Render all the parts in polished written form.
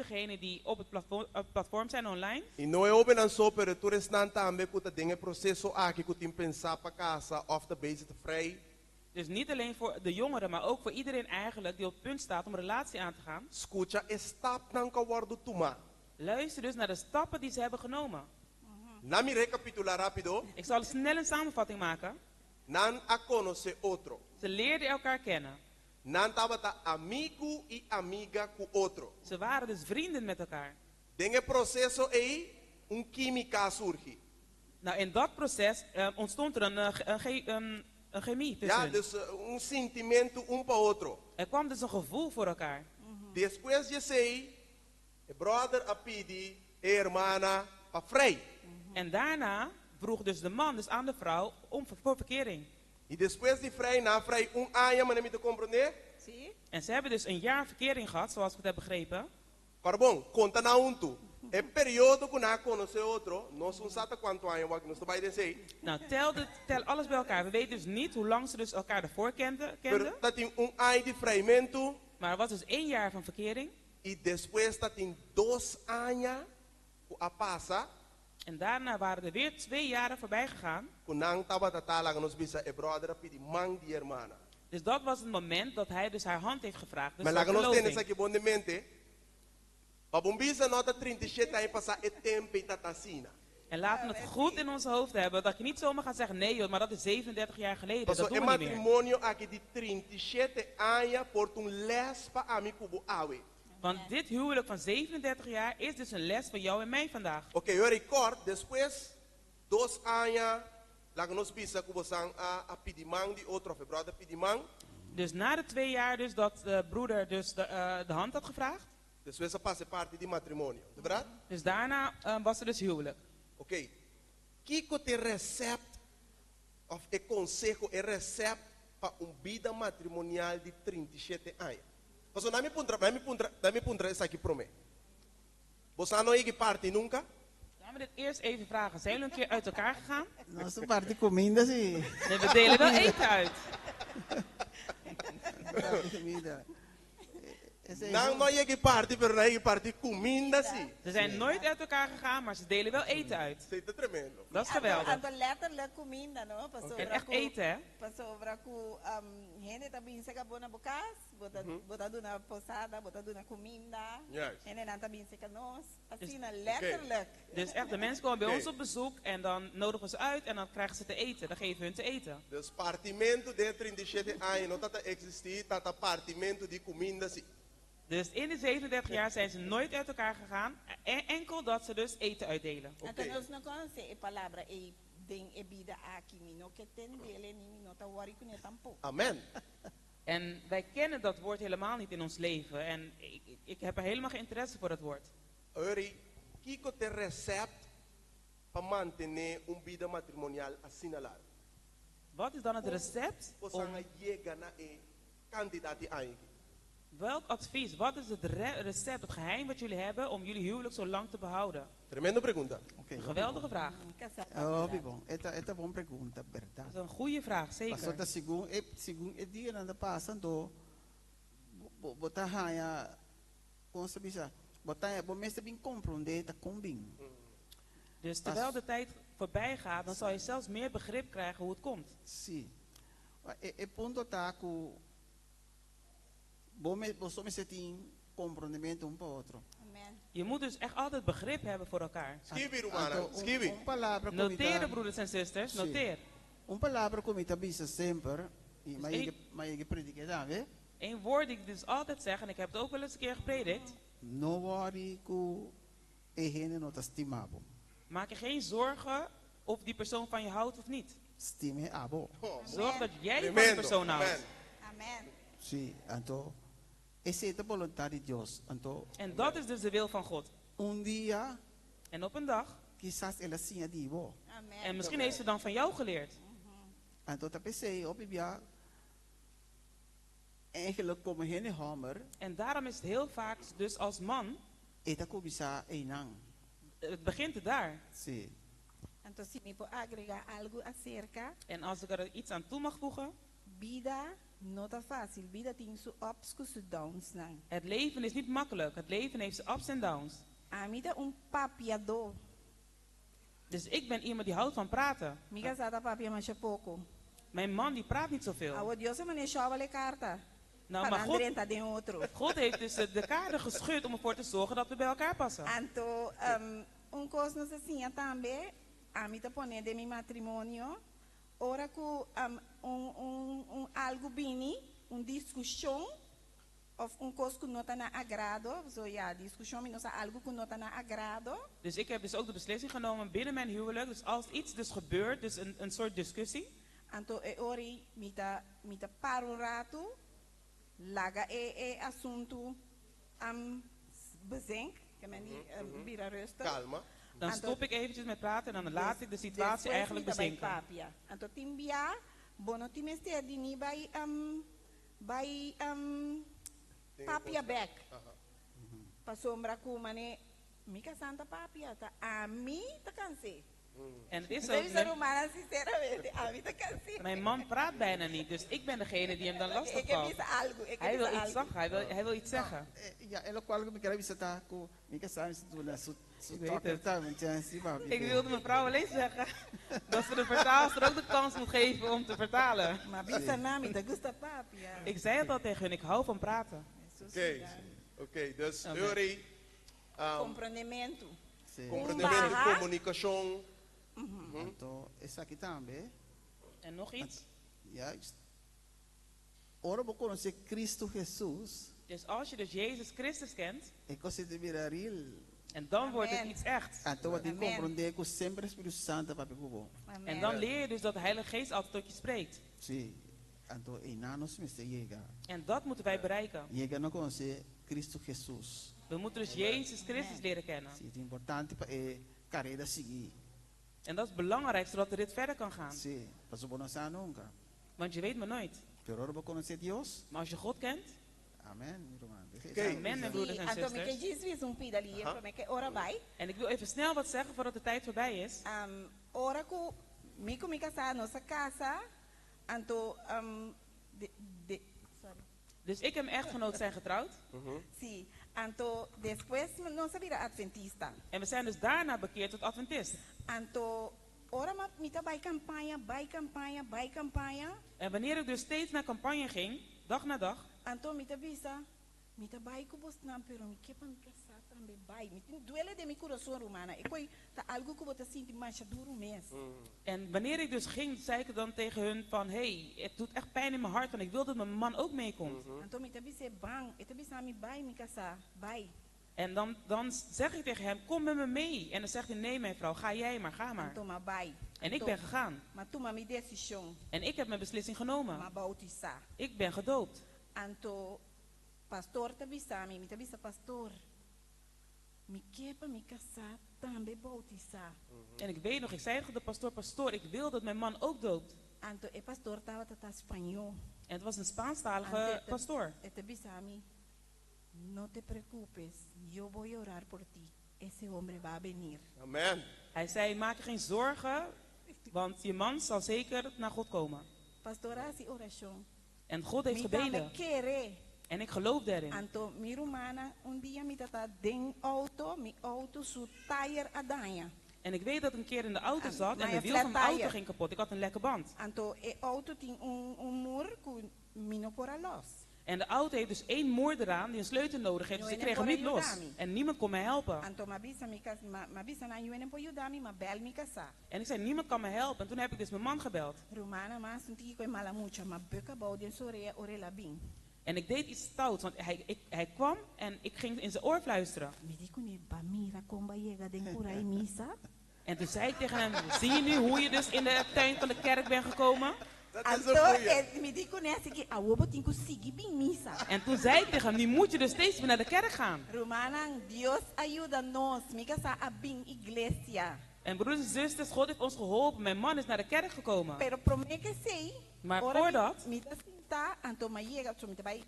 degenen die op het platform zijn online. E não é open and so, pero tu restan também que tem processo aqui que tem pensar para casa of the basic vrij. Dus niet alleen voor de jongeren, maar ook voor iedereen eigenlijk die op het punt staat om een relatie aan te gaan. Escuta, stap não que worden toma. Luister dus naar de stappen die ze hebben genomen. Na me recapitular rápido. Ik zal snel een samenvatting maken. Nan a conocer outro. Ze leerden elkaar kennen. Nan tabata amigo e amiga com outro. Ze waren dus vrienden met elkaar. Dengue processo aí química surge. Nou, in dat proces ontstond er een chemie tussen Ja, hen. dus sentimento para outro. Er kwam dus een gevoel voor elkaar. Depois de sei, brother a pedi, hermana a vrij. En daarna vroeg dus de man dus aan de vrouw voor verkering. E depois de vrij, na vrij, ano, mas me te compreender? Sim? En ze hebben dus een jaar verkering gehad, zoals ik het heb begrepen. Carbon, conta na tu. É período que na conhecer outro, nós não sabemos quanto ano que nós vai dizer. Nou, tel alles bij elkaar. We weten dus niet hoe lang ze dus elkaar ervoor kenden. Pero dat tem ano de vrijmento. Maar er was dus 1 jaar van verkering. E depois dat tem 2 anos a passa. En daarna waren er weer 2 jaren voorbij gegaan. Kunang taba tatala nos bisa e brother pidi mang di hermana. Dus dat was het moment dat hij dus haar hand heeft gevraagd. Dus Maar voor laga nos tienes verloving. aqui bondemente. Pabumbisa nota 37 aí passa e tempo tatasina. En laten we het goed in ons hoofd hebben dat je niet zomaar gaat zeggen nee joh, maar dat is 37 jaar geleden. Passo Dat e doen we niet meer. matrimonio aqui de 37 anos por les pa ami kubu awe. Want dit huwelijk van 37 jaar is dus een les voor jou en mij vandaag. Ok, eu record, depois 2 anos, laga nos bisa kubo sang a pidimang di outro, fe brother pidimang. Dus na de 2 jaar dus dat de broeder dus de hand had gevraagd. Depois a passa parte de matrimonio, de verdade? Dus daarna was er dus huwelijk. Ok. Kiko te recept of e consejo e recept para vida matrimonial de 37 anos. Passo na me puntra isso aqui para mim. Você não é parte nunca? Laten we dit eerst even vragen. Zijn jullie een keer uit elkaar gegaan? Nossa parte comida, sim. Nee, we delen wel eten uit. Parte comida. Não, não é parte, pero não é parte comida sim. Ze zijn nooit uit elkaar gegaan, maar ze delen wel eten uit. Isso é tremendo. Dat is geweldig. Ando letterlijk comida, no? En echt eten, hè? Passou para ku gente também se acabou na bocas, botado na posada, botado na comida. Yes. En dan também se canos, assim na letterlijk. Dus echt, de mensen komen bij Oké. ons op bezoek en dan nodigen we ze uit en dan krijgen ze te eten. Dan geven we hun te eten. Dus partimento de 37 anos não tá existir, tá partimento de comida sim. Dus in de 37 jaar zijn ze nooit uit elkaar gegaan. Enkel dat ze dus eten uitdelen. Então nós não conhecemos a palavra e ding e vida aqui, no que tem dele nem no tá worry com ele tampouco. Amen. En wij kennen dat woord helemaal niet in ons leven. En ik heb er helemaal geen interesse voor dat woord. Ori, Kiko te recept para mantener vida matrimonial assinalada. Wat is dan het recept? Você Om, chega na candidato a welk advies? Wat is het recept, het geheim wat jullie hebben om jullie huwelijk zo lang te behouden? Tremenda pergunta. Ok. Geweldige vraag. Oh, bom. Esta boa pergunta, Dat verdade. is een goede vraag, Passou zeker. da segundo dia nanda passando, botar raia, como se diz, botar, bom mestre bem compreender, tá combin. Dus terwijl de tijd voorbij gaat, dan zal je zelfs meer begrip krijgen hoe het komt. Sim. E ponto tá com, bom me se tem compreendimento para outro. Amen. Je moet dus echt altijd begrip hebben voor elkaar. Schibi, Romana, schibi. Palavra Noteren, broeders en zusters, Sim. noteer. Palavra como está bisa sempre, Dus mas je predica daar, hè? Eén woord die ik dus altijd zeg, en ik heb het ook wel eens een keer gepredikt. No worry ku ehene not estimabo. Maak je geen zorgen of die persoon van je houdt of niet. Stime abo. Oh, Zorg dat jij van die tremendo. persoon houdt. Amen. Amen. Sim, então essa é a vontade de Deus. Então, En dat is dus de wil van God. dia En op een dag, quizás ela sim divo. Amen. en misschien heeft ze dan van jou geleerd. Então tá pensei, op bia eigenlijk komen hene hamer, En daarom is het heel vaak dus als man, eta kubisa einang. het begint er daar. Sim. Então se me pode agregar algo acerca En als ik er iets aan toe mag voegen, vida Nota fácil, vida tem su ups com su downs nan. Het leven is niet makkelijk. Het leven heeft zijn ups en downs. A mim tá papiador. Dus ik ben iemand die houdt van praten. Miga zata papia mas pouco. Mijn man die praat niet zoveel. Awo Deus mané chova le carta. Nou, Para maar God, André tá de outro. God heeft dus de kaarten geschud om ervoor te zorgen dat we bij elkaar passen. Anto, coisa não se assim também, a mim tá poner de mi matrimônio, ora que algo bini, discussão, of coisa que não tá na agrado, so ja, discussão, mas algo que não tá na agrado. Dus ik heb dus ook de beslissing genomen binnen mijn huwelijk. Dus als iets dus gebeurt, dus een soort discussie. Anto, ori, mita paro rato, laga assunto, bezenk, que men die bira rustig. Calma. Dan stop ik eventjes met praten en dan laat ik de situatie eigenlijk bezinken. Anto timbia, bono timester di ni by papia back. Pasombra ku mane mika santa papia ta ami ta kanse. En het is Dat ook, is een romana sinceramente, ami ta kanse. mijn man praat bijna niet, dus ik ben degene die hem dan lastig Ik heb valt. iets algo, Hij wil iets zeggen, hij wil iets zeggen. Ja, ela qual que me quer visitar com, me quer saber se tu na su weet toca het. tá, want ja, sim, papi. Ik wilde mevrouw alleen zeggen dat ze de vertaalster ook de kans moet geven om te vertalen. Ma bisa nami ta gusta papia. Ik zei het al tegen hun, ik hou van praten. Oké, dus Oké. Uri, Compreendimento. Sim. compreendimento, Barra. comunicação. Então, essa aqui também, En nog iets. ja, ora vou conhecer Cristo Jesus, Dus als je dus Jezus Christus kent, é que você deverá real. en dan wordt het Amen. iets echt. Então, você Amen. compreender que sempre o Espírito Santo papi kubo. En dan leer je dus dat de Heilige Geest altijd tot je spreekt. Sim. Então, e nanos me chega. En dat moeten wij bereiken. Chega não conhecer Cristo Jesus. We moeten dus Jezus Christus leren kennen. Sim, é importante para carreira seguir. En dat is belangrijk, zodat de rit verder kan gaan. Sim, para o bono sa nunca. Want je weet maar nooit. Pero ora vou conhecer Deus. Maar als je God kent, Amen, meu irmão. Oké. amen, mijn broeders en Anto me que zusters. diz um pida ali, para me que ora vai. En ik wil even snel wat zeggen voordat de tijd voorbij is. Ora ku mico mica sa nossa casa, anto sorry. Dus ik en mijn echtgenoot zijn getrouwd. Sim, anto depois não sabia adventista. En we zijn dus daarna bekeerd tot Adventist. Anto ora ma mita by campaña. En wanneer ik dus steeds naar campagne ging, dag na dag, Anto mita visa, mita by ku bos nam pero mi que pan que sa tambe by. Mi duele de mi coração romana. E koi ta algo ku bota sinti mancha duro mes. en wanneer ik dus ging, zei ik dan tegen hun van, hey, het doet echt pijn in mijn hart, want ik wil dat mijn man ook meekomt. Anto mita visa bang, eta visa mi by mi casa, by. En dan zeg ik tegen hem, kom met me mee. En dan zegt hij, nee mijn vrouw, ga jij maar, ga maar. Anto ma by. En ik ben gegaan. Ma tu ma mi decisão, En ik heb mijn beslissing genomen. ma bautizar. Ik ben gedoopt. Anto pastor tabisami, mi tabisa pastor. Mi kepa mi casa tambe bautizar. En ik weet nog, ik zei tegen de pastoor, ik wil dat mijn man ook doopt. Anto e pastor tava tata espanhol. En het was een Spaanstalige pastoor. E tabisami, no te preocupes, yo voy a orar por ti. Ese hombre va a venir. Amen. Hij zei, maak je geen zorgen, want je man zal zeker naar God komen. Pastor así oración. En God heeft Mi tambe gebeden. quere. En ik geloof daarin. Anto mi romana un dia mi tata den auto, mi auto su tire adanha. En ik weet dat ik een keer in de auto Ah, zat maar en de je wiel van flat mijn auto tire. ging kapot. Ik had een lekke band. Anto e auto tem mur cu mino por a los. En de auto heeft dus één moer eraan die een sleutel nodig heeft. Dus ik kreeg hem niet los. En niemand kon mij helpen. Anto mabisa na yuene po yudami ma bel mi casa. En ik zei, niemand kan me helpen. En toen heb ik dus mijn man gebeld. Romana mas unti ko mala mucha ma beka bauden sore orela bin. En ik deed iets stouts, want hij kwam en ik ging in zijn oor fluisteren. Me dico ne bamira komba yega den kurai misa. En toen zei ik tegen hem, zie je nu hoe je dus in de tuin van de kerk bent gekomen? Dat is Anto een goeie. me dico ne assim que awobo tinko sigi bin misa. En toen zei ik tegen hem, nu moet je dus steeds weer naar de kerk gaan. Romana, Dios ayuda nos, mi casa a bin iglesia. En broers en zusters, God heeft ons geholpen. Mijn man is naar de kerk gekomen. Pero promete que sei. Maar ora voordat, mi ta sinta, anto ma yega, so mi ta bai,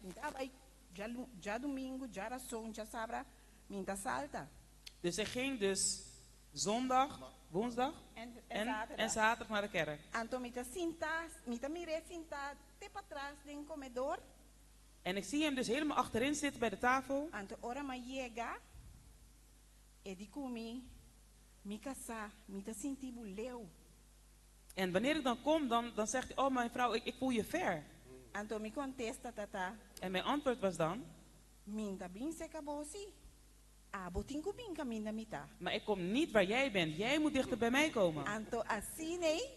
ja domingo, ja ração, ja sabra, mi ta salta. dus hij ging dus zondag, woensdag en en zaterdag naar de kerk. Anto mita mire sinta te patras den comedor. En ik zie hem dus helemaal achterin zitten bij de tafel. Anto ora ma llega. E di kumi mika sa mita sinti buleu. En wanneer ik dan kom, dan zegt hij, oh mijn vrouw, ik voel je ver. Anto mi contesta tata. En mijn antwoord was dan, Minta bin se kabosi. Abo tinku bin kaminda mita. maar ik kom niet waar jij bent. Jij moet dichter bij mij komen. Anto asine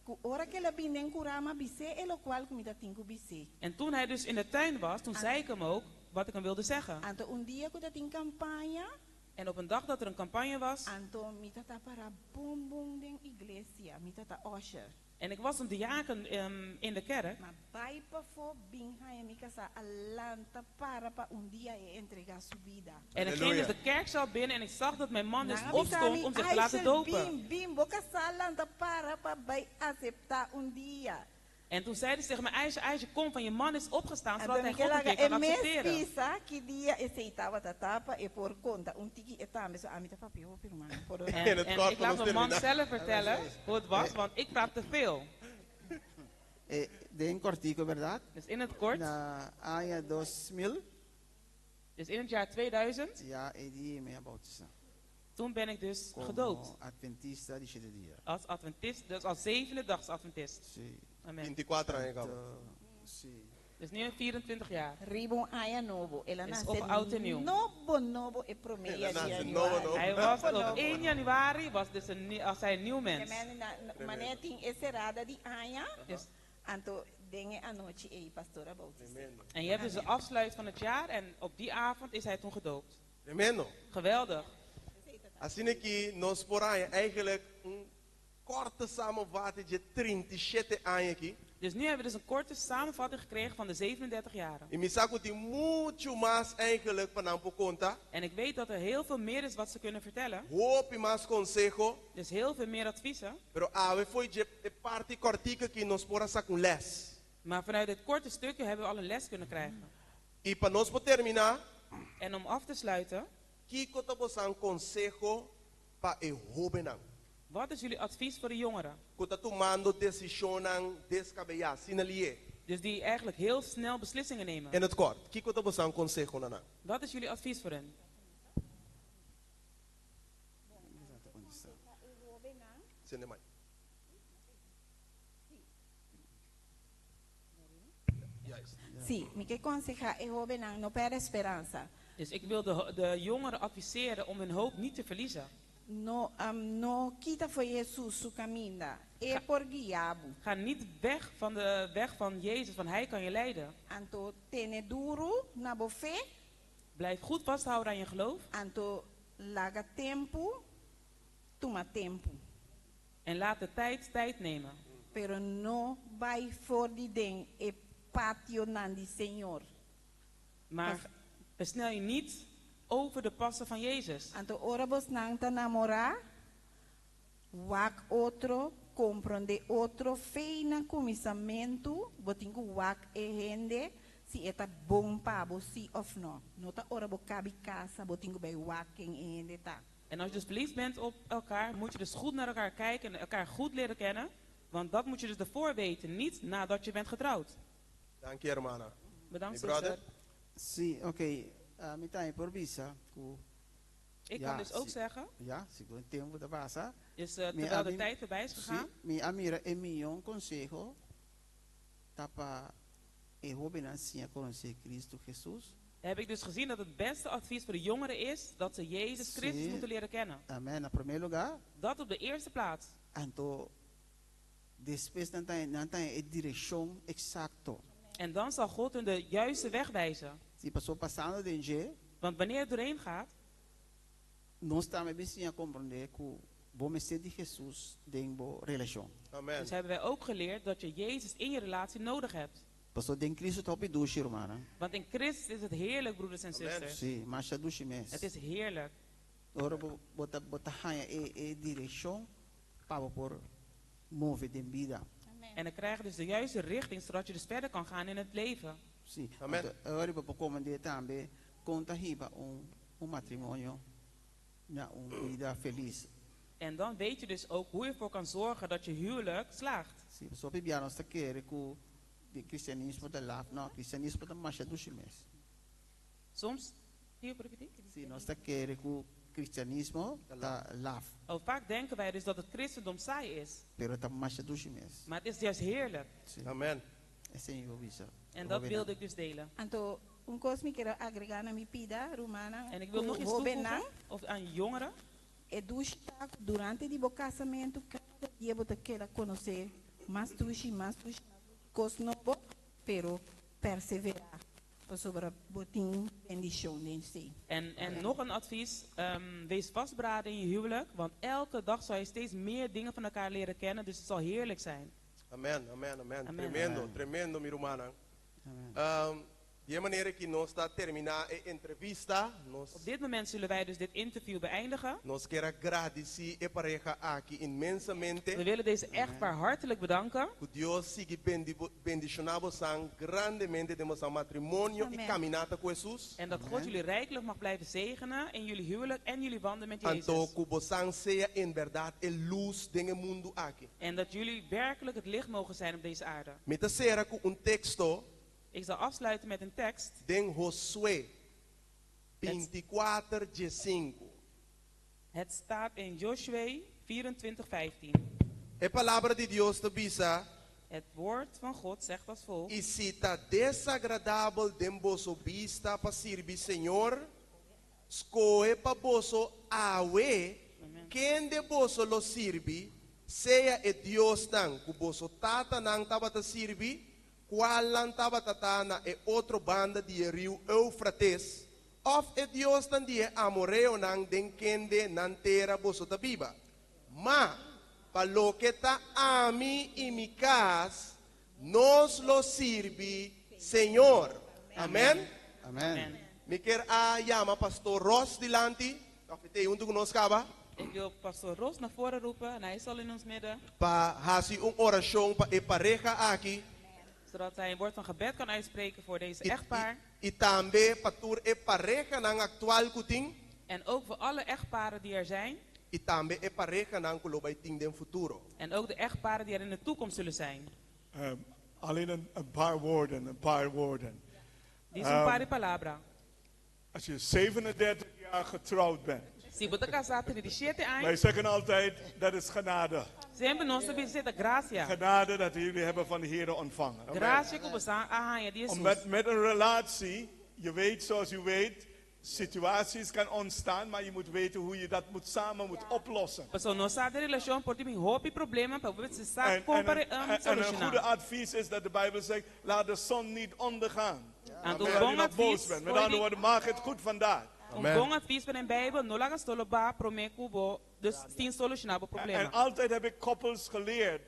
ku ora que la binden kurama bise elo kwal kumita tinku bise. En toen hij dus in de tuin was, toen zei ik hem ook wat ik hem wilde zeggen. Anto un dia ku dating campaña. En op een dag dat er een campagne was, Anto mita ta para bum bum den iglesia. Mita ta usher. en ik was een diaken in de kerk. Ma bai pa fo bin ha mika sa alanta para pa un dia e entregar su vida. En ik ging Halleluja. dus de kerkzaal binnen en ik zag dat mijn man dus Nanga opstond bisami, om zich te ay, laten sir, dopen. Bim, boka sa alanta para pa bai acepta un dia. En toen zeiden ze tegen me, IJsje, kom, van je man is opgestaan, zodat Anto hij mi God een kelaga keer kan e mes accepteren. pisa ki dia e seitava tatapa e por conta un tiki e tambe so amita papi ho pirman. In het kort En ik laat van mijn man ons zelf vertellen hoe het was, want ik praat te veel. De cortico, ¿verdad? Dus in het kort, Na año 2000, dus in het jaar 2000, ya edi me bautizado. toen ben ik dus Como gedoopt. adventista de 7 días. Als Adventist, dus als zevende dags Adventist. Sí. Amen. 24 anos, To, acabou. sí. Dus nu 24 jaar. Ribon aya novo. Ela Is nasce op oud en nieuw. novo e promeia Ela de nasce januari. novo. Hij was op 1 januari, was dus als hij een nieuw mens. Mané ting e serada di aya. Dus, Anto dengue anoche e pastora bautista. en je hebt dus de afsluit van het jaar en op die avond is hij toen gedoopt. Tremendo. Geweldig. Assim é que nós por aí, eigenlijk korte samenvatting de 37 anos aqui. Dus nu hebben we dus een korte samenvatting gekregen van de 37 jaren. E me saco tem muito mais eigenlijk para por conta. En ik weet dat er heel veel meer is wat ze kunnen vertellen. Hope mais consejo. Dus heel veel meer adviezen. Pero we foi de parte cortica que nós por essa com les. Maar vanuit dit korte stukje hebben we al een les kunnen krijgen. E para nós por terminar, En om af te sluiten, Kiko tá een consejo para o jovem. wat is jullie advies voor de jongeren? Que tá tomando decisão descabellada, sinalier. Dus die eigenlijk heel snel beslissingen nemen. In het kort, Kiko tá een consejo nana. Wat is jullie advies voor hen? Sende mais. Sim, me que aconseja e joven no perde esperança. Dus ik wil de jongeren adviseren om hun hoop niet te verliezen. No quita foi Jesus su caminho. E por guiabo. Ga niet weg van de weg van Jezus, want Hij kan je leiden. Anto tene duro na bofe. Blijf goed vasthouden aan je geloof. Anto laga tempo. Toma tempo. En laat de tijd nemen. Pero no vai for di den e patio nandi Senhor. Maar versnel je niet over de passen van Jezus. Anto ora vos nang ta namorar. Wak outro. Comprende outro. Feina comissamento. Botingo wak e rende. Si eta bom pabo, si of no. Nota ora bo kabi casa. Botingo bij wak en rende ta. En als je dus verliefd bent op elkaar, moet je dus goed naar elkaar kijken en elkaar goed leren kennen. Want dat moet je dus ervoor weten, niet nadat je bent getrouwd. Dank je, hermana. Bedankt, Mi brother? zuster. Sí, ok. Mi time por visa. Ik Ja, kan dus ook zie- zeggen, Ja, si go tempo da pasa. dus, Mi terwijl de abim- tijd voorbij is gegaan, Sí, mi amira e millón consejo. Tapa e joven anciã conocer Cristo Jesús. heb ik dus gezien dat het beste advies voor de jongeren is dat ze Jezus Christus Zie. moeten leren kennen. Amen. Na primeiro lugar, Dat op de eerste plaats. anto después nantan e direção exacto. En dan zal God hun de juiste weg wijzen. Si passou passando de je, Want wanneer het doorheen gaat, nós estamos bem a compreender que vamos ser de Jesus dentro da relação. Amen. dus hebben wij ook geleerd dat je Jezus in je relatie nodig hebt. Passou de Cristo top duche, irmã. Want in Christus is het heerlijk, broeders en Amen. zusters. Sim, mas a duche mes. Het is heerlijk. Ora bota hanha e direção para por mover de vida. En dan krijg je dus de juiste richting, zodat je dus verder kan gaan in het leven. Sim. Amen. Ora para compreender também conta riba um matrimônio na vida feliz. En dan weet je dus ook hoe je ervoor kan zorgen dat je huwelijk slaagt. Sim, so piano sta kere ku di cristianismo da laf, no, cristianismo da masha dushimes. Soms, kun je repeteren? Sim, no sta kere ku cristianismo da laf, Oh, vaak denken wij dus dat het christendom saai is. pero ta masha dushimes. Maar het is juist heerlijk. Sim, Amen. esse eu visa. En dat wilde ik dus delen. Então, coisa que quero agregar na minha vida, Romana, En ik wil nog iets toevoegen of aan jongeren. é durante o casamento, cada dia você quer conhecer mais tushi, coisa nova, pero perseverar. Sobre botin bendição em si. En nog een advies, wees vastberaden in je huwelijk, want elke dag zal je steeds meer dingen van elkaar leren kennen, dus het zal heerlijk zijn. Amen, amen, amen. Amen. Tremendo, Amen. tremendo, minha irmã. Amen. De maneira que nós está terminar a entrevista, nós Op dit moment zullen wij dus dit interview beëindigen. nós quero agradecer a pareja aqui imensamente. We willen deze echtpaar hartelijk bedanken. Que Deus siga bendicionando sang grandemente de nosso matrimônio e Amen. caminhada com Jesus. En dat God jullie rijkelijk mag blijven zegenen in jullie huwelijk en jullie wanden met Então, Jezus. que você seja em verdade a luz do mundo aqui. En dat jullie werkelijk het licht mogen zijn op deze aarde. Me terceira com texto Ik zal afsluiten met een tekst. de Josué 24:5. Het staat in Joshua 24:15. A palavra de Deus te bisa Het woord van God zegt als volgt. e se está desagradável de vosso vista para servir Senhor, escolhe para vosso awe Amen. quem de vosso lo sirve, seja e Deus não, que vosso tata não tava te servir, qual não tava tatana e outro banda de rio Eufrates, of e Deus não de amoreo não den quem de não terá vosso tabiba. Mas, para lo que está a mim e mi casa, nos lo sirve Senhor. Amém? Amen. Amen. Me quer a chama pastor Ross dilante, afetei junto conosco acaba, Ik wil pastor Roos naar voren roepen en hij zal in ons midden, para fazer oração para a pareja aqui zodat hij een woord van gebed kan uitspreken voor deze echtpaar. e também para tur a pareja na actual kuting En ook voor alle echtparen die er zijn. e também a pareja na kulobai ting den futuro. En ook de echtparen die er in de toekomst zullen zijn. Alleen een paar woorden, een paar woorden. Die zijn pari palabra. Als je 37 jaar getrouwd bent. Si buta casado de 7 Wij anos, zeggen altijd, dat is genade. sempre nós visita gracia. Genade dat jullie hebben van de Heer ontvangen. Gracia que você arranha de Jesus. Met een relatie, je weet zoals u weet, situaties kan ontstaan, maar je moet weten hoe je dat samen moet oplossen. Pessoal, nós sabe de relação por ter hope problema para você En, sabe en, como een, para en een goede solucionar. advies is dat de Bijbel zegt, laat de zon niet ondergaan. En Terwijl bom je nog boos advies, bent. Met andere woorden, maak het goed vandaag. bom advies para a Bíblia, não laga solo ba promeco bo, dus sin solucionar o En problema. altijd heb ik koppels geleerd.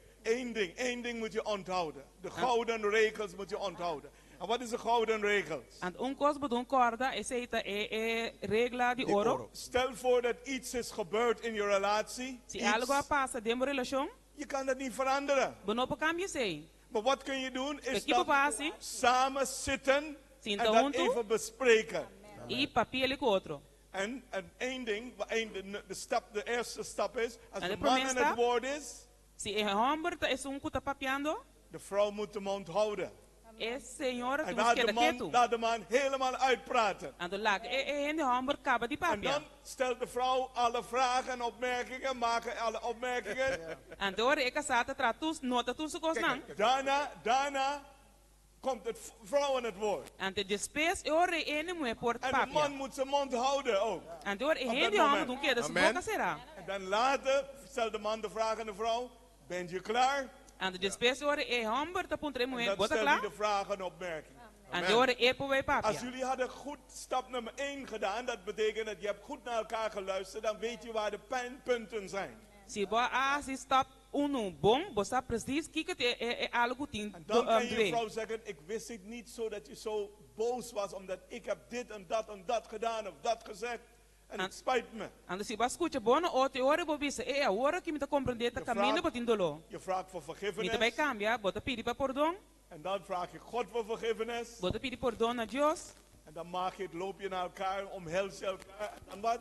Eén ding moet je onthouden. De gouden regels moet je onthouden. En wat is de gouden regels? En coisa bo corda, essa é regla de ouro. Stel voor dat iets is gebeurd in je relatie. Se algo Iets, passa dentro da relação, je kan dat niet veranderen. não pode cambiar sei. Maar wat kun je doen? Is Que dat passa? samen zitten Sim, en então dat junto. even bespreken. E papel ali com outro. En één ding, de eerste stap is, als En de de man primeira aan het stap? woord is, Se é homem, é que tá papeando, de vrouw moet de mond houden. é senhora que En você quer quieto. laat de man helemaal uitpraten. En dan lag de homem acaba de En papia. dan stelt de vrouw alle vragen en opmerkingen, maken alle opmerkingen. En door ik casata tratus nota tu se cosnan. Daarna komt het vrouw aan het woord. En de despes e ore ene moe por En de man papia. moet zijn mond houden ook. En door Op e dat de homem moment. doen que das Amen. boca será. En dan later stelt de man de vraag aan de vrouw, bent je klaar? En de despes ore e homem ta puntre En moe dan bota stelt hij klaar. de vraag en opmerking. En door e po we Als papia. jullie hadden goed stap nummer 1 gedaan, dat betekent dat je hebt goed naar elkaar geluisterd, dan weet je waar de pijnpunten zijn. Se boa se stop bom, bosa precies kika te algo tin En dan kan je twee. vrouw zeggen, ik wist het niet zo dat je zo boos was, omdat ik heb dit en dat gedaan of dat gezegd. En het spijt me. En se boa escuta bono o te ore bo bisa e agora que me ta compreender ta Je caminho vraagt- botin dolo. Je vraagt voor Me ta vai vergiffenis. cambia, bota pedir para perdão, En dan vraag je God voor vergiffenis. bota pedir perdão a Deus. En dan maak je het, loop je naar elkaar, omhels je elkaar. En wat?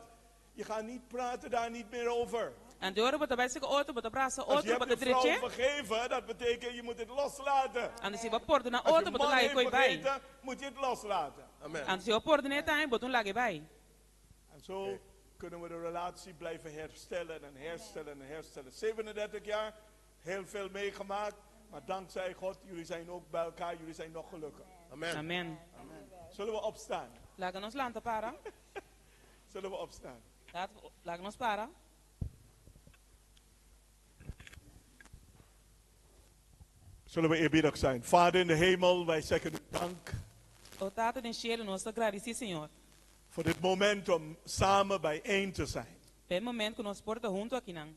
Je gaat niet praten daar niet meer over. En de oren beter bij zich auto, beter brasa Als je auto, hebt beter je vrouw dritje. vergeven, dat betekent je moet het loslaten. En dan zie je porten naar Als je auto, beter man laag heeft je bij. vergeten, moet je het loslaten. Amen. En dan zie je porten net aan, beter laag je bij. En zo kunnen we de relatie blijven herstellen en herstellen en herstellen. 37 jaar, heel veel meegemaakt. Maar dankzij God, jullie zijn ook bij elkaar, jullie zijn nog gelukkig. Amen. Amen. Zullen we opstaan? Laten ons land para. Zullen we opstaan? Laten ons para. Zullen we eerbiedig zijn? Vader in de hemel, wij zeggen u dank O Tata den cielo, nós agradecemos, Senhor. voor dit moment om samen bijeen te zijn. Pelo momento que nós porta junto aqui não.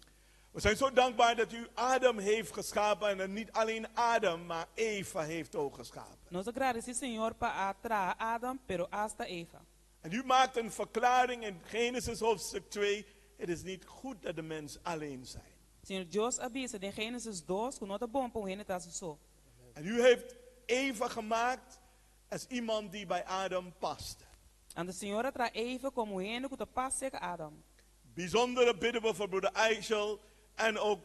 We zijn zo dankbaar dat u Adam heeft geschapen en niet alleen Adam, maar Eva heeft ook geschapen. Nós agradecemos, Senhor, para atrás Adam, pero hasta Eva. En u maakt een verklaring in Genesis hoofdstuk 2. Het is niet goed dat de mens alleen zijn. Senhor Deus avisa em Gênesis 2, que não tá bom para o reino tá só. En u heeft Eva gemaakt als iemand die bij Adam paste. En de Senhora traz Eva como o reino que tá passa com Adam. Bijzonder bidden we voor broeder Eichel en ook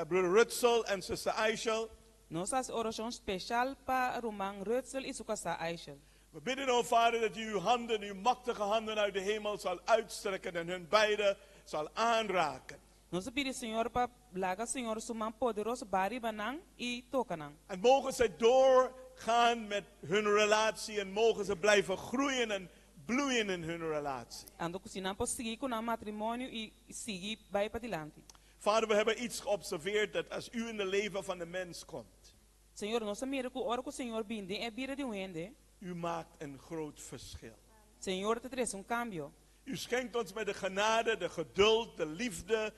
broeder Rutzel en zuster Eichel. Nós fazemos oração especial para Roman Rutzel e sua casa Eichel. We bidden, o Vader, dat u uw handen, uw machtige handen uit de hemel zal uitstrekken en hun beiden zal aanraken. Nós pedimos, Senhor, para laga Senhor suman poderoso bari banang e tokanang. En mogen zij doorgaan met hun relatie en mogen ze blijven groeien en bloeien in hun relatie. Ando cozinando para seguir com o matrimônio e seguir vai para diante. Vader, we hebben iets geobserveerd dat als u in het leven van de mens komt, Senhor, nós mira que a hora que o Senhor binde é bira de wende. u maakt een groot verschil. Senhor, te traz cambio. U schenkt ons met de genade, de geduld, de liefde,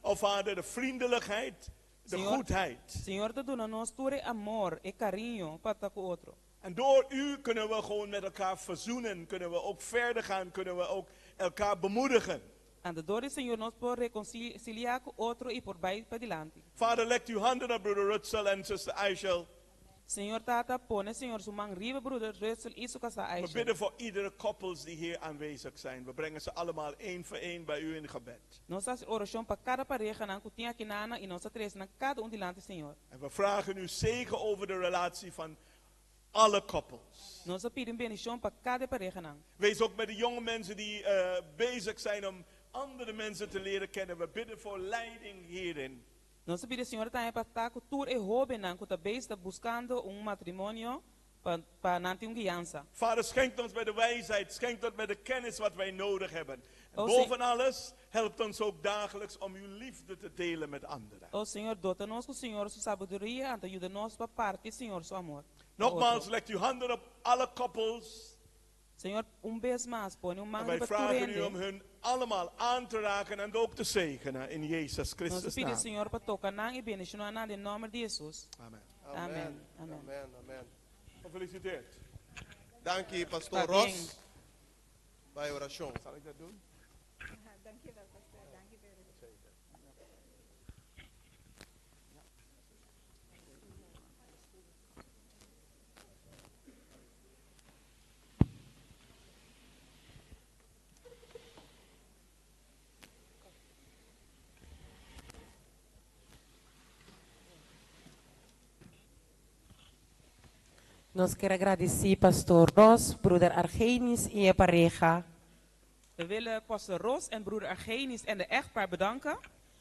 Vader, de vriendelijkheid, de goedheid. Senhor, te dona nós todo amor e carinho para com o outro. En door u kunnen we gewoon met elkaar verzoenen, kunnen we ook verder gaan, kunnen we ook elkaar bemoedigen. En de dor Senhor, nós por reconciliar com o outro e por vai para diante. Vader, legt uw handen op broeder Rutzel en zuster Eichel. Senhor, tata, pone, Senhor, suman riba, broeder Rutzel e sua casa We Eichel. bidden voor iedere koppels die hier aanwezig zijn. We brengen ze allemaal één voor één bij u in gebed. Nós fazemos oração para cada pareja, não que aqui nana e nós três na cada diante, Senhor. En we vragen u zegen over de relatie van alle koppels. Nós pedimos bendição para cada pareja, não. Wees ook met de jonge mensen die bezig zijn om andere mensen te leren kennen. We bidden voor leiding hierin. Nós pedimos, Senhor, também para estar com tour e hobby, não que também está buscando matrimônio para não ter guiança. Vader, schenkt ons met de wijsheid, schenkt ons met de kennis wat wij nodig hebben. En Oh, boven alles, helpt ons ook dagelijks om uw liefde te delen met anderen. O Senhor, dota-nos com o Senhor sua sabedoria, e ajuda-nos para parte, Senhor, seu amor. Nogmaals, legt uw handen op alle koppels. Senhor, vez mais, põe En mão wij para vragen u om tu hun allemaal aan te raken en ook te zegenen in Jezus Nós Christus' pedimos, naam. Senhor, para tocar na e bendicionar na em nome de Jesus. Amen. Amen. Amen. Amen. Amen. Gefeliciteerd. Dank je, Pastor Tá bem. Ross. Bij oração. Zal ik dat doen? Dankjewel, pastor. Dankjewel. Nós queremos agradecer pastor Ross, broeder Argenis e a pareja We willen pastor Ros en broeder Argenis en de echtpaar bedanken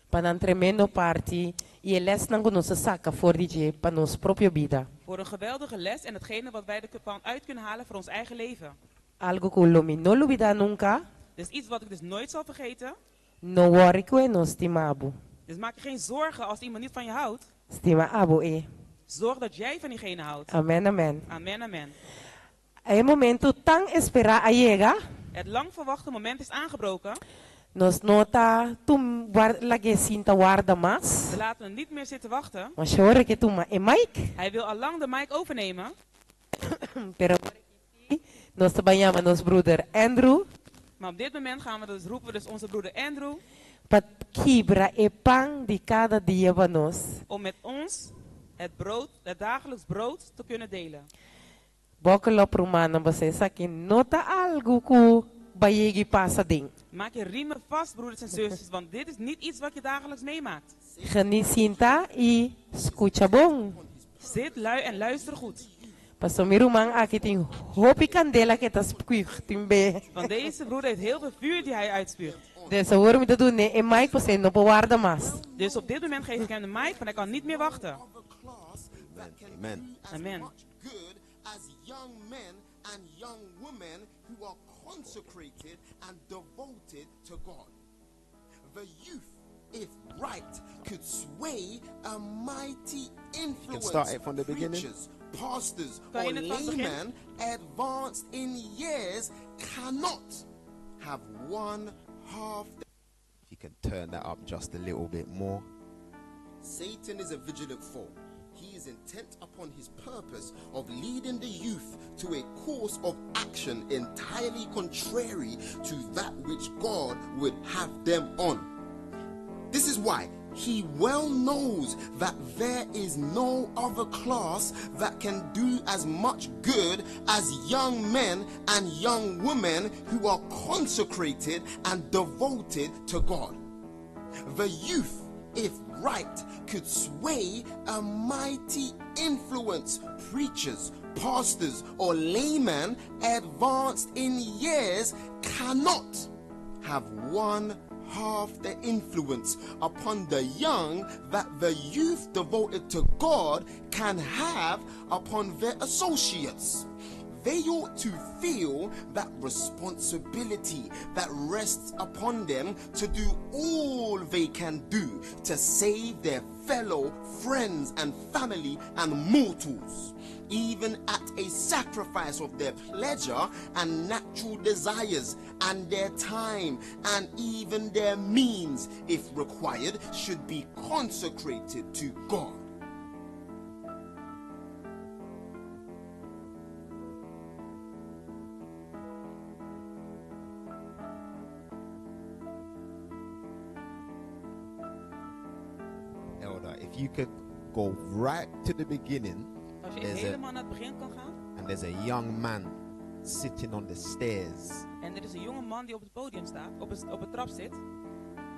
para een tremendo party e les não nossa saca voor DJ para nossa própria vida. voor een geweldige les en hetgene wat wij ervan uit kunnen halen voor ons eigen leven. Algo que Lomi não olvida nunca, Dit is iets wat ik dus nooit zal vergeten. não worry que nós estimamos. Dus maak je geen zorgen als iemand niet van je houdt. Estima abo Zorg dat jij van diegene houdt. Amen, amen. Amen, amen. É momento tão esperar a chega, Het lang verwachte moment is aangebroken. nós nota tu lage sinta guarda mas, We laten hem niet meer zitten wachten. mas chore que tu ma é Mike, Hij wil al lang de mic overnemen. pero nós trabalhamos nos broeder Andrew Maar op dit moment gaan we dus roepen we dus onze broeder Andrew para quebrar e pão de cada dia para nós. om met ons het dagelijks brood te kunnen delen. Bokolo prumano você sabe que nota algo que bayegi pasa ding. Maak je riemen vast, broeders en zusters, want dit is niet iets wat je dagelijks meemaakt. Genisinta i escucha bom. Zit lui en luister goed. Pastor Mirumang akiting hopi candela que tas timbe. Want deze broeder heeft heel veel vuur die hij uitspuugt. Dus hoor me dat doen nee en Mike was no bewaarde mas. Dus op dit moment geef ik hem de mic, want hij kan niet meer wachten. Amen. Amen. Good as young men and young women who are consecrated and devoted to God. The youth, if right, could sway a mighty influence. start it from the beginning. Preachers, pastors, Kan or je het van het begin? laymen advanced in years cannot have one half. If you can turn that up just a little bit more. Satan is a vigilant foe. He is intent upon his purpose of leading the youth to a course of action entirely contrary to that which God would have them on. This is why he well knows that there is no other class that can do as much good as young men and young women who are consecrated and devoted to God. The youth, if right, could sway a mighty influence. Preachers, pastors, or laymen advanced in years cannot have one half the influence upon the young that the youth devoted to God can have upon their associates. They ought to feel that responsibility that rests upon them to do all they can do to save their fellow friends and family and mortals, even at a sacrifice of their pleasure and natural desires, and their time and even their means, if required, should be consecrated to God. Elder, if you could go right to the beginning, Als je There's a- helemaal naar het begin kan gaan. and there's a young man sitting on the stairs. En er is een jonge man die op het podium staat, op het trap zit.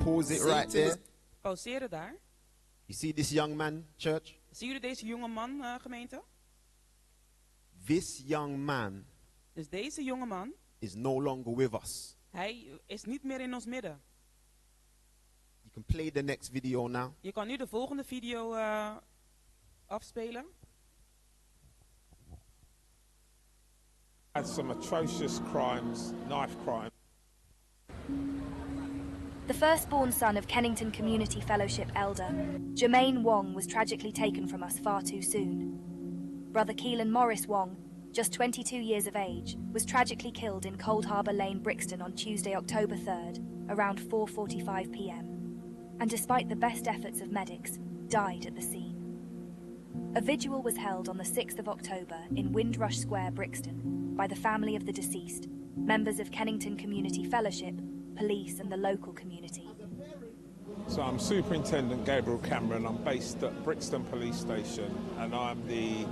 Pause it right there. Pauzeren daar. You see this young man, church? Zien jullie deze jonge man, gemeente? This young man Dus deze jonge man, is no longer with us. hij is niet meer in ons midden. You can play the next video now. Je kan nu de volgende video afspelen. Had some atrocious crimes, knife crimes. The firstborn son of Kennington Community Fellowship elder, Jermaine Wong, was tragically taken from us far too soon. Brother Keelan Morris Wong, just 22 years of age, was tragically killed in Cold Harbour Lane, Brixton on Tuesday, October 3rd, around 4:45 p.m. and despite the best efforts of medics, died at the scene. A vigil was held on the 6th of October in Windrush Square, Brixton, by the family of the deceased, members of Kennington Community Fellowship, police and the local community. So I'm Superintendent Gabriel Cameron. I'm based at Brixton Police Station and I'm the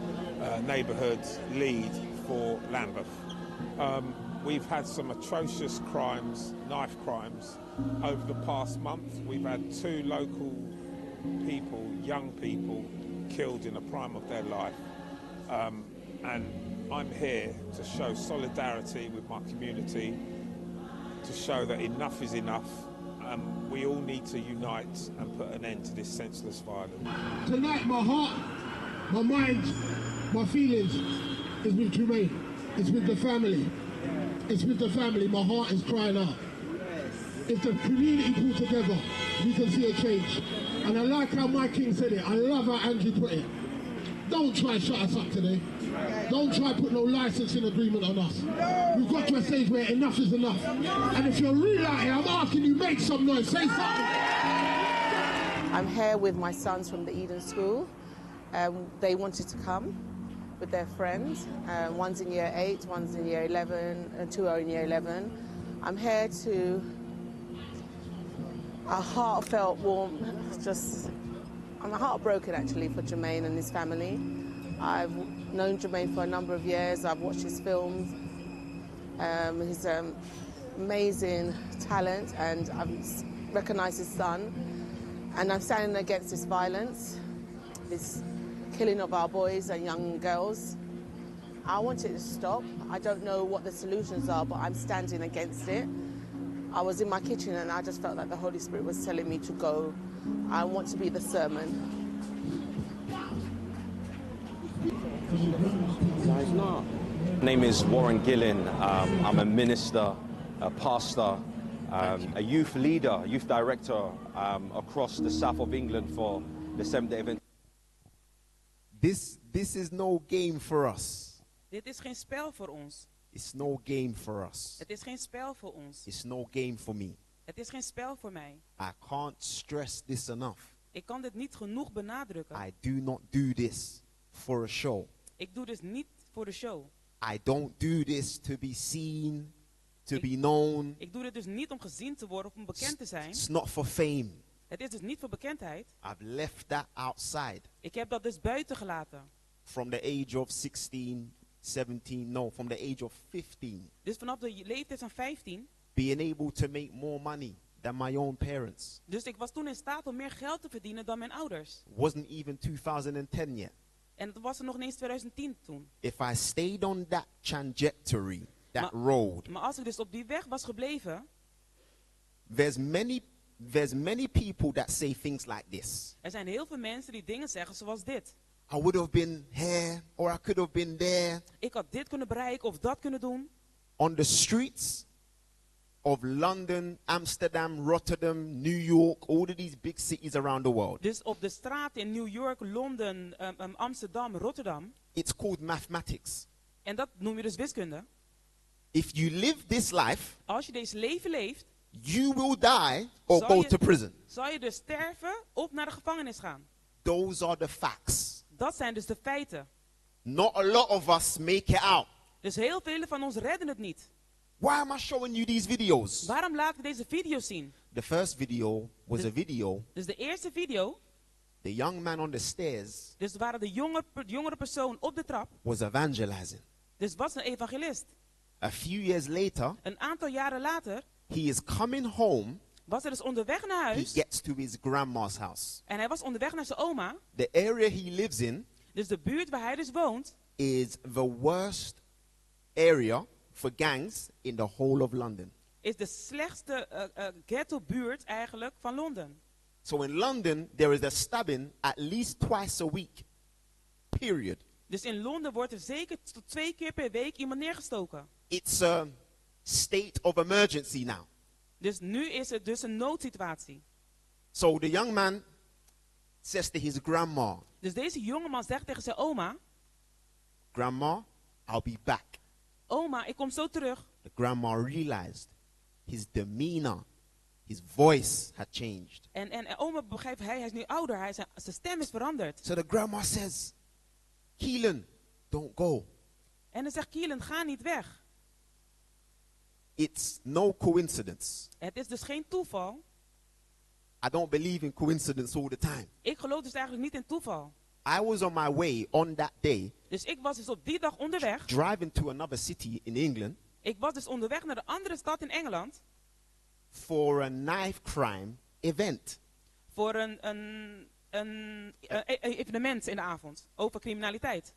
neighbourhood lead for Lambeth. We've had some atrocious crimes, knife crimes, over the past month. We've had 2 local people, young people, killed in the prime of their life. And I'm here to show solidarity with my community, to show that enough is enough. We all need to unite and put an end to this senseless violence. Tonight my heart, my mind, my feelings is with Jermaine. It's with the family. It's with the family. My heart is crying out. If the community pull together, we can see a change. And I like how Mike King said it. I love how Andrew put it. Don't try shut us up today. Don't try put no licensing agreement on us. We've got to a stage where enough is enough. And if you're real out here, I'm asking you, make some noise, say something. I'm here with my sons from the Eden School. They wanted to come with their friends. One's in year 8, one's in year 11, and 2 are in year 11. I'm here to a heartfelt, warm, I'm heartbroken actually for Jermaine and his family. I've known Jermaine for a number of years. I've watched his films. amazing talent, and I've recognized his son. And I'm standing against this violence, this killing of our boys and young girls. I want it to stop. I don't know what the solutions are, but I'm standing against it. I was in my kitchen and I just felt like the Holy Spirit was telling me to go. I want to be the sermon. My name is Warren Gillen. I'm a minister, a pastor, a youth leader, youth director across the south of England for the Seventh-day Adventist. This is no game for us. Dit is geen spel voor ons. It's no game for us. Het is geen spel voor ons. It's no game for me. Het is geen spel voor mij. I can't stress this enough. Ik kan dit niet genoeg benadrukken. I do not do this for a show. Ik doe dus niet voor de show. I don't do this to be seen, to be known. Ik doe dit dus niet om gezien te worden of om bekend te zijn. It's not for fame. Het is dus niet voor bekendheid. I've left that outside. Ik heb dat dus buiten gelaten. From the age of 16, 17, no, from the age of 15. Dus vanaf de leeftijd van 15. Being able to make more money than my own parents. Dus ik was toen in staat om meer geld te verdienen dan mijn ouders. Wasn't even 2010 yet. En het was er nog niet eens 2010 toen. If I stayed on that trajectory, that road. Maar als ik dus op die weg was gebleven. There's many people that say things like this. Er zijn heel veel mensen die dingen zeggen zoals dit. I would have been here or I could have been there. Ik had dit kunnen bereiken of dat kunnen doen. On the streets of London, Amsterdam, Rotterdam, New York, all of these big cities around the world. Dus op de straat in New York, Londen, Amsterdam, Rotterdam. It's called mathematics. En dat noem je dus wiskunde. If you live this life, als je deze leven leeft, you will die or go to prison. Zal je dus sterven of naar de gevangenis gaan. Those are the facts. Dat zijn dus de feiten. Not a lot of us make it out. Dus heel veel van ons redden het niet. Why am I showing you these videos? Waarom laat ik deze video's zien? The first video was a video. Dus de eerste video. The young man on the stairs. Dus waren de jongere persoon op de trap. Was evangelizing. Dus was een evangelist. A few years later. Een aantal jaren later. He is coming home. Was hij dus onderweg naar huis. He gets to his grandma's house. En hij was onderweg naar zijn oma. The area he lives in. Dus de buurt waar hij dus woont. Is the worst area for gangs in the whole of London. Is de slechtste ghetto-buurt eigenlijk van Londen. So in London there is a stabbing at least twice a week. Period. Dus in Londen wordt er zeker tot 2 keer per week iemand neergestoken. It's a state of emergency now. Dus nu is het dus een noodsituatie. So the young man says to his grandma. Dus deze jongeman zegt tegen zijn oma. Grandma, I'll be back. Oma, ik kom zo terug. The grandma realized his demeanor, his voice had changed. En oma begrijpt, hij is nu ouder, zijn stem is veranderd. So the grandma says, Keelan, don't go. En dan zegt Keelan, ga niet weg. It's no coincidence. Het is dus geen toeval. I don't believe in coincidence all the time. Ik geloof dus eigenlijk niet in toeval. I was on my way on that day. Dus ik was dus op die dag onderweg. Driving to another city in England. Ik was dus onderweg naar de andere stad in Engeland. For a knife crime event. Voor een evenement in de avond over criminaliteit.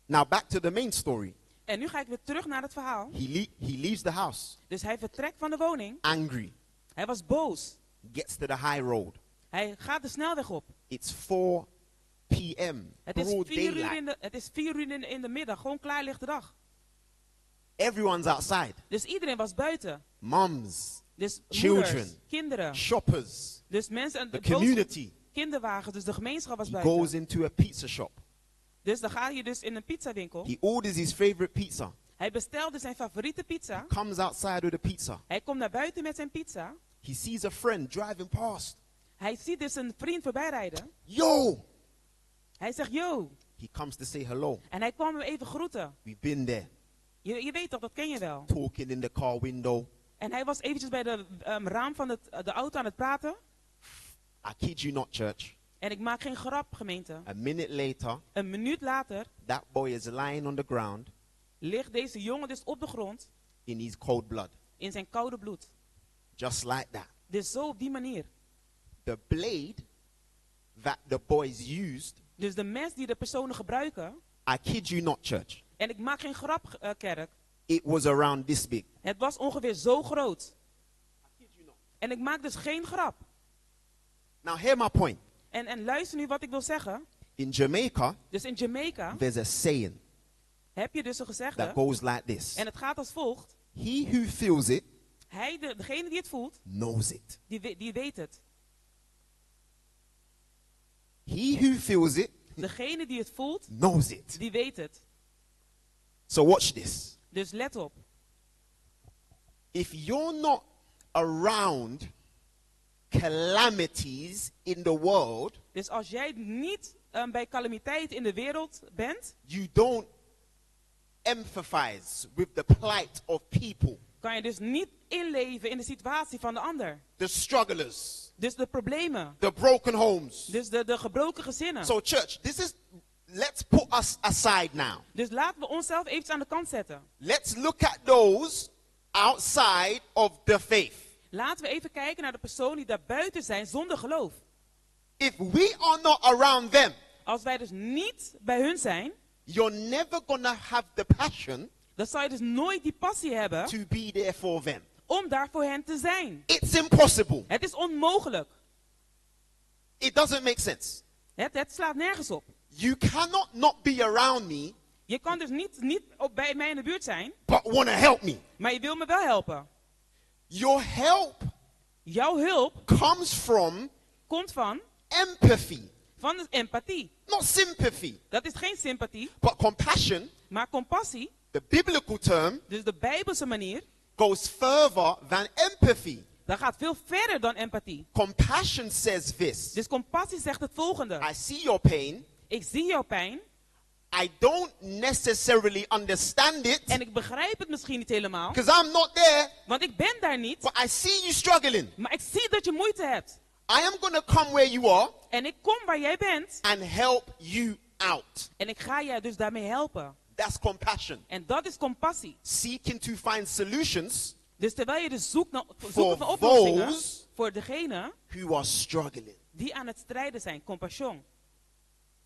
Now back to the main story. En nu ga ik weer terug naar het verhaal. He leaves the house. Dus hij vertrekt van de woning. Angry. Hij was boos. Gets to the high road. Hij gaat de snelweg op. It's 4 p.m. Het is 4 uur in de middag, gewoon klaarlichte dag. Everyone's outside. Dus iedereen was buiten. Moms. Dus children. Moeders, kinderen. Shoppers. Dus mensen, the community. Kinderwagens, dus de gemeenschap was He buiten. goes into a pizza shop. Dus dan ga je dus in een pizzawinkel. He orders his favorite pizza. Hij bestelde zijn favoriete pizza. He comes outside with a pizza. Hij komt naar buiten met zijn pizza. He sees a friend driving past. Hij ziet dus een vriend voorbij rijden. Yo! Hij zegt yo. He comes to say hello. En hij kwam hem even groeten. We've been there. Je weet toch, dat ken je wel. Talking in the car window. En hij was eventjes bij de raam van de auto aan het praten. I kid you not, church. En ik maak geen grap, gemeente. A minute later. Een minuut later. That boy is lying on the ground. Ligt deze jongen dus op de grond. In his cold blood. In zijn koude bloed. Just like that. Dus zo op die manier. The blade that the boys used, Dus de mes die de personen gebruiken. I kid you not, church. En ik maak geen grap, kerk. It was around this big. Het was ongeveer zo groot. En ik maak dus geen grap. Now hear my point. En luister nu wat ik wil zeggen. In Jamaica, Dus in Jamaica there's a saying heb je dus een that gezegde. goes like this. En het gaat als volgt. He who feels it Degene die het voelt, knows it. die weet het. He who feels it Degene die het voelt, knows it. die weet het. So watch this. Dus let op. If you're not around calamities in the world, Dus als jij niet bij calamiteit in de wereld bent, you don't empathize with the plight of people, kan je dus niet inleven in de situatie van de ander. the strugglers, Dus de problemen. the broken homes. Dus de gebroken gezinnen. So church, let's put us aside now. Dus laten we onszelf even aan de kant zetten. Let's look at those outside of the faith. Laten we even kijken naar de personen die daar buiten zijn zonder geloof. If we are not around them, Als wij dus niet bij hun zijn, you're never gonna have the passion dan zal je dus nooit die passie hebben to be there for them. om daar voor hen te zijn. It's impossible. Het is onmogelijk. It doesn't make sense. Het slaat nergens op. You cannot not be around me, Je kan dus niet bij mij in de buurt zijn, but want to help me. maar je wil me wel helpen. Your help Jouw hulp comes from komt van empathy, de empathie. not sympathy. Dat is geen sympathie, But compassion, maar compassie, the biblical term, dus de Bijbelse manier, goes further than empathy. dat gaat veel verder dan empathie. Compassion says this. Dus compassie zegt het volgende. I see your pain. Ik zie jouw pijn I don't necessarily understand it, en ik begrijp het misschien niet helemaal, because I'm not there, want ik ben daar niet, but I see you struggling. maar ik zie dat je moeite hebt. I am going to come where you are En ik kom waar jij bent and help you out. en ik ga jij dus daarmee helpen. That's compassion. En dat is compassie. Seeking to find solutions Dus terwijl je dus zoekt naar for oplossingen those voor degene who are struggling. die aan het strijden zijn, compassion.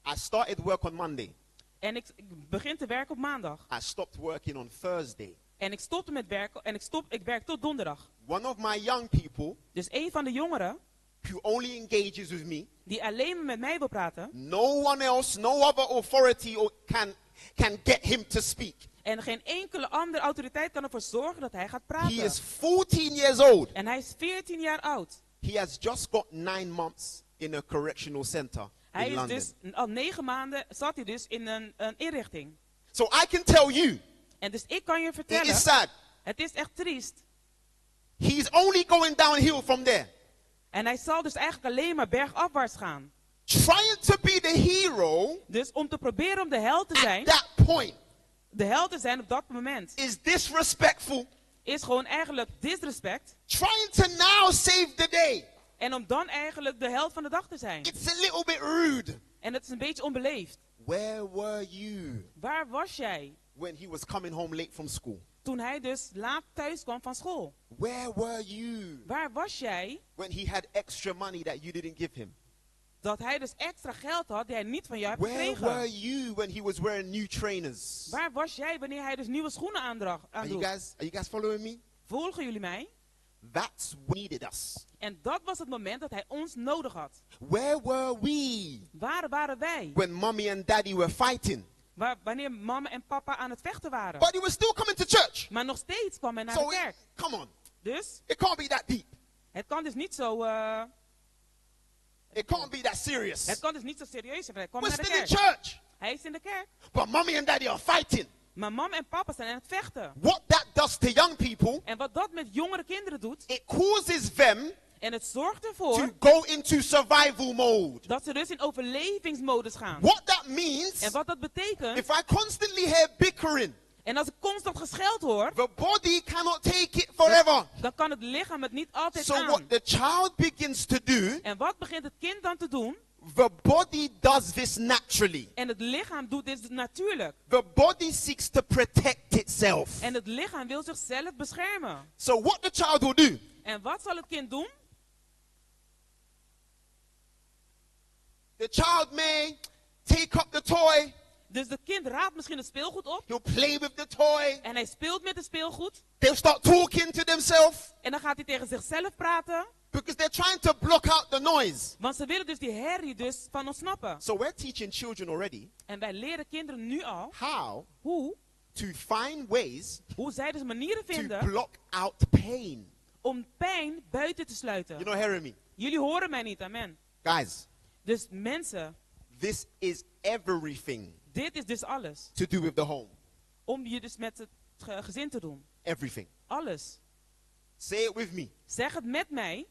I started work on Monday. En ik begin te werken op maandag. I stopped working on Thursday. En ik stopte met werken en ik werk tot donderdag. One of my young people Dus een van de jongeren who only engages with me, die alleen maar met mij wil praten no one else, no other authority can get him to speak. en geen enkele andere autoriteit kan ervoor zorgen dat hij gaat He praten. is 14 years old. En hij is 14 jaar oud. He has just got 9 months in a correctional center Hij in is London. dus al 9 maanden zat hij dus in een inrichting. So I can tell you, En dus ik kan je it vertellen, is sad. het is echt triest. He's only going downhill from there. En hij zal dus eigenlijk alleen maar bergafwaarts gaan. Trying to be the hero Dus om te proberen om de held te zijn, at that point de held te zijn op dat moment, is disrespectful. is gewoon eigenlijk disrespect. Trying to now save the day. En om dan eigenlijk de held van de dag te zijn. It's a little bit rude. En dat is een beetje onbeleefd. Where were you Waar was jij when he was coming home late from school? toen hij dus laat thuis kwam van school? Where were you Waar was jij when he had extra money that you didn't give him? dat hij dus extra geld had die hij niet van jou hebt Where gekregen? were you when he was wearing new trainers? Waar was jij wanneer hij dus nieuwe schoenen aandroeg? Are you guys following me? Volgen jullie mij? That's what needed us. En dat was het moment dat hij ons nodig had. Where were we Waar waren wij? when mommy and daddy were fighting? Wanneer mama en papa aan het vechten waren. But he was still coming to church. Maar nog steeds kwam hij naar So de kerk. come on. Dus It can't be that deep. het kan dus niet zo... It can't be that serious. het kan dus niet zo serieus zijn. Hij kwam We're naar de still in kerk. church. Hij is in de kerk. But mommy and daddy are fighting. Maar mama en papa zijn aan het vechten. What that does to young people, En wat dat met jongere kinderen doet, it causes them en het zorgt ervoor to go into survival mode. dat ze dus in overlevingsmodus gaan. What that means, En wat dat betekent, if I constantly hear bickering, en als ik constant gescheld hoor, the body cannot take it forever. dan kan het lichaam het niet altijd So aan. what the child begins to do, En wat begint het kind dan te doen? The body does this naturally. En het lichaam doet dit natuurlijk. The body seeks to protect itself. En het lichaam wil zichzelf beschermen. So what the child will do? En wat zal het kind doen? The child may take up the toy. Dus het kind raapt misschien het speelgoed op. He'll play with the toy. En hij speelt met het speelgoed. They'll start talking to themselves. En dan gaat hij tegen zichzelf praten. Because they're trying to block out the noise. Want ze willen dus die herrie dus van ontsnappen. So we're teaching children already. En wij leren kinderen nu al. How? Hoe? To find ways. Hoe zij dus manieren vinden. To block out pain. Om pijn buiten te sluiten. You're not hearing me. Jullie horen mij niet, amen. Guys. Dus mensen. This is everything. Dit is dus alles. To do with the home. Om je dus met het gezin te doen. Everything. Alles. Say it with me. Zeg het met mij.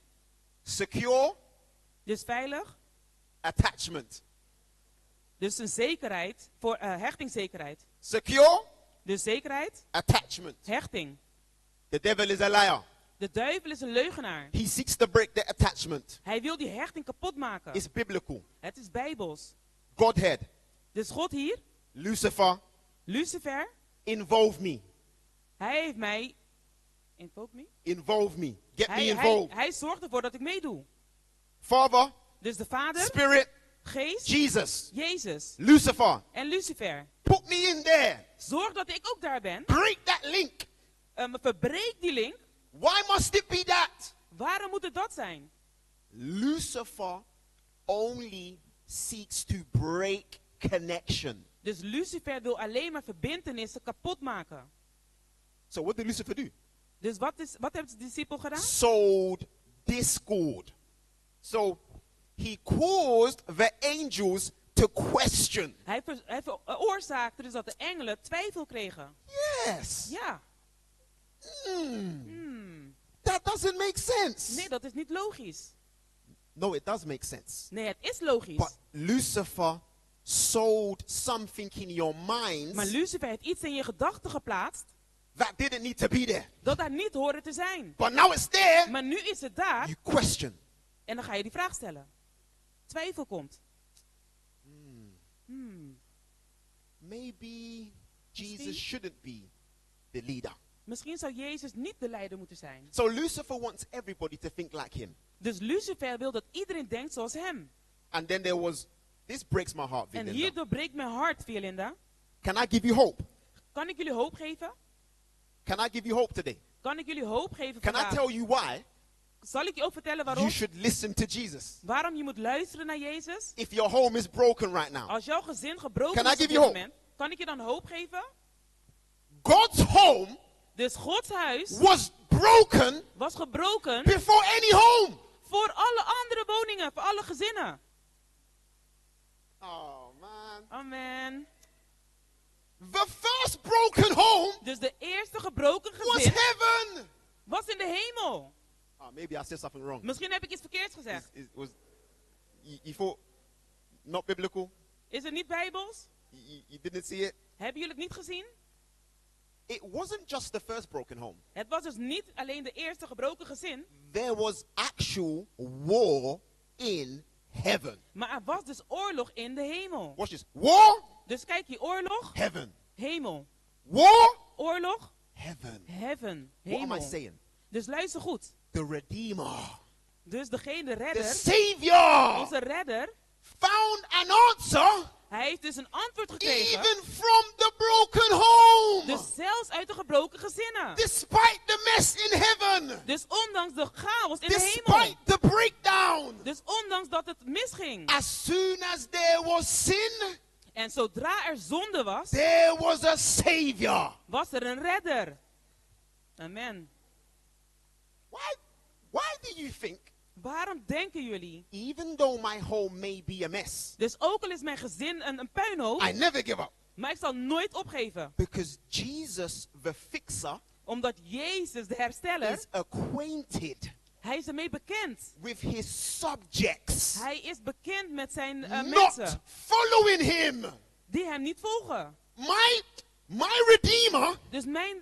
Secure. Dus veilig. Attachment. Dus een zekerheid voor hechtingszekerheid. Secure. Dus zekerheid. Attachment. Hechting. The devil is a liar. De duivel is een leugenaar. He seeks to break the attachment. Hij wil die hechting kapot maken. It's biblical. Het is bijbels. Godhead. Dus God hier. Lucifer. Lucifer. Involve me. Hij heeft mij. Involve me? Involve me. Get me involved. Hij zorgt ervoor dat ik meedoe. Father. Dus de Vader. Spirit. Geest. Jesus. Jezus. Lucifer. En Lucifer. Put me in there. Zorg dat ik ook daar ben. Break that link. Verbreek die link. Why must it be that? Waarom moet het dat zijn? Lucifer only seeks to break connection. Dus Lucifer wil alleen maar verbintenissen kapot maken. So what did Lucifer do? Dus wat heeft de discipel gedaan? Sowed discord. So he caused the angels to question. Hij veroorzaakte dus dat de engelen twijfel kregen. Yes. Ja. That doesn't make sense. Nee, dat is niet logisch. No, it does make sense. Nee, het is logisch. But Lucifer sowed something in your minds. Maar Lucifer heeft iets in je gedachten geplaatst. That didn't need to be there. Dat daar niet hoorde te zijn. But now it's there. Maar nu is het daar. You question. En dan ga je die vraag stellen. Twijfel komt. Maybe Jesus shouldn't be the leader. Misschien zou Jezus niet de leider moeten zijn. So Lucifer wants everybody to think like him. Dus Lucifer wil dat iedereen denkt zoals hem. And then there was, this breaks my heart, En Vilinda. hierdoor breekt mijn hart, Vilinda. Can I give you hope? Kan ik jullie hoop geven? Can I give you hope today? Kan ik jullie hoop geven Can vandaag? I tell you why? Zal ik je ook vertellen waarom? You should listen to Jesus. Waarom je moet luisteren naar Jezus? If your home is broken right now. Als jouw gezin gebroken Can I is op give dit you hope? moment, kan ik je dan hoop geven? God's home Dus Gods huis was broken was gebroken before any home. Voor alle andere woningen, voor alle gezinnen. Oh man. Amen. The first broken home Dus de eerste gebroken was gezin heaven. was in de hemel. Maybe I said something wrong. Misschien heb ik iets verkeerds gezegd. You thought not biblical? Is het niet bijbels? You didn't see it? Hebben jullie het niet gezien? It wasn't just the first broken home. Het was dus niet alleen de eerste gebroken gezin. There was actual war in heaven. Maar er was dus oorlog in de hemel. Watch this. War. Dus kijk hier, oorlog. Heaven. Hemel. War. Oorlog. Heaven. Heaven. What am I Hemel. saying? Dus luister goed. The Redeemer. Dus degene redder. The Savior. Onze redder. Found an answer. Hij heeft dus een antwoord gekregen. Even from the broken home. Dus zelfs uit de gebroken gezinnen. Despite the mess in heaven. Dus ondanks de chaos in de Despite hemel. the breakdown. Dus ondanks dat het misging. As soon as there was sin. En zodra er zonde was. There was a Savior. Was er een redder. Amen. Why do you think? Waarom denken jullie? Even though my home may be a mess. Dus ook al is mijn gezin een puinhoop. I never give up. Maar ik zal nooit opgeven. Because Jesus, the fixer, omdat Jezus, de hersteller, is acquainted. Hij is ermee bekend. With his subjects. Hij is bekend met zijn not mensen. Following him. Die hem niet volgen. My Redeemer. Dus mijn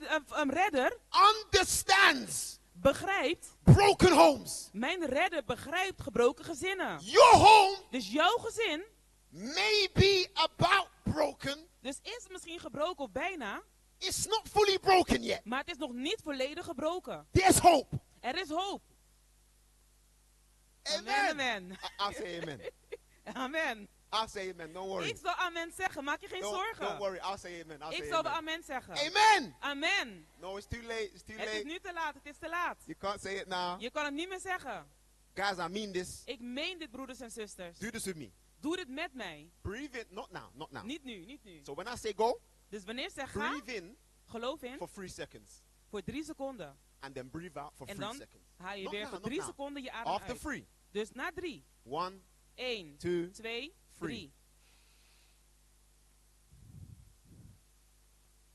redder. Understands. begrijpt, broken homes. mijn redder begrijpt gebroken gezinnen. Your home Dus jouw gezin, may be about broken. dus is misschien gebroken of bijna, It's not fully broken yet. maar het is nog niet volledig gebroken. There's hope. Er is hoop. Amen. Amen. I'll say amen. Amen. I'll say amen. Don't worry. Ik zal amen zeggen, maak je geen zorgen. Don't worry. I'll say amen. I'll Ik say zal de amen. amen zeggen. Amen. Amen. No, it's too late. It's too Het is late. nu te laat, het is te laat. You can't say it now. Je kan het niet meer zeggen. Guys, I mean this. Ik meen dit, broeders en zusters. Do this with me. Doe dit met mij. Breathe in. Not now. Not now. Niet nu, niet nu. So when I say go, Dus wanneer ik zeg ga, breathe in geloof in, for 3 seconds. voor 3 seconden. And then breathe out for En 3 dan seconds. haal je Not weer now, voor not 3 now. seconden je adem After uit. 3. Dus na 3. 1, 1, 2, 2, 3. 3.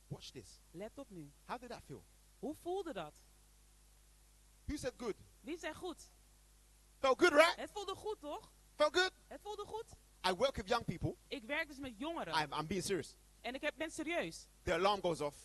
Watch this. Let op nu. How did that feel? Hoe voelde dat? Who said good? Wie zei goed? Felt good, right? Het voelde goed, toch? Felt good? Het voelde goed. I work with young people. Ik werk dus met jongeren. I'm being serious. En ik ben serieus. The alarm goes off.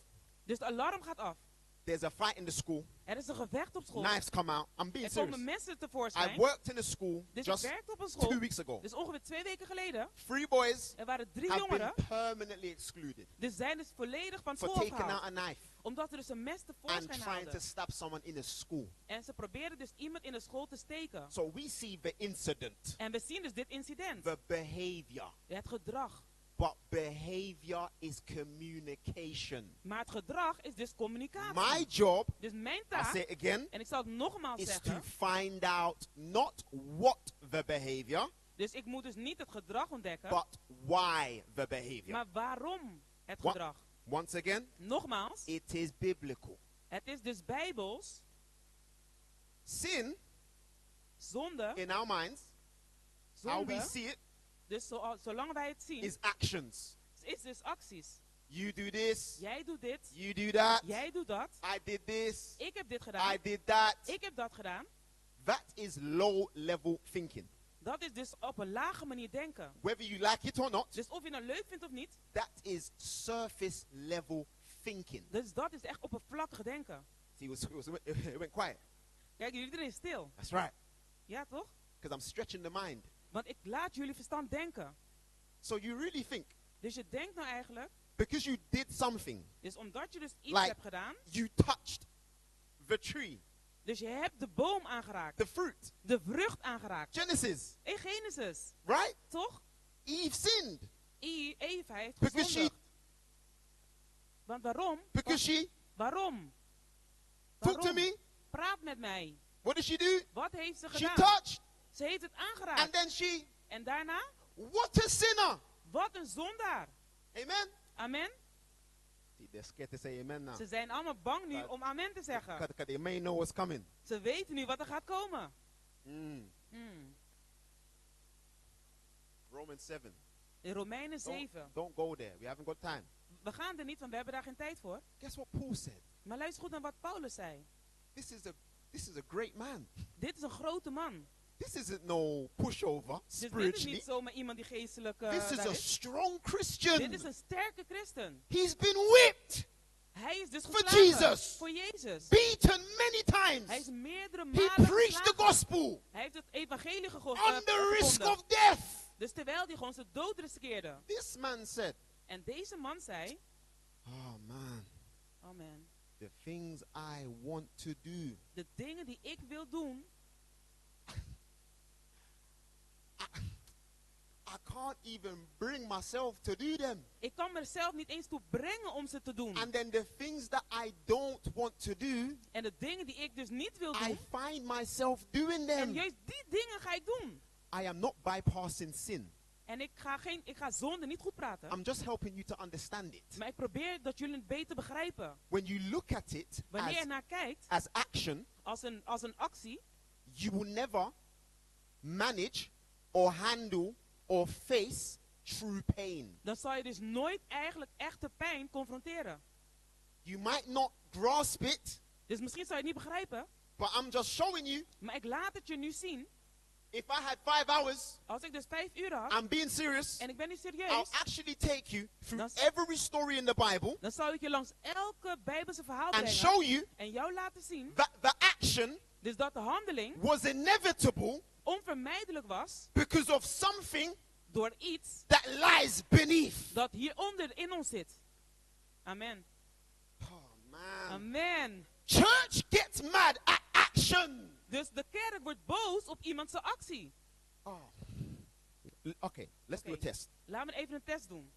Dus de alarm gaat af. There's a fight in the school. Er is een gevecht op school. Knives come out. I'm being Er komen serious. mensen tevoorschijn. I worked in a school Dus just ik werkte op een school. 2 weeks ago. Dus ongeveer 2 weken geleden. 3 boys Er waren 3 have been jongeren. permanently excluded Dus zijn dus volledig van for school taking out afgehaald. a knife Omdat ze dus een mes and tevoorschijn trying to haalden. stab someone in a school. En ze probeerden dus iemand in de school te steken. So we see the incident, En we zien dus dit incident. the behavior. Het gedrag. But behavior is communication. Maar het gedrag is dus communicatie. My job, Dus mijn I'll taak, say it again, en ik zal het nogmaals is to zeggen. find out not what the behavior, Dus ik moet dus niet het gedrag ontdekken. but why the behavior. Maar waarom het Wa- gedrag? Once again, Nogmaals, it is biblical. het is dus bijbels. Sin, Zonde, in our minds, how we zonde, see it, dus zolang wij het zien, is actions. is dus acties. You do this, Jij doet dit, you do that, jij doet dat, I did this, ik heb dit gedaan, I did that. ik heb dat gedaan. That is low level thinking. Dat is dus op een lage manier denken. Whether you like it or not, Dus of je nou leuk vindt of niet, that is surface level thinking. dus dat is echt oppervlakkig denken. See, it went quiet. Kijk, iedereen is stil. That's right. Ja, toch? Because I'm stretching the mind. Want ik laat jullie verstand denken. So you really think, Dus je denkt nou eigenlijk, because you did something, dus omdat je dus iets like hebt gedaan, you touched the tree, dus je hebt de boom aangeraakt, the fruit, de vrucht aangeraakt. Genesis, In Genesis, right? toch? Eve sinned Eva heeft because gezondigd. Want waarom? because she Waarom? talked to me. Praat met mij. What did she do? Wat heeft ze She gedaan? touched, Ze heeft het and aangeraakt. then she, En daarna? what a sinner. Wat een zondaar. Amen. Amen. See, they're scared to say amen now. Ze zijn allemaal bang nu om amen te zeggen. Because they may know what's coming. Ze weten nu wat er gaat komen. Mm. Hmm. Romans 7. In Romeinen 7. Don't go there. We haven't got time. We gaan er niet van, we hebben daar geen tijd voor. Guess what Paul said? Maar luister goed naar wat Paulus zei. This is a great man. Dit is een grote man. This isn't no pushover Dus dit is spiritually. niet zomaar iemand die geestelijk This is daar a is. strong Christian. Dit is een sterke christen. He's been whipped, Hij is dus For geslagen Jesus. voor Jezus. beaten many Hij times. is meerdere He malen preached the geslagen. gospel Hij heeft het evangelie under risk gevonden. of death. Dus terwijl hij gewoon zijn dood riskeerde. This man said, En deze man zei, oh man, amen, the things I want to do, de dingen die ik wil doen, I can't even bring myself to do them. ik kan mezelf niet eens toe brengen om ze te doen. And then the things that I don't want to do, En de dingen die ik dus niet wil I doen, find myself doing en them. juist die dingen ga ik doen. I am not bypassing sin. En ik ga zonde niet goed praten. I'm just helping you to understand it. Maar ik probeer dat jullie het beter begrijpen. When you look at it Wanneer je as, naar kijkt, as action, als een actie, you will never manage or handle or face true pain. dan zal je dus nooit eigenlijk echte pijn confronteren. You might not grasp it, Dus misschien zou je het niet begrijpen, but I'm just showing you maar ik laat het je nu zien. If I had 5 hours, Als ik dus 5 uur had, I'm being serious, en ik ben niet I'll serieus, actually take you through Dan- every story in the Bible dan zou ik je langs elke Bijbelse verhaal and brengen show you en jou laten zien that the action dus dat de handeling was inevitable onvermijdelijk was because of something door iets that lies beneath. dat hieronder in ons zit. Amen. Oh man. Amen. Church gets mad at action. Dus de kerk wordt boos op iemands actie. Oh. Okay, let's do a Oké. test. Laten we even een test doen.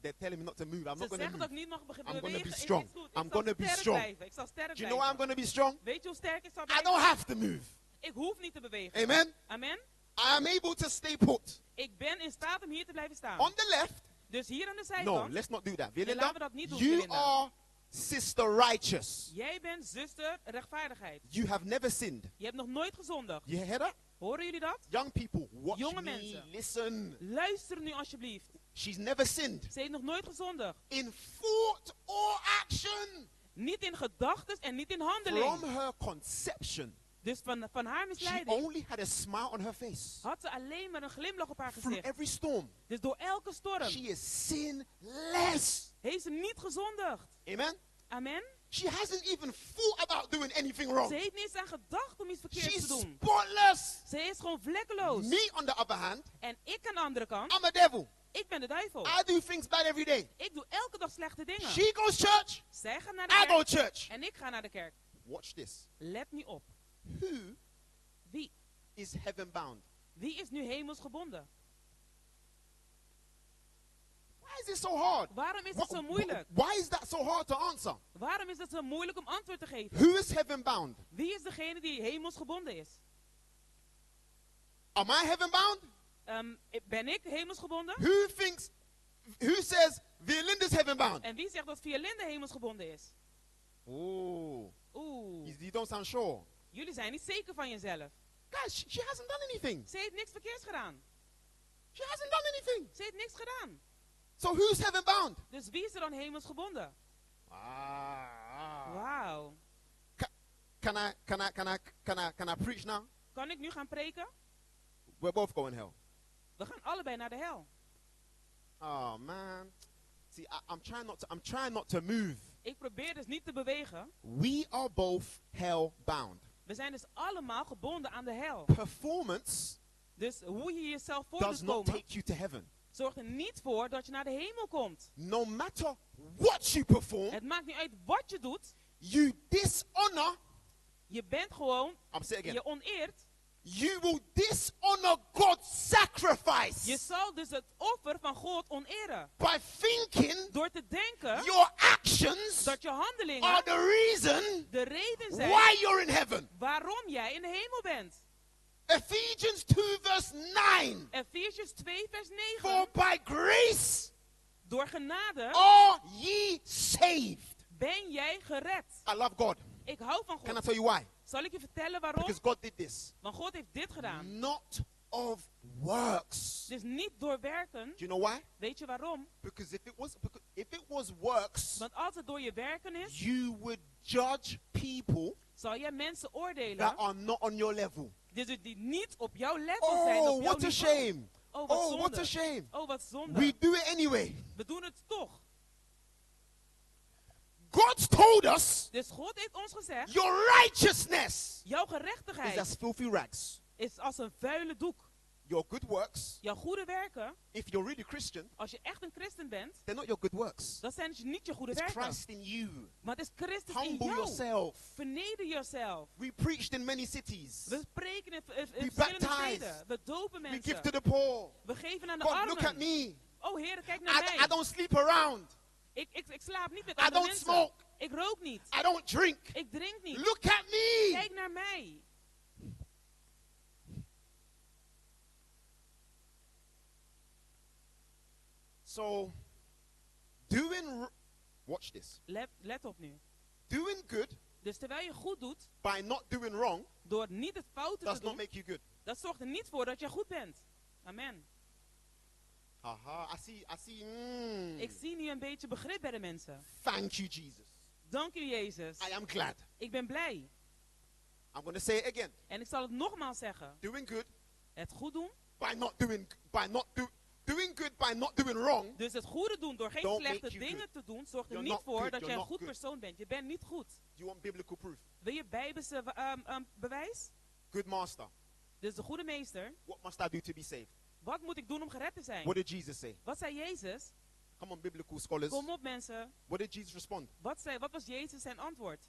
They're telling me not to move. I'm Ze not going to zeggen dat move. ik niet mag I'm gonna bewegen. be strong. Is goed. I'm Ik zal gonna be sterk strong. blijven. Ik zal sterk Do you know why I'm blijven. going to be strong? Weet je hoe sterk ik zal I blijven? don't have to move. Ik hoef niet te bewegen. Amen. Amen. I am able to stay put. Ik ben in staat om hier te blijven staan. On the left, Dus hier aan de no, zijkant. let's not do that. Nee, Vilinda, laten we dat niet doen, you Vilinda. are sister righteous. Jij bent zuster rechtvaardigheid. You have never sinned. Je hebt nog nooit gezondigd. You hear that? Horen jullie dat? Young people, watch Jonge me, mensen. listen. Luister nu alsjeblieft. She's never sinned. Ze heeft nog nooit gezondigd. In thought or action. Niet in gedachten en niet in handeling. From her conception, Dus van haar she misleiding only had a smile on her face. had ze alleen maar een glimlach op haar Through gezicht. every storm, Dus door elke storm she is sinless. heeft ze niet gezondigd. Amen. Amen. She hasn't even thought about doing anything wrong. Ze heeft niet eens aan gedacht om iets verkeerds She's te doen. spotless. Ze is gewoon vlekkeloos. Me, on the other hand, En ik aan de andere kant, I'm a devil. ik ben de duivel. I do things bad every day. Ik doe elke dag slechte dingen. She goes church. Zij gaat naar de I go kerk church. en ik ga naar de kerk. Watch this. Let nu op. Who Wie? is heaven bound? Wie is nu hemelsgebonden? Why is it so hard? Waarom is het zo moeilijk? Why is that so hard to answer? Waarom is het zo moeilijk om antwoord te geven? Who is heaven bound? Wie is degene die hemelsgebonden is? Am I heaven bound? Ben ik hemelsgebonden? Who says Violinda's heaven bound? En wie zegt dat Violinde hemelsgebonden is? Oh. Oeh. You don't sound sure. Jullie zijn niet zeker van jezelf. Guys, she hasn't done anything. Ze heeft niks verkeerds gedaan. She hasn't done anything. Ze heeft niks gedaan. So who's heaven bound? Dus wie is er dan hemelsgebonden? Ah. Wauw. Can I preach now? Kan ik nu gaan preken? We're both going hell. We gaan allebei naar de hel. Oh man. See, I'm trying not to move. Ik probeer dus niet te bewegen. We are both hell bound. We zijn dus allemaal gebonden aan de hel. Performance Dus hoe je jezelf voor does doet not komen, take you to heaven. zorgt er niet voor dat je naar de hemel komt. No matter what you perform, Het maakt niet uit wat je doet. you dishonor. Je bent gewoon, I'm saying again. je oneert. You will dishonor God's sacrifice. Je zal dus het offer van God oneren. By thinking Door te denken your actions dat je handelingen are the reason de reden zijn why you're in heaven. waarom jij in de hemel bent. Ephesians 2 verse 9. Efesiërs 2 vers 9. For by grace Door genade are ye saved. ben jij gered. I love God. Ik hou van Can I God. tell you why? Zal ik je vertellen waarom? Because God did this. Want God heeft dit gedaan. Not of works. Dus niet door werken. Do you know why? Weet je waarom? Because if it was works, Want als het door je werken is, you would judge people zal jij mensen oordelen that are not on your level. dus die niet op jouw level zijn. Oh, Op jouw what a niveau. shame. Oh, wat Oh, zonde. what a shame. Oh, wat zonde. We do it anyway. We doen het toch. God told us Dus God heeft ons gezegd, your righteousness jouw is gerechtigheid as filthy rags. is als een vuile doek. Your good works, Jouw goede werken, if you're really Christian, als je echt een christen bent, they're not your good works. dat zijn dus niet je goede It's werken. Christ in you. Maar het is Christus in Humble jou. yourself. Verneder jezelf. We preached in many cities. We spreken in We verschillende baptize. steden. We dopen We mensen. give to the poor. We geven aan de God, armen. look at me. Oh Heer, kijk naar mij. I don't sleep around. Ik slaap niet met I andere don't mensen. smoke. Ik rook niet. I don't drink. Ik drink niet. Look at me. Kijk naar mij. So, watch this. Let op nu. Doing good Dus terwijl je goed doet, by not doing wrong door niet het foute does te not doen, make you good. dat zorgt er niet voor dat je goed bent. Amen. Aha, I see. Ik zie nu een beetje begrip bij de mensen. Thank you, Jesus. Dank u, Jezus. I am glad. Ik ben blij. I'm going to say it again. En ik zal het nogmaals zeggen. Doing good Het goed doen. doing good by not doing wrong. Dus het goede doen door geen Don't slechte make you dingen good. te doen, zorgt er You're niet not voor good. dat You're jij een not goed good. persoon bent. Je bent niet goed. You want biblical proof? Wil je bijbelse bewijs? Good master. Dus de goede meester. What must I do to be saved? Wat moet ik doen om gered te zijn? What did Jesus say? Wat zei Jezus? Come on, biblical scholars. Kom op mensen. What did Jesus respond? Wat was Jezus zijn antwoord?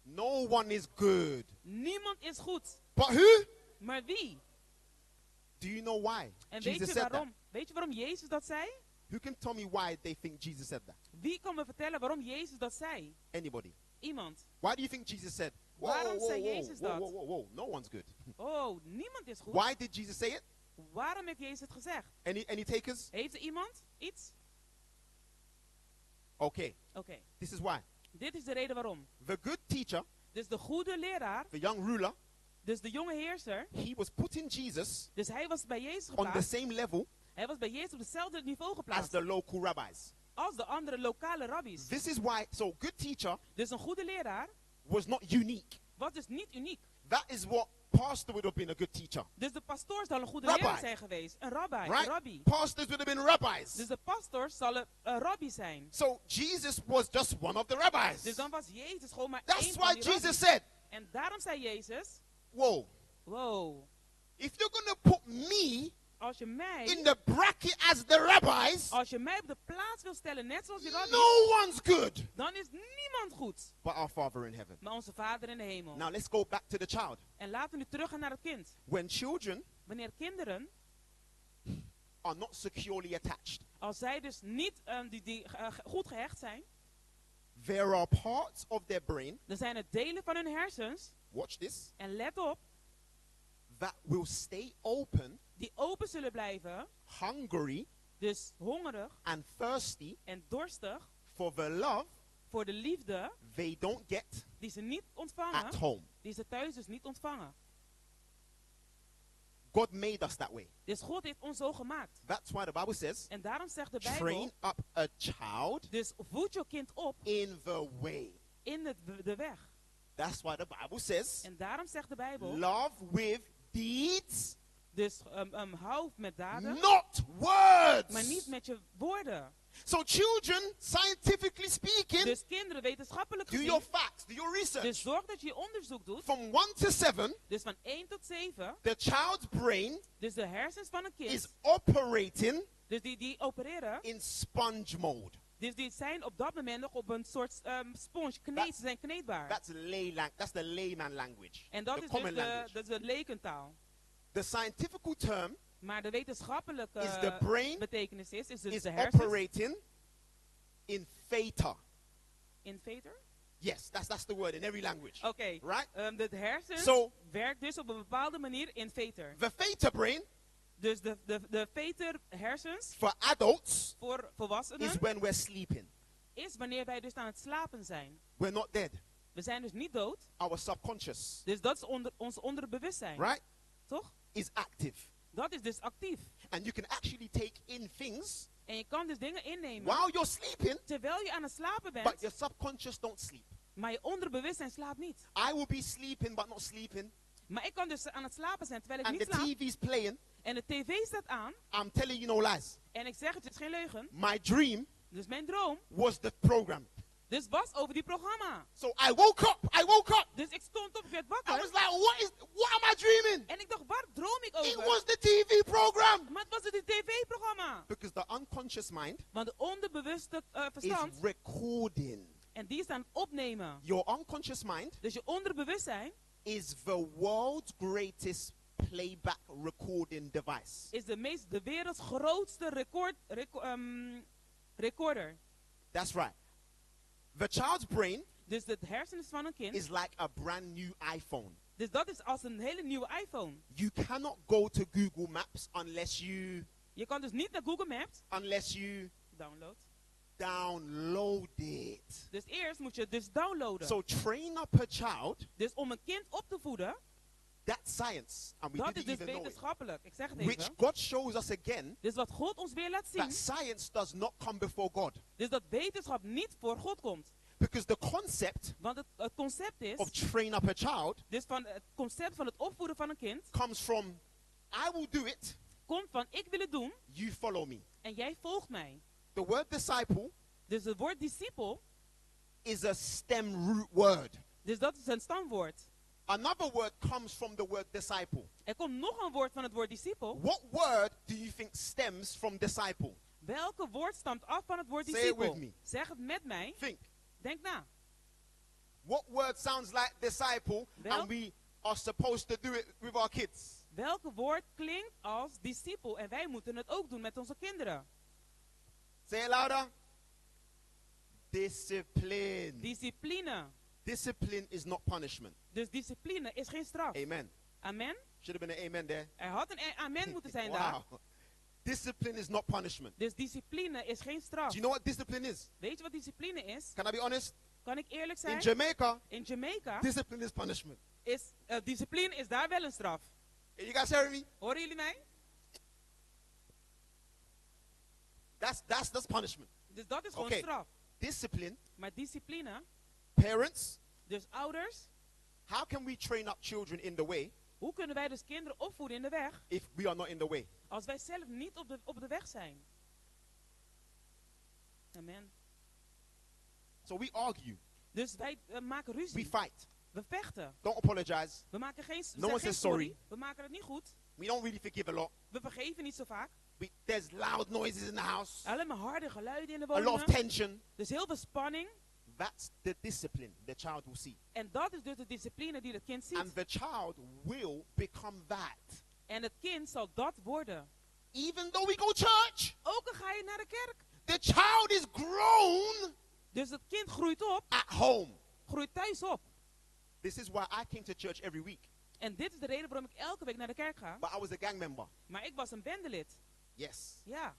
No one is good. Niemand is goed. But who? Maar wie? Do you know why En Jesus weet je said waarom? that? Weet je waarom Jezus dat zei? Who can tell me why they think Jesus said that? Wie kan me vertellen waarom Jezus dat zei? Anybody? Iemand. Why do you think Jesus said? Whoa, Waarom whoa, zei whoa, Jezus whoa, dat? whoa, whoa, whoa, no one's good. Oh, niemand is goed. Why did Jesus say it? Waarom heeft Jezus het gezegd? Any takers? Heeft er iemand iets? Okay. Oké. This is why. Dit is de reden waarom. The good teacher, Dus de goede leraar, the young ruler, dus de jonge heerser, he was putting Jesus dus hij was bij Jezus on the geplaatst. same level Hij was bij Jezus op hetzelfde niveau as geplaatst the local rabbis. als de andere lokale rabbies. This is why, so good teacher Dus een goede leraar was not unique. was dus niet uniek. That is what pastor would have been a good teacher. Dus de pastoor zal een goede Rabbi. leraar zijn geweest. Een rabbi, Right? een rabbi. Pastors would have been rabbis. Dus de pastoor zal een rabbi zijn. So Jesus was just one of the rabbis. Dus dan was Jezus gewoon maar That's één van why die Jesus rabbies. said, En daarom zei Jezus, whoa, wow, if you're going to put me als je mij in the bracket as the rabbis, Als je mij op de plaats wil stellen, net zoals die rabbi, no one's good dan is niemand goed. but our Father in heaven. Maar onze Vader in de hemel. Now let's go back to the child. En laten we nu teruggaan naar het kind. When children Wanneer kinderen, are not securely attached, als zij dus niet goed gehecht zijn, there are parts of their brain, dan zijn er delen van hun hersens, watch this, en let op, that will stay open, die open zullen blijven, hungry dus hongerig and thirsty en dorstig, for the love voor de liefde they don't get die ze niet ontvangen, at home. die ze thuis dus niet ontvangen. God made us that way. Dus God heeft ons zo gemaakt. That's why the Bible says, En daarom zegt de Bijbel, train up a child dus voed je kind op in the way. in de weg. That's why the Bible says, En daarom zegt de Bijbel, love with deeds, dus hou met daden, not words. maar niet met je woorden. So children, scientifically speaking, Dus kinderen wetenschappelijk do gezien, your facts, do your research. dus zorg dat je je onderzoek doet. From 1 to 7, Dus van 1 tot 7, the child's brain dus de hersens van een kind, is operating dus die opereren, in sponge mode. dus die zijn op dat moment nog op een soort spons, ze zijn kneedbaar. That's the layman language. En dat the is common dus language. de lekentaal. The scientific term Maar de wetenschappelijke is the brain betekenis is dus is de hersens operating in theta. in veter. Yes, that's the word in every language. Oké, Right? de hersens So- werkt dus op een bepaalde manier in veter. The theta brain Dus de veter hersens for adults voor volwassenen is when we're sleeping. is wanneer wij dus aan het slapen zijn. We're not dead. We zijn dus niet dood. Our subconscious, Dus dat is ons onderbewustzijn. right, Toch? is active. Dat is dus actief. And you can actually take in things En je kan dus dingen innemen while you're sleeping, terwijl je aan het slapen but bent. your subconscious don't sleep. Maar je onderbewustzijn slaapt niet. I will be sleeping but not sleeping, Maar ik kan dus aan het slapen zijn terwijl ik and niet the slaap. TV's playing. En de tv staat aan. I'm telling you no lies. En ik zeg het is geen leugen. My dream Dus mijn droom was the program. dus was over die programma. So I woke up. Dus ik stond op, ik werd I wakker. was like, what am I dreaming? En ik dacht, waar droom ik It over? was the TV program. Maar het was het tv-programma. Because the unconscious mind Want de onderbewuste is verstand, recording. en die is aan het opnemen. Your unconscious mind Dus je onderbewustzijn is the world's greatest playback recording device. is de werelds grootste recorder. That's right. The child's brain Dus de hersens van een kind, is like a brand new iPhone. dus dat is als een hele nieuwe iPhone. You cannot go to Google Maps unless you Je kan dus niet naar Google Maps download it. Dus eerst moet je het dus downloaden. So train up a child. Dus om een kind op te voeden, That's science. And we dat is didn't dus even know it. wetenschappelijk. Ik zeg het Which even. God shows us again Dus wat God ons weer laat zien, that science does not come before God. dus dat wetenschap niet voor God komt. Because the concept Want het concept is, of train up a child dus van het concept van het opvoeden van een kind, comes from I will do it, komt van ik wil het doen you follow me. en jij volgt mij. The word disciple Dus het woord discipel, is a stem root word. dus dat is een stamwoord. Another word comes from the word disciple. Er komt nog een woord van het woord discipel. What word do you think stems from disciple? Welke woord stamt af van het woord Say it discipel? with me. Zeg het met mij. Think. Denk na. What word sounds like disciple and we are supposed to do it with our kids? Welke woord klinkt als discipel en wij moeten het ook doen met onze kinderen? Say it louder. Discipline. Discipline. Discipline is not punishment. Dus discipline is geen straf. Amen. Amen. Should have been an amen there. Er had een amen moeten zijn daar. Wow. Discipline is not punishment. Dus discipline is geen straf. Do you know what discipline is? Weet je wat discipline is? Can I be honest? Kan ik eerlijk zijn? In Jamaica, In Jamaica discipline is punishment. is discipline is daar wel een straf. You guys hearing me? Horen jullie mij? That's punishment. Dus dat is gewoon Okay. straf. Discipline, Maar discipline, parents, dus ouders, how can we train up children in the way hoe kunnen wij dus kinderen opvoeden in de weg if we are not in the way? als wij zelf niet op de weg zijn? Amen. So we argue, Dus wij maken we ruzie. fight. We vechten. Don't apologize. We maken geen, we No zeggen one geen says sorry. We maken het niet goed. We don't really forgive a lot. We vergeven niet zo vaak. There's loud noises in the house, Alleen maar harde geluiden in de a lot of woningen. tension. Dus heel veel spanning. That's the discipline the child will see. En dat is dus de discipline die het kind ziet. And the child will become that. En het kind zal dat worden. Even though we go church, Ook al ga je naar de kerk. the child is grown Dus het kind groeit op. at home. Groeit thuis op. This is why I came to church every week. En dit is de reden waarom ik elke week naar de kerk ga. But I was a gang member. Maar ik was een bendelid. Yes. Ja.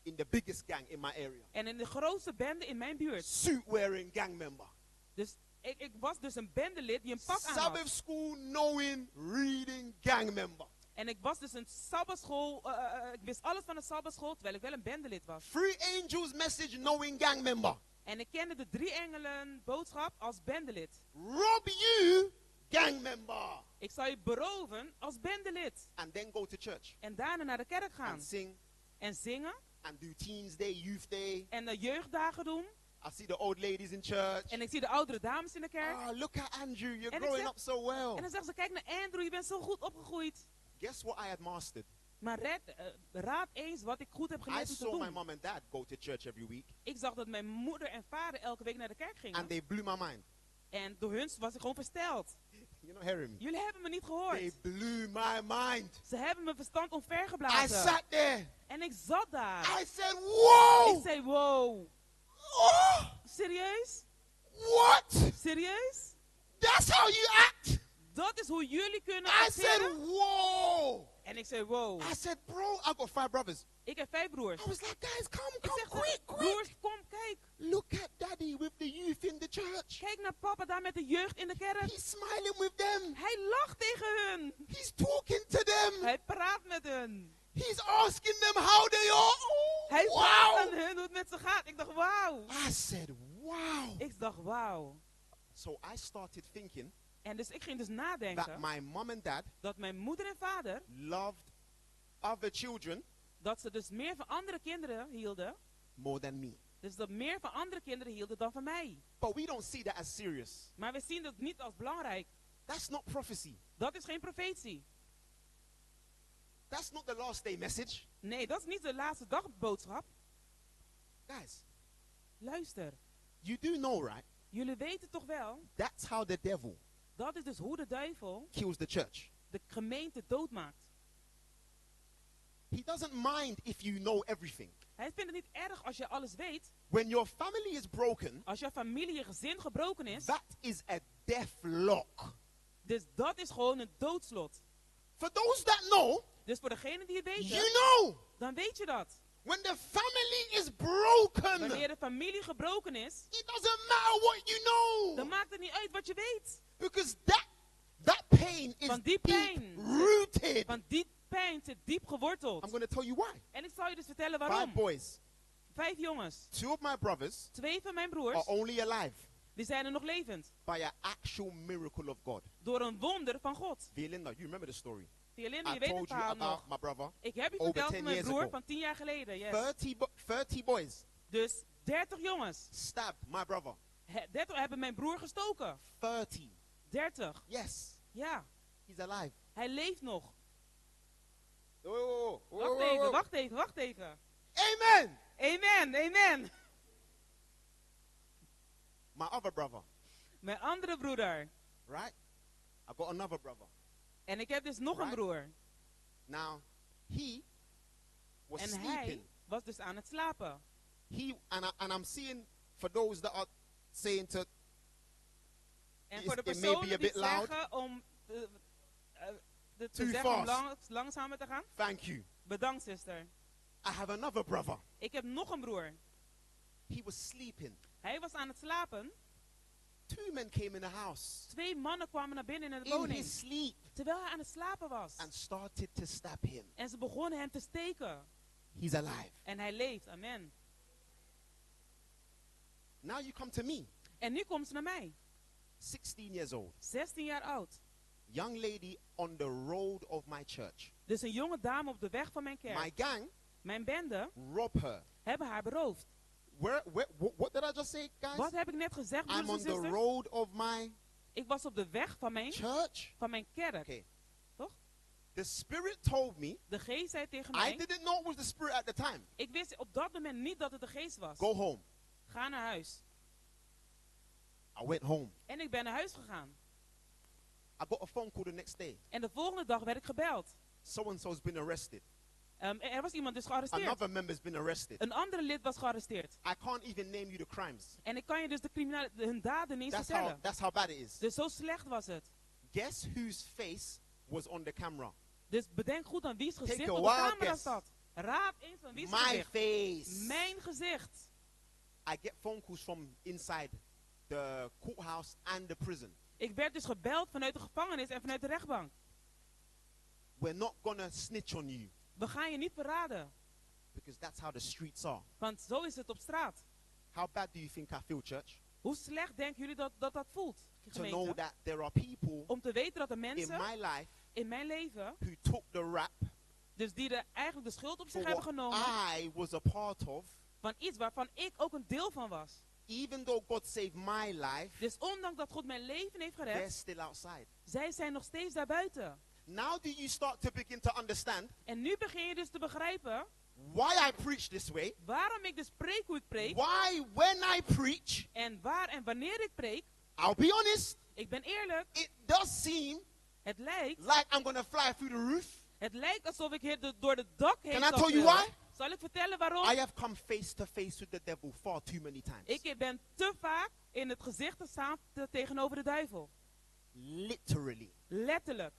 In the biggest gang in my area. En in de grootste bende in mijn buurt. Suit wearing gang member. Dus ik was dus een bendelid die een pak aan Sabbath had. school knowing, reading gang member. En ik was dus een sabbatschool. Ik wist alles van de sabbatschool terwijl ik wel een bendelid was. Three angels message knowing gang member. En ik kende de 3 engelen boodschap als bendelid. Rob you, gang member. Ik zou je beroven als bendelid. And then go to church. En daarna naar de kerk gaan. And sing. En zingen. And do Teens Day, Youth Day. En de jeugddagen doen. I see the old ladies in church. En ik zie de oudere dames in de kerk. Ah, look at Andrew, you're En ik growing zeg- up so well. En dan zeggen ze, kijk naar Andrew, je bent zo goed opgegroeid. Guess what I had mastered? Maar raad eens wat ik goed heb I geleerd om te saw my doen. mom and dad go to church every week. Ik zag dat mijn moeder en vader elke week naar de kerk gingen. And they blew my mind. En door hun was ik gewoon versteld. You're not hearing me. Jullie hebben me niet gehoord. They blew my mind. Ze hebben mijn verstand I omvergeblazen. sat there. En ik zat daar. I said, whoa! Ik zei, wow. Oh, Serieus? what? Serieus? That's how you act. Dat is hoe jullie kunnen I said, acteren? whoa. En ik zei, wow. I said, bro, I got 5 brothers. Ik heb 5 broers. I was like, guys, come, Ik zeg, quick. broers, kom, kijk. Look at daddy with the youth in the church. Kijk naar papa daar met de jeugd in de kerk. He's smiling with them. Hij lacht tegen hun. He's talking to them. Hij praat met hun. He's asking them how they are. Oh, Hij vraagt aan wow. hun hoe het met ze gaat. Ik dacht, wauw. I said, wow. Ik dacht, wauw. So I started thinking En dus ik ging dus that nadenken my mom and dad dat mijn moeder en vader, loved other children dat ze dus meer van andere kinderen hielden. more than me. Dus dat meer van andere kinderen hielden dan van mij. But we don't see that as serious. Maar we zien dat niet als belangrijk. That's not prophecy. Dat is geen profetie. That's not the last day message. Nee, dat is niet de laatste dag boodschap. Guys, Luister, you do know, right? jullie weten toch wel, That's how the devil dat is dus hoe de duivel kills the church. de gemeente doodmaakt. He doesn't mind if you know everything. Hij vindt het niet erg als je alles weet. When your family is broken, Als je familie, je gezin gebroken is. that is a death lock. Dus dat is gewoon een doodslot. For those that know, Dus voor degene die het weten, you know. dan weet je dat. When the family is broken, Wanneer de familie gebroken is, it doesn't matter what you know. dan maakt het niet uit wat je weet. Because that pain is Van die pijn, rooted. van die pijn zit diep geworteld. I'm going to tell you why. En ik zal je dus vertellen 5 waarom. boys. 5 jongens. 2 of my brothers 2 van mijn are broers, only alive die zijn er nog levend. by an actual miracle of God. Door een wonder van God. Violinda, you remember the story? Linda, I je weet het told you verhaal about nog. my brother. Ik heb je over verteld 10 van mijn years broer ago. van 10 jaar geleden. Yes. 30 boys Dus 30 jongens. stabbed my brother. 30 hebben mijn broer gestoken. 30. 30. Yes, Ja, he's alive. hij leeft nog. Whoa, whoa, Wacht even, wacht even, wacht even. Amen. Amen, amen. My other brother, Mijn andere broeder. right? I got another brother. En ik heb dus nog een Right. broer. Now, he was En sleeping. hij was dus aan het slapen. And I'm seeing, for those that are saying to, En Is- voor de it may be personen a die bit loud. zeggen om te Too zeggen om fast. langzamer te gaan. thank you. Bedankt, zuster. I have another brother. Ik heb nog een broer. He was sleeping. Hij was aan het slapen. 2 men came in the house 2 mannen kwamen naar binnen in de in woning. his sleep Terwijl hij aan het slapen was. and started to stab him. En ze begonnen hem te steken. He's alive. En hij leeft. Amen. Now you come to me, En nu komt ze naar mij. 16 years old, 16 jaar oud. young lady on the road of my church. Dus een jonge dame op de weg van mijn kerk. My gang Mijn bende robbed her. hebben haar beroofd. What did I just say, guys? Wat heb ik net gezegd, I'm broeders on en the zusters? road of my Ik was op de weg van mijn kerk. Okay. Toch? The Spirit told me, De geest zei tegen I mij. didn't know it was the Spirit at the time. Ik wist op dat moment niet dat het de geest was. Go home. Ga naar huis. I went home. En ik ben naar huis gegaan. I got a phone call the next day. En de volgende dag werd ik gebeld. So-and-so's been arrested. Er was iemand dus gearresteerd. Another member's been arrested. Een andere lid was gearresteerd. I can't even name you the crimes. En ik kan je dus hun daden niet eens vertellen. That's how bad it is. Dus zo slecht was het. Guess whose face was on the camera? Dus bedenk goed aan wie's gezicht Take a op de wild camera guess. staat. Raad eens van wie's My gezicht. face. Mijn gezicht. I get phone calls from inside the courthouse and the prison. Ik werd dus gebeld vanuit de gevangenis en vanuit de rechtbank. We're not gonna snitch on you. We gaan je niet verraden. Because that's how the streets are. Want zo is het op straat. How bad do you think I feel, church? Hoe slecht denken jullie dat voelt? To gemeente? know that there are people Om te weten dat er in mensen my life in mijn leven, who took the rap dus die eigenlijk de schuld op zich for hebben what genomen, I was a part of. van iets waarvan ik ook een deel van was. Even though God saved my life, Dus ondanks dat God mijn leven heeft they're gered, still outside. zij zijn nog steeds daarbuiten. Now do you start to begin to understand En nu begin je dus te begrijpen why I preach this way? waarom ik dus preek hoe ik preek. Why when I preach, En waar en wanneer ik preek. I'll be honest, Ik ben eerlijk. it does seem Het lijkt like I'm gonna fly through the roof. Het lijkt alsof ik hier door de dak heen Can I zou tell you vliegen. why? Zal ik vertellen waarom? I have come face to face with the devil far too many times. Ik ben te vaak in het gezicht te staan tegenover de duivel. Literally. Letterlijk.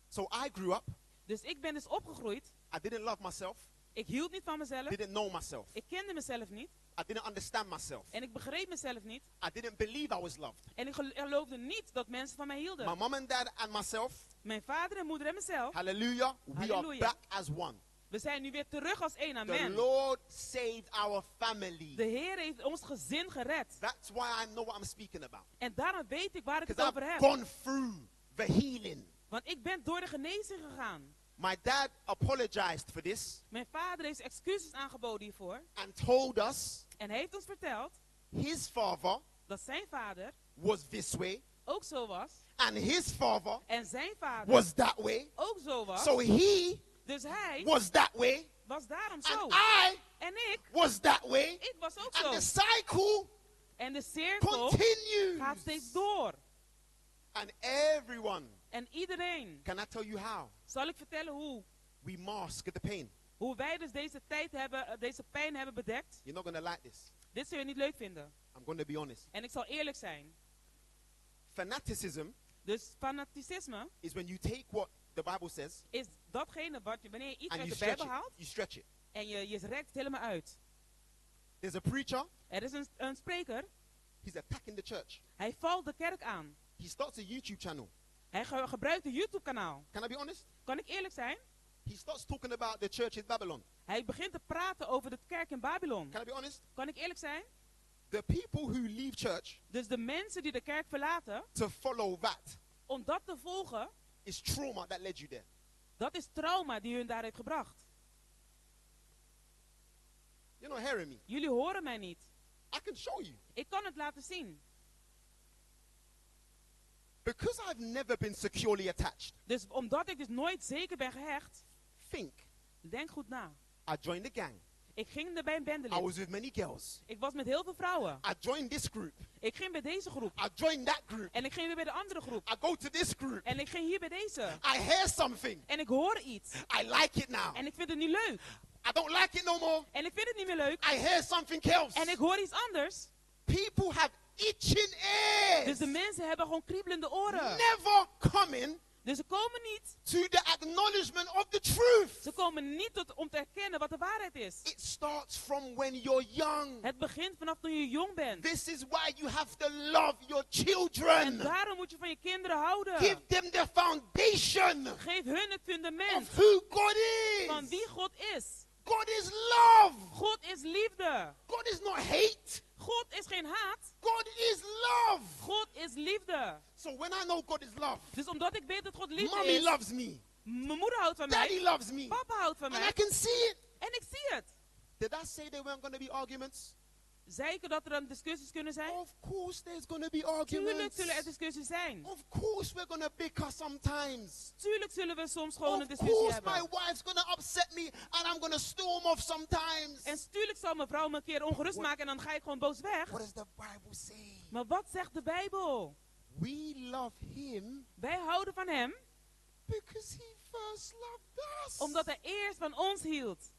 So I grew up. Dus ik ben dus opgegroeid. I didn't love myself. Ik hield niet van mezelf. Didn't know myself. Ik kende mezelf niet. I didn't understand myself. En ik begreep mezelf niet. I didn't believe I was loved. En ik geloofde niet dat mensen van mij hielden. My mom and dad and myself. Mijn vader en moeder en mezelf. Hallelujah. We are back as one. We zijn nu weer terug als één. The Amen. Lord saved our family. De Heer heeft ons gezin gered. That's why I know what I'm speaking about. En daarom weet ik waar ik het Because over I've heb. gone through the healing. Want ik ben door de genezing gegaan. My dad apologized for this. Mijn vader heeft excuses aangeboden hiervoor. And told us. En heeft ons verteld. His father. Dat zijn vader. Was this way. Ook zo was. And his father. En zijn vader. Was that way. Ook zo was. So he. Dus hij. Was that way. Was daarom zo. And I. En ik. Was that way. Ik was ook and zo. The cycle. En de cirkel. Continues. Gaat steeds door. And everyone. En iedereen. Can I tell you how? Zal ik vertellen hoe? We mask the pain. Hoe wij dus deze tijd hebben, deze pijn hebben bedekt. You're not gonna like this. Dit zul je niet leuk vinden. I'm going to be honest. En ik zal eerlijk zijn. Fanaticism. Dus fanaticisme. Is when you take what the Bible says. Is datgene wat je wanneer je iets and uit you de Bijbel haalt. You stretch it. En je rekt het helemaal uit. There's a preacher. Er is een spreker. He's attacking the church. Hij valt de kerk aan. He starts a YouTube channel. Hij gebruikt een YouTube kanaal. Can I be honest? Kan ik eerlijk zijn? he starts talking about the church in Babylon. Hij begint te praten over de kerk in Babylon. Can I be honest? Kan ik eerlijk zijn? The people who leave church Dus de mensen die de kerk verlaten, to follow that om dat te volgen, is trauma that led you there. dat is trauma die hun daar heeft gebracht. You're not hearing me. Jullie horen mij niet. I can show you. Ik kan het laten zien. Because I've never been securely attached. Dus omdat ik dus nooit zeker ben gehecht, Think. denk goed na. I joined the gang. Ik ging er bij een I bendelid. was with many girls. Ik was met heel veel vrouwen. I joined this group. Ik ging bij deze groep. I joined that group. En ik ging weer bij de andere groep. I go to this group. En ik ging hier bij deze. I hear something. En ik hoor iets. I like it now. En ik vind het niet leuk. I don't like it no more. En ik vind het niet meer leuk. I hear something else. En ik hoor iets anders. People have itching ears. Dus de mensen hebben gewoon kriebelende oren. Never coming Dus ze komen niet. to the acknowledgement of the truth. Ze komen niet om te erkennen wat de waarheid is. It starts from when you're young. Het begint vanaf toen je jong bent. This is why you have to love your children. En daarom moet je van je kinderen houden. Give them the foundation Geef hun het fundament of who God is. van wie God is. God is love. God is liefde. God is not hate. God is geen haat. God is love. God is liefde. So when I know God is love, Dus omdat ik weet dat God liefde mommy is, loves me. mijn moeder houdt van Daddy mij, loves me. papa houdt van And mij, I can see it. en ik zie het. Did I say there weren't going to be arguments? Zei ik dat er dan discussies kunnen zijn? Of course there's going to be Tuurlijk arguments. zullen er discussies zijn. Of course we're going to bicker sometimes. Tuurlijk zullen we soms gewoon een Of discussie course my hebben. wife's going to upset me and I'm going to storm off sometimes. En tuurlijk zal mijn vrouw me een keer ongerust maken en dan ga ik gewoon boos weg. What does the Bible say? Maar wat zegt de Bijbel? We love him Wij houden van hem because he first loved us. omdat hij eerst van ons hield.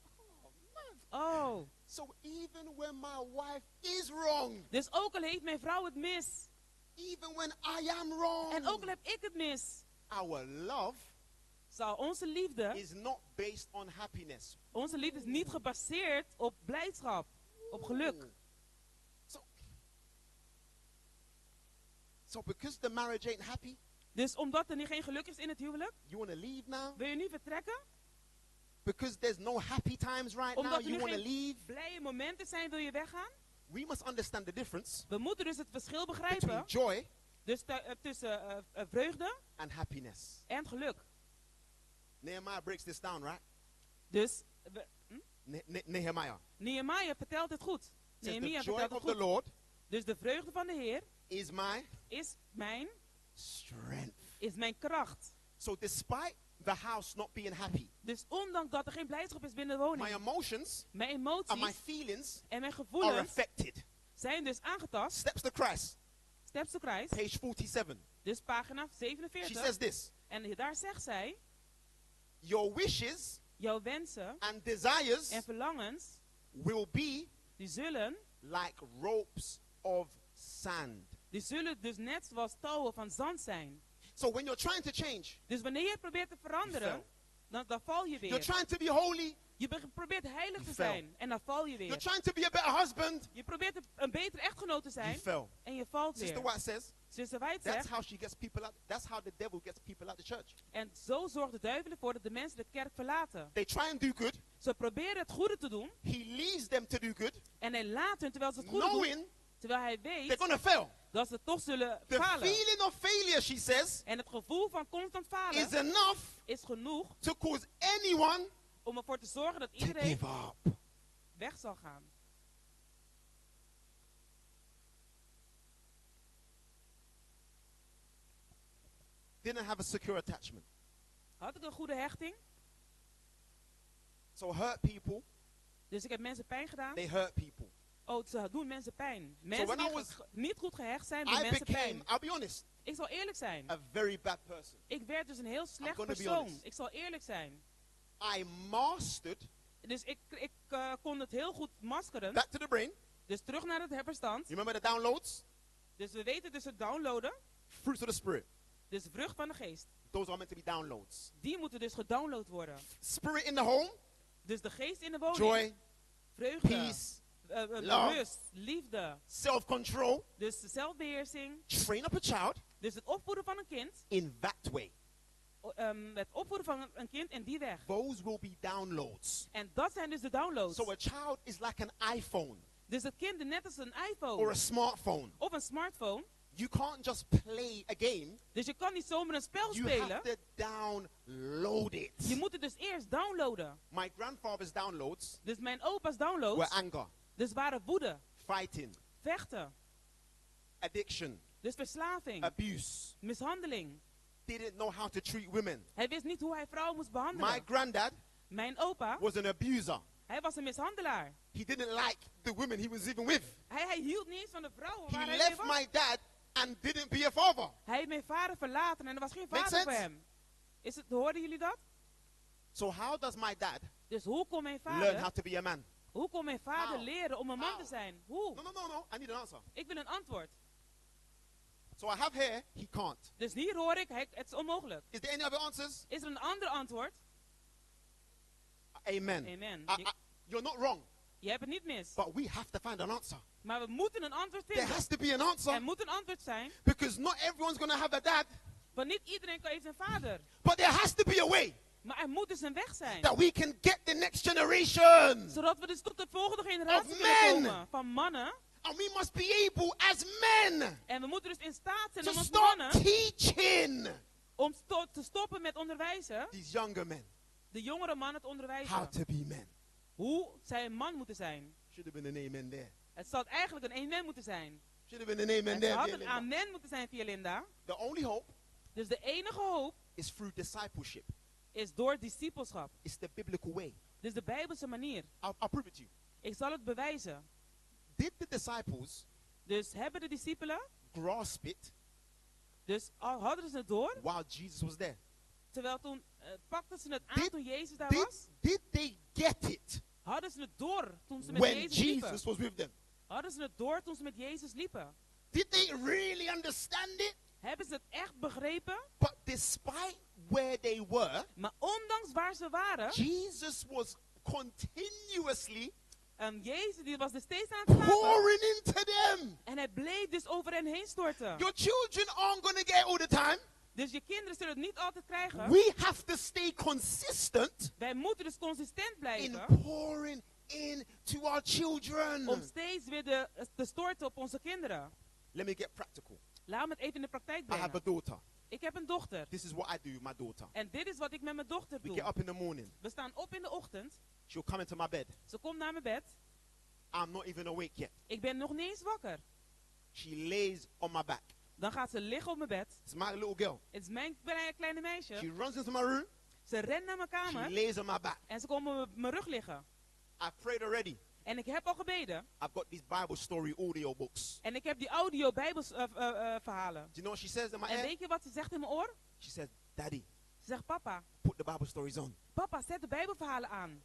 Oh. So even when my wife is wrong, Dus ook al heeft mijn vrouw het mis. even when I am wrong, En ook al heb ik het mis. our love Zal onze liefde, is not based on happiness. onze liefde is niet gebaseerd op blijdschap. Op geluk. So because the marriage ain't happy, Dus omdat er geen geluk is in het huwelijk, you want to leave now? wil je nu vertrekken? Because there's no happy times right now, Omdat er you nu want to geen leave? blije momenten zijn, wil je weggaan? We must understand the difference We moeten dus het verschil between begrijpen joy dus tussen vreugde and happiness. en geluk. Nehemiah breaks this down, right? Dus Nehemiah Nehemia vertelt het goed. says Nehemia the joy vertelt of het the goed. Lord Dus de vreugde van de Heer is my is mijn strength. kracht. So despite the house not being happy, Dus ondanks dat er geen blijdschap is binnen de woning, my emotions mijn and my emoties feelings en mijn are gevoelens affected. zijn dus aangetast. Steps to Christ, Steps to Christ. page 47. Dus pagina She 47. says this: En daar zegt zij, your wishes jouw wensen and desires en verlangens, will be die zullen like ropes of sand. Die zullen dus net zoals touwen van zand zijn. So when you're trying to change, Dus wanneer je probeert te veranderen, dan val je you're weer. trying to be holy, Je probeert heilig te fell. zijn en dan val je you're weer. trying to be a better husband, Je probeert een betere echtgenoot te you zijn fell. en je valt Sister weer. White says, Zuster White that's zegt, how she gets people out. That's how the devil gets people out the church. en zo zorgt de duivel ervoor dat de mensen de kerk verlaten. They try and do good. Ze proberen het goede te doen He leaves them to do good, en hij laat hen terwijl ze het goede doen, knowing terwijl hij they're weet going to fail. dat ze toch zullen The falen. feeling of failure, she says, En het gevoel van constant is falen enough is genoeg to cause anyone om ervoor te zorgen dat to iedereen give up. weg zal gaan. Didn't have a secure attachment. Had ik een goede hechting? So hurt people, Dus ik heb mensen pijn gedaan. they hurt people. Oh, ze doen mensen pijn. Mensen when I die was- niet goed gehecht zijn, doen I mensen became, pijn. I'll be honest, Ik zal eerlijk zijn. a very bad person. Ik werd dus een heel slecht gonna be persoon. honest. Ik zal eerlijk zijn. I mastered, Dus ik kon het heel goed maskeren. back to the brain. Dus terug naar het verstand. You remember the downloads? Dus we weten dus het downloaden. Fruits of the Spirit. Dus de vrucht van de geest. Those are meant to be downloads. Die moeten dus gedownload worden. Spirit in the home, Dus de geest in de woning. joy, Vreugde. peace, love. Rust. Liefde. self-control. Dus de zelfbeheersing. Train up a child Dus het opvoeden van een kind. in that way. het opvoeden van een kind in die weg. Those will be downloads. En dat zijn dus de downloads. So a child is like an iPhone Dus het kind is net als een iPhone. or a smartphone. Of een smartphone. You can't just play a game. Dus je kan niet zomaar een spel You spelen. have to download it. Je moet het dus eerst downloaden. My grandfather's downloads Dus mijn opa's downloads. were anger, Dus waren woede, fighting, vechten. addiction, Dus verslaving, abuse. mishandeling. Didn't know how to treat women. Hij wist niet hoe hij vrouwen moest behandelen. My granddad Mijn opa, was an abuser. hij was een mishandelaar. He didn't like the women he was even with. Hij hield niet eens van de vrouwen waar He hij mee left was. my dad and didn't be a father. Hij heeft mijn vader verlaten en er was geen Make vader voor sense? hem. Hoorden jullie dat? So how does my dad Dus hoe kon mijn learn how vader, to be a man? hoe kon mijn vader How? leren om een man How? te zijn? Hoe? No. I need an answer. Ik wil een antwoord. So I have here, he can't. Dus hier hoor ik, het is onmogelijk. Is there any other answers? Is er een ander antwoord? Amen. Amen. You're not wrong, Je hebt het niet mis. but we have to find an answer. Maar we moeten een antwoord There vinden. has to be an answer Er moet een antwoord zijn. because not everyone's going to have a dad, Want niet iedereen heeft een vader. but there has to be a way Maar er moet dus een weg zijn. that we can get the next generation. Zodat we dus tot de volgende generatie Of kunnen men. komen. Van mannen. And we must be able as men En we moeten dus in staat zijn to om als start mannen teaching om te stoppen met onderwijzen. these younger men De jongere mannen te onderwijzen. how to be men. Hoe zij een man moeten zijn. Should have been an amen there. Het zou eigenlijk een amen moeten zijn. Should have been an amen Het there. had dear een Linda. amen moeten zijn via Linda. The only hope Dus de enige hoop is through discipleship. is door discipelschap. It's the biblical way. Dus de Bijbelse manier. I'll prove it to you. Ik zal het bewijzen. Did the disciples Dus hebben de discipelen, grasp it dus al hadden ze het door, while Jesus was there? terwijl toen pakten ze het aan toen Jezus daar Did, was. did they get it Hadden ze het door toen ze met when Jezus liepen. Jesus was with them? Hadden ze het door toen ze met Jezus liepen. Did they really understand it? Hebben ze het echt begrepen? But despite where they were, Maar ondanks waar ze waren, Jesus was continuously Jezus die was er steeds aan het slapen. pouring into them. En hij bleef dus over hen heen storten. Your children aren't going to get all the time. Dus je kinderen zullen het niet altijd krijgen. We have to stay consistent Wij moeten dus consistent in blijven pouring into our children. om steeds weer te storten op onze kinderen. Let me get practical. Laat me het even in de praktijk I have a brengen. daughter. Ik heb een dochter. This is what I do with my daughter. En dit is wat ik met mijn dochter We doe. get up in the morning. We staan op in de ochtend. She'll come into my bed. Ze komt naar mijn bed. I'm not even awake yet. Ik ben nog niet eens wakker. She lays on my back. Dan gaat ze liggen op mijn bed. It's my little girl. Het is mijn kleine meisje. She runs into my room. Ze rent naar mijn She kamer. lays on my back. En ze komt op mijn rug liggen. I've prayed already. En ik heb al gebeden. I've got these Bible story audio books. En ik heb die audio bijbelsverhalen. Do you know what she says in my En ear? weet je wat ze zegt in mijn oor? She says, Daddy, Ze zegt, papa, put the Bible stories on. papa, zet de bijbelverhalen aan.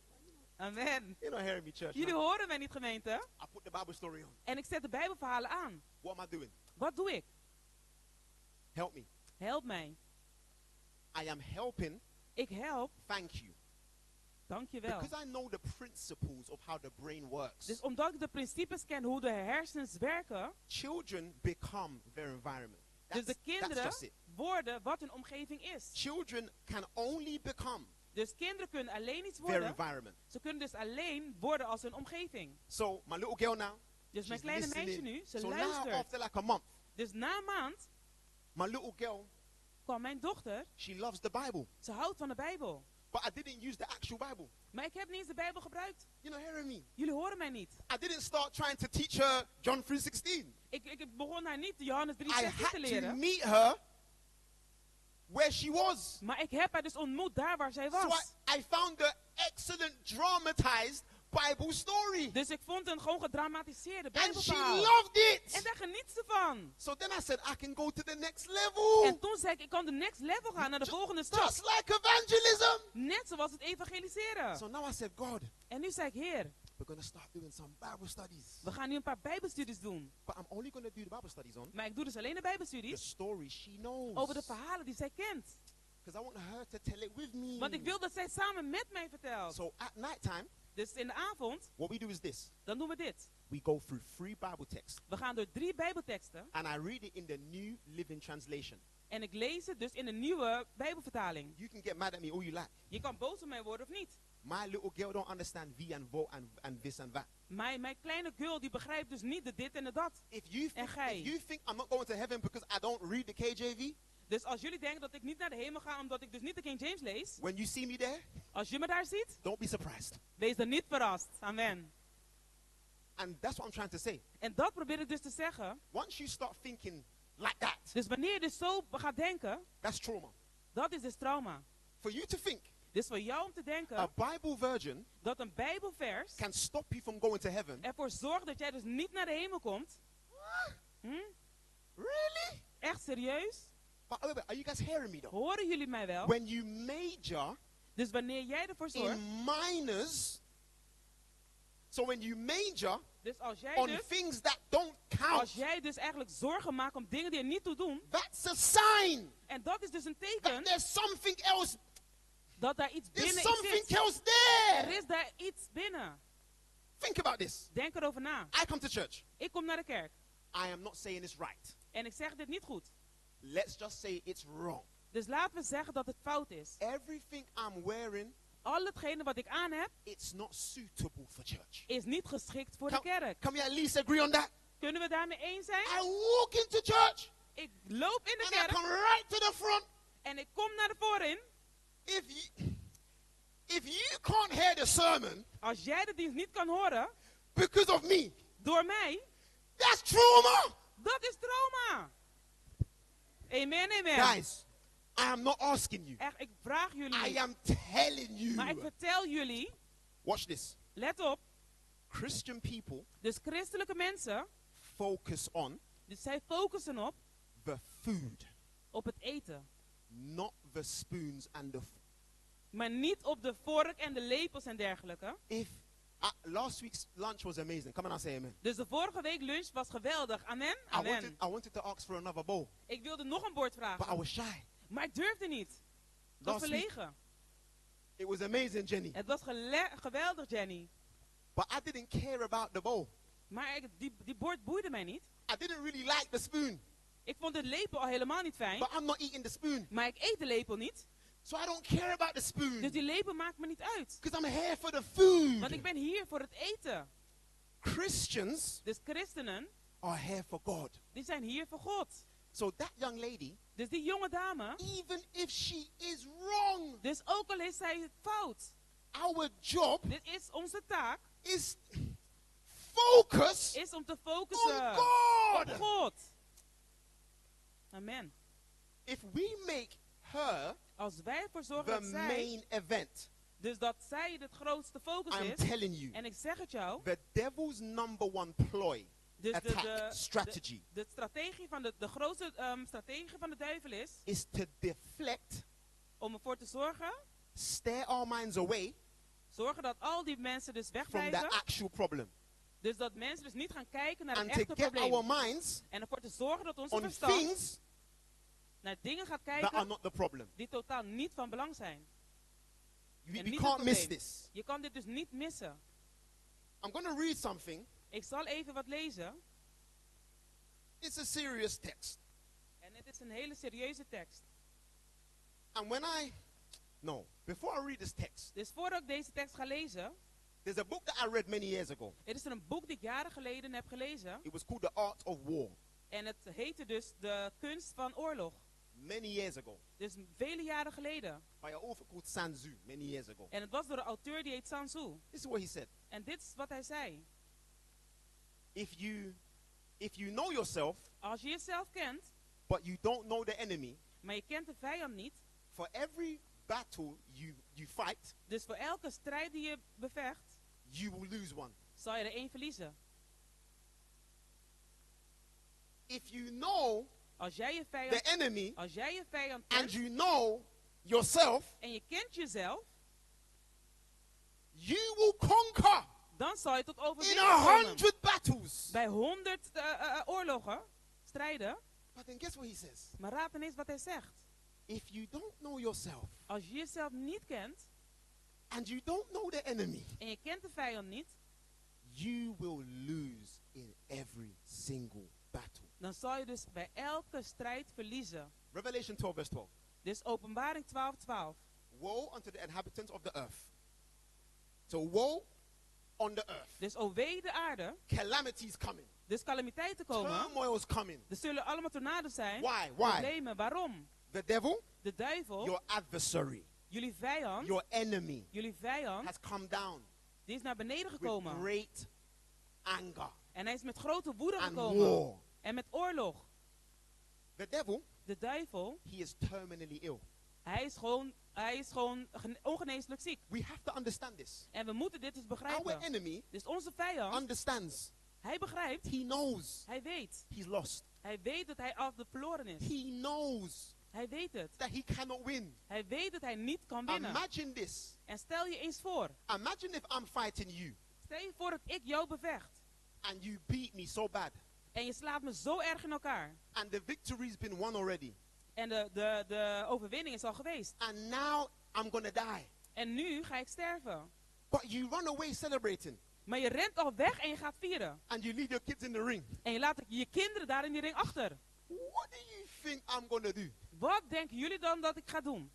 Amen. You're not hearing me, church. Jullie man. horen mij niet, gemeente. I put the Bible story on. En ik zet de bijbelverhalen aan. What am I doing? Wat doe ik? Help me. Help mij. I am helping. Ik help. Thank you. Dank je wel. Because I know the principles of how the brain works. Dus omdat ik de principes ken hoe de hersens werken, Children become their environment. dus de That's kinderen just it. worden wat hun omgeving is. Children can only become Dus kinderen kunnen alleen iets their worden. environment. Ze kunnen dus alleen worden als hun omgeving. So my little girl now, Dus mijn she's kleine meisje listening. nu, ze So now luistert. after like a month, Dus na een maand my little girl, kwam mijn dochter, she loves the Bible. ze houdt van de Bijbel. But I didn't use the actual Bible. Maar ik heb niet eens de Bijbel gebruikt. You're not hearing me. Jullie horen mij niet. I didn't start trying to teach her John 3:16. Ik begon haar niet Johannes I 3:16 had te to leren. meet her where she was. Maar ik heb haar dus ontmoet daar waar zij So was. I found the excellent dramatized Bible story. Dus ik vond een gewoon gedramatiseerde And she Bijbelverhaal. loved it. En daar geniet ze van. So then I said, I can go to the next level. En toen zei ik kan de next level gaan, naar de volgende stap. Just like evangelism. Net zoals het evangeliseren. So now I said, God, En nu zei ik, Heer, we're going to start doing some Bible studies. we gaan nu een paar Bijbelstudies doen. But I'm only going to do the Bible studies on Maar ik doe dus alleen de the Bijbelstudies stories she knows. over de verhalen die zij kent. Because I want her to tell it with me. Want ik wil dat zij samen met mij vertelt. So at nighttime, Dus in de avond, what we do is this. dan doen we dit. We go through 3 Bible texts. We gaan door 3 Bijbelteksten. And I read it in the New Living Translation. En ik lees het dus in de nieuwe Bijbelvertaling. You can get mad at me all you like. Je kan boos op mij worden of niet. My little girl don't understand V and vo and this and that. Mijn kleine girl die begrijpt dus niet de dit en de dat. If you En gij. if you think I'm not going to heaven because I don't read the KJV, Dus als jullie denken dat ik niet naar de hemel ga omdat ik dus niet de King James lees. when you see me there, Als je me daar ziet, don't be surprised. wees dan niet verrast. Amen. And that's what I'm trying to say. En dat probeer ik dus te zeggen. Once you start thinking like that, Dus wanneer je dus zo gaat denken, that's trauma. dat is dus trauma. For you to think Dus voor jou om te denken a Bible virgin dat een Bijbelvers can stop you from going to heaven. ervoor zorgt dat jij dus niet naar de hemel komt. Really? Echt serieus? But are you guys hearing me though? Horen jullie mij wel? When you major Dus wanneer jij ervoor zorgt, in minors, so when you major dus als jij on dus, things that don't count, als jij dus eigenlijk zorgen maakt om dingen die er niet toe doen, that's a sign en dat is dus een that teken there's something else. dat daar iets There's binnen something zit. else Er there. is daar iets binnen. Think about this. Denk erover na. I come to church. Ik kom naar de kerk I am not saying it's right. en ik zeg dit niet goed. Let's just say it's wrong. Dus laten we zeggen dat het fout is. Everything I'm wearing, Al hetgene wat ik aan heb, it's not suitable for church. is niet geschikt voor de kerk. Can we at least agree on that? Kunnen we daarmee eens zijn? I walk into church Ik loop in de and I kerk come right to the front. en ik kom naar de voorin. If you can't hear the sermon Als jij de dienst niet kan horen, because of me, door mij, that's trauma. dat is trauma. Amen, amen. Guys, I am not asking you. Echt, ik vraag jullie. I am telling you. Maar ik vertel jullie, Watch this. let op, Christian people dus christelijke mensen, focus on dus zij focussen the food, op het eten. not the spoons and the Maar niet op de vork en de lepels en dergelijke. last week's lunch was amazing. Come on, I say amen. Dus de vorige week lunch was geweldig. Amen, I amen. wanted to ask for another bowl, Ik wilde nog een bord but I vragen, was shy. maar ik durfde niet. Het was Last week, verlegen. it was amazing, Jenny. Het was geweldig, Jenny. But I didn't care about the bowl. Maar die bord boeide mij niet. I didn't really like the spoon. Ik vond de lepel al helemaal niet fijn. But I'm not eating the spoon. Maar ik eet de lepel niet. So I don't care about the spoon. Dus die lepel maakt me niet uit. Because I'm here for the food. Want ik ben hier voor het eten. Christians Dus christenen, are here for God. die zijn hier voor God. So that young lady, Dus die jonge dame, even if she is wrong, dus ook al is zij het fout. our job Dit is onze taak. is focus Is om te focussen on God. op God. Amen. If we make her Als wij ervoor zorgen the dat zij, main event, dus dat zij het grootste focus I'm is. telling you, En ik zeg het jou. the devil's number one ploy, Dus attack, strategy, de strategie van de grootste strategie van de duivel is to deflect, om ervoor te zorgen, steer our minds away zorgen dat al die mensen dus from wegblijven. the actual problem. Dus dat mensen dus niet gaan kijken naar het And to echte get probleem. our minds En ervoor te zorgen dat onze on verstand things naar dingen gaat that are kijken not the problem. die totaal niet van belang zijn. We En niet can't het miss probleem. this. Je kan dit dus niet missen. I'm going to read something. Ik zal even wat lezen. It's a serious text. En het is een hele serieuze tekst. And before I read this text, Dus voordat ik deze tekst ga lezen, there's a book that I read many years ago. er is een boek die ik jaren geleden heb gelezen. It was called The Art of War. En het heette dus De Kunst van Oorlog. Many years ago. Dus vele jaren geleden. By an author called Sun Tzu, many years ago. En het was door een auteur die heet Sun Tzu. This is what he said. En dit is wat hij zei. If you know yourself, Als je jezelf kent, but you don't know the enemy, maar je kent de vijand niet. for every battle you fight, Dus voor elke strijd die je bevecht, you will lose one. zal je er één verliezen. If you know Als jij je the vijand, enemy als jij je vijand and kent you know yourself, en je kent jezelf, you will conquer dan zal je tot in overwinning komen. 100 battles. Bij 100 oorlogen, strijden. But then guess what he says? Maar raad ineens wat hij zegt. If you don't know yourself Als je jezelf niet kent and you don't know the enemy, en je kent de vijand niet, you will lose in every single battle. dan zal je dus bij elke strijd verliezen. Revelation 12, verse 12. Dit is Openbaring 12:12. Woe unto the inhabitants of the earth. So woe on the earth. Dus o wee de aarde. Calamities coming. Dus calamiteiten komen. Turmoil's coming. Er zullen allemaal tornado's zijn. Why? Problemen. Waarom? The devil, De duivel, your adversary, jullie vijand, your enemy, jullie vijand, has come down die is naar beneden with gekomen. great anger En hij is met grote woede and gekomen. war. En met oorlog. The devil, De duivel, he is terminally ill. hij is gewoon ongeneeslijk ziek. We have to understand this. En we moeten dit dus Our begrijpen. enemy Dus onze vijand, understands. hij begrijpt, He knows hij weet. he's lost. Hij weet dat hij al verloren is. He knows Hij weet het. that he cannot win. Hij weet dat hij niet kan winnen. Imagine this. En stel je eens voor. Imagine if I'm fighting you Stel je voor dat ik jou bevecht. and you beat me so bad En je slaat me zo erg in elkaar. and the victory's been won already. En de overwinning is al geweest. And now I'm gonna die. En nu ga ik sterven. But you run away celebrating Maar je rent al weg en je gaat vieren. and you leave your kids in the ring. En je laat je kinderen daar in die ring achter. What do you think I'm gonna do? Wat denken jullie dan dat ik ga doen?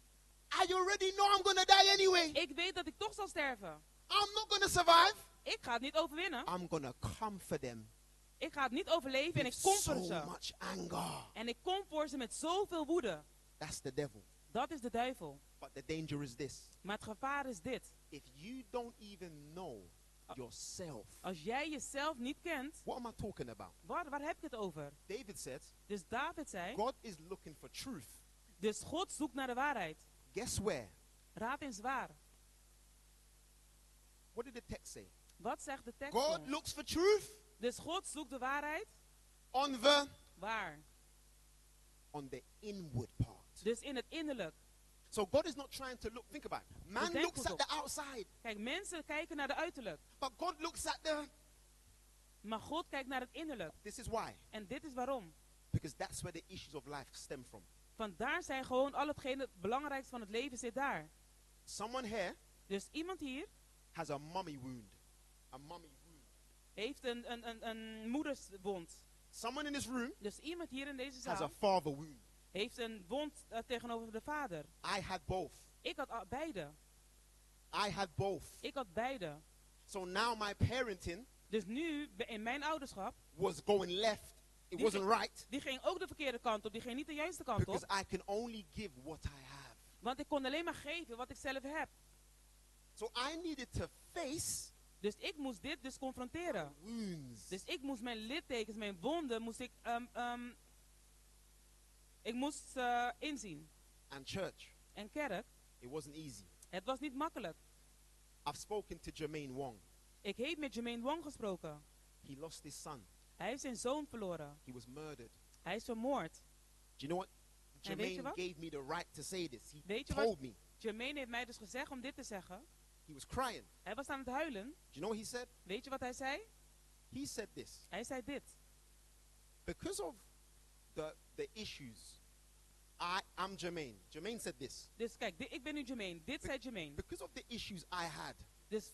I already know I'm gonna die anyway. Ik weet dat ik toch zal sterven. I'm not gonna survive. Ik ga het niet overwinnen. I'm gonna comfort them Ik ga het niet overleven en with ik kom voor so ze. much anger. En ik kom voor ze met zoveel woede. That's the devil. Dat is de duivel. But the danger is this. Maar het gevaar is dit. If you don't even know yourself, Als jij jezelf niet kent, what am I talking about? waar heb ik het over? David said, Dus David zei, God is looking for truth. dus God zoekt naar de waarheid. Guess where? Raad eens waar. What did the text say? Wat zegt de tekst God ons? looks for truth Dus God zoekt de waarheid. on the Waar? inward part. Dus in het innerlijk. So God is not trying to look, think about it. Man denk looks goed at op. the outside, Kijk, mensen kijken naar de uiterlijk. but God looks at the. Maar God kijkt naar het innerlijk. This is why. En dit is waarom. Because that's where the issues of life stem from. Vandaar zijn gewoon al hetgene het belangrijkste van het leven zit daar. Someone here Dus iemand hier has a mummy wound. A mummy wound. heeft een moederswond. Someone in this room Dus iemand hier in deze has a zaal father wound. heeft een wond tegenover de vader. I had both. Ik had beide. I had both. Ik had beide. So now my parenting Dus nu, in mijn ouderschap, was going left. It wasn't right. die ging ook de verkeerde kant op. Die ging niet de juiste kant Because op. I can only give what I have. Want ik kon alleen maar geven wat ik zelf heb. So I needed to face Dus ik moest dit dus confronteren. wounds. Dus ik moest mijn littekens, mijn wonden, moest ik moest inzien. And church, En kerk, it wasn't easy. het was niet makkelijk. I've spoken to Jermaine Wong. Ik heb met Jermaine Wong gesproken. He lost his son. Hij heeft zijn zoon verloren. He was murdered. Hij is vermoord. Do you know what? En weet je Jermaine wat? gave me the right to say this. He Weet je told wat? me. Jermaine heeft mij dus gezegd om dit te zeggen. He was crying. Hij was aan het huilen. Do you know what he said? Weet je wat hij zei? He said this. Hij zei dit. Because of the issues, I'm Jermaine. Jermaine said this. Dus kijk, ik ben nu Jermaine. Dit zei Jermaine. Because of the issues I had Dus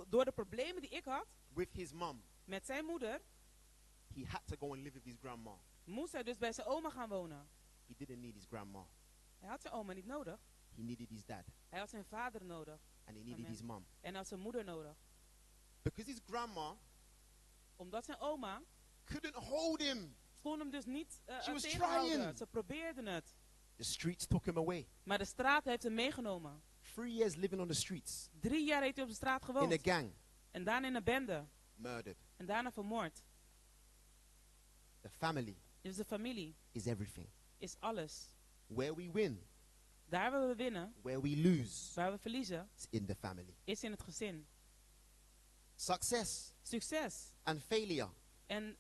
door de problemen die ik had with his mom, met zijn moeder, he had to go and live with his grandma. moest hij dus bij zijn oma gaan wonen. He didn't need his grandma. Hij had zijn oma niet nodig. He needed his dad. Hij had zijn vader nodig. And he needed Amen. his mom. En hij had zijn moeder nodig. Because his grandma Omdat zijn oma couldn't hold him. kon hem dus niet She was tegenhouden. trying. Ze probeerden het. The streets took him away. Maar de straat heeft hem meegenomen. 3 years living on the streets. 3 jaar heeft hij op de straat In gewoond. a gang. En daarna in een bende. Murdered. En daarna vermoord. The family Dus de familie is everything. is alles. Where we win, Daar waar we winnen, where we lose, waar we verliezen, is in the family. is in het gezin. Success Succes and failure en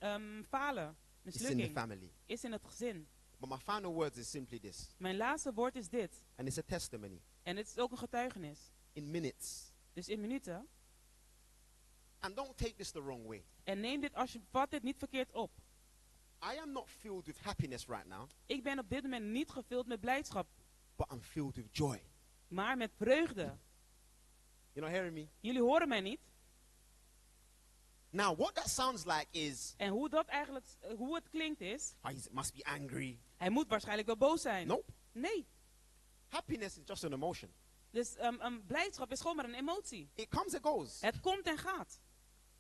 falen, is in the mislukking, family. is in het gezin. But my final words is simply this. Mijn laatste woord is dit. And it's a testimony. En het is ook een getuigenis. In minutes. Dus in minuten. And don't take this the wrong way. En neem dit vat dit niet verkeerd op. I am not filled with happiness right now, Ik ben op dit moment niet gevuld met blijdschap, but I'm filled with joy. maar met vreugde. You're not hearing me? Jullie horen mij niet? Now, what that sounds like is, En hoe dat eigenlijk, hoe het klinkt is, he must be angry. hij moet waarschijnlijk wel boos zijn. Nope. Nee. Happiness is just an emotion. Dus blijdschap is gewoon maar een emotie. It comes and goes. Het komt en gaat.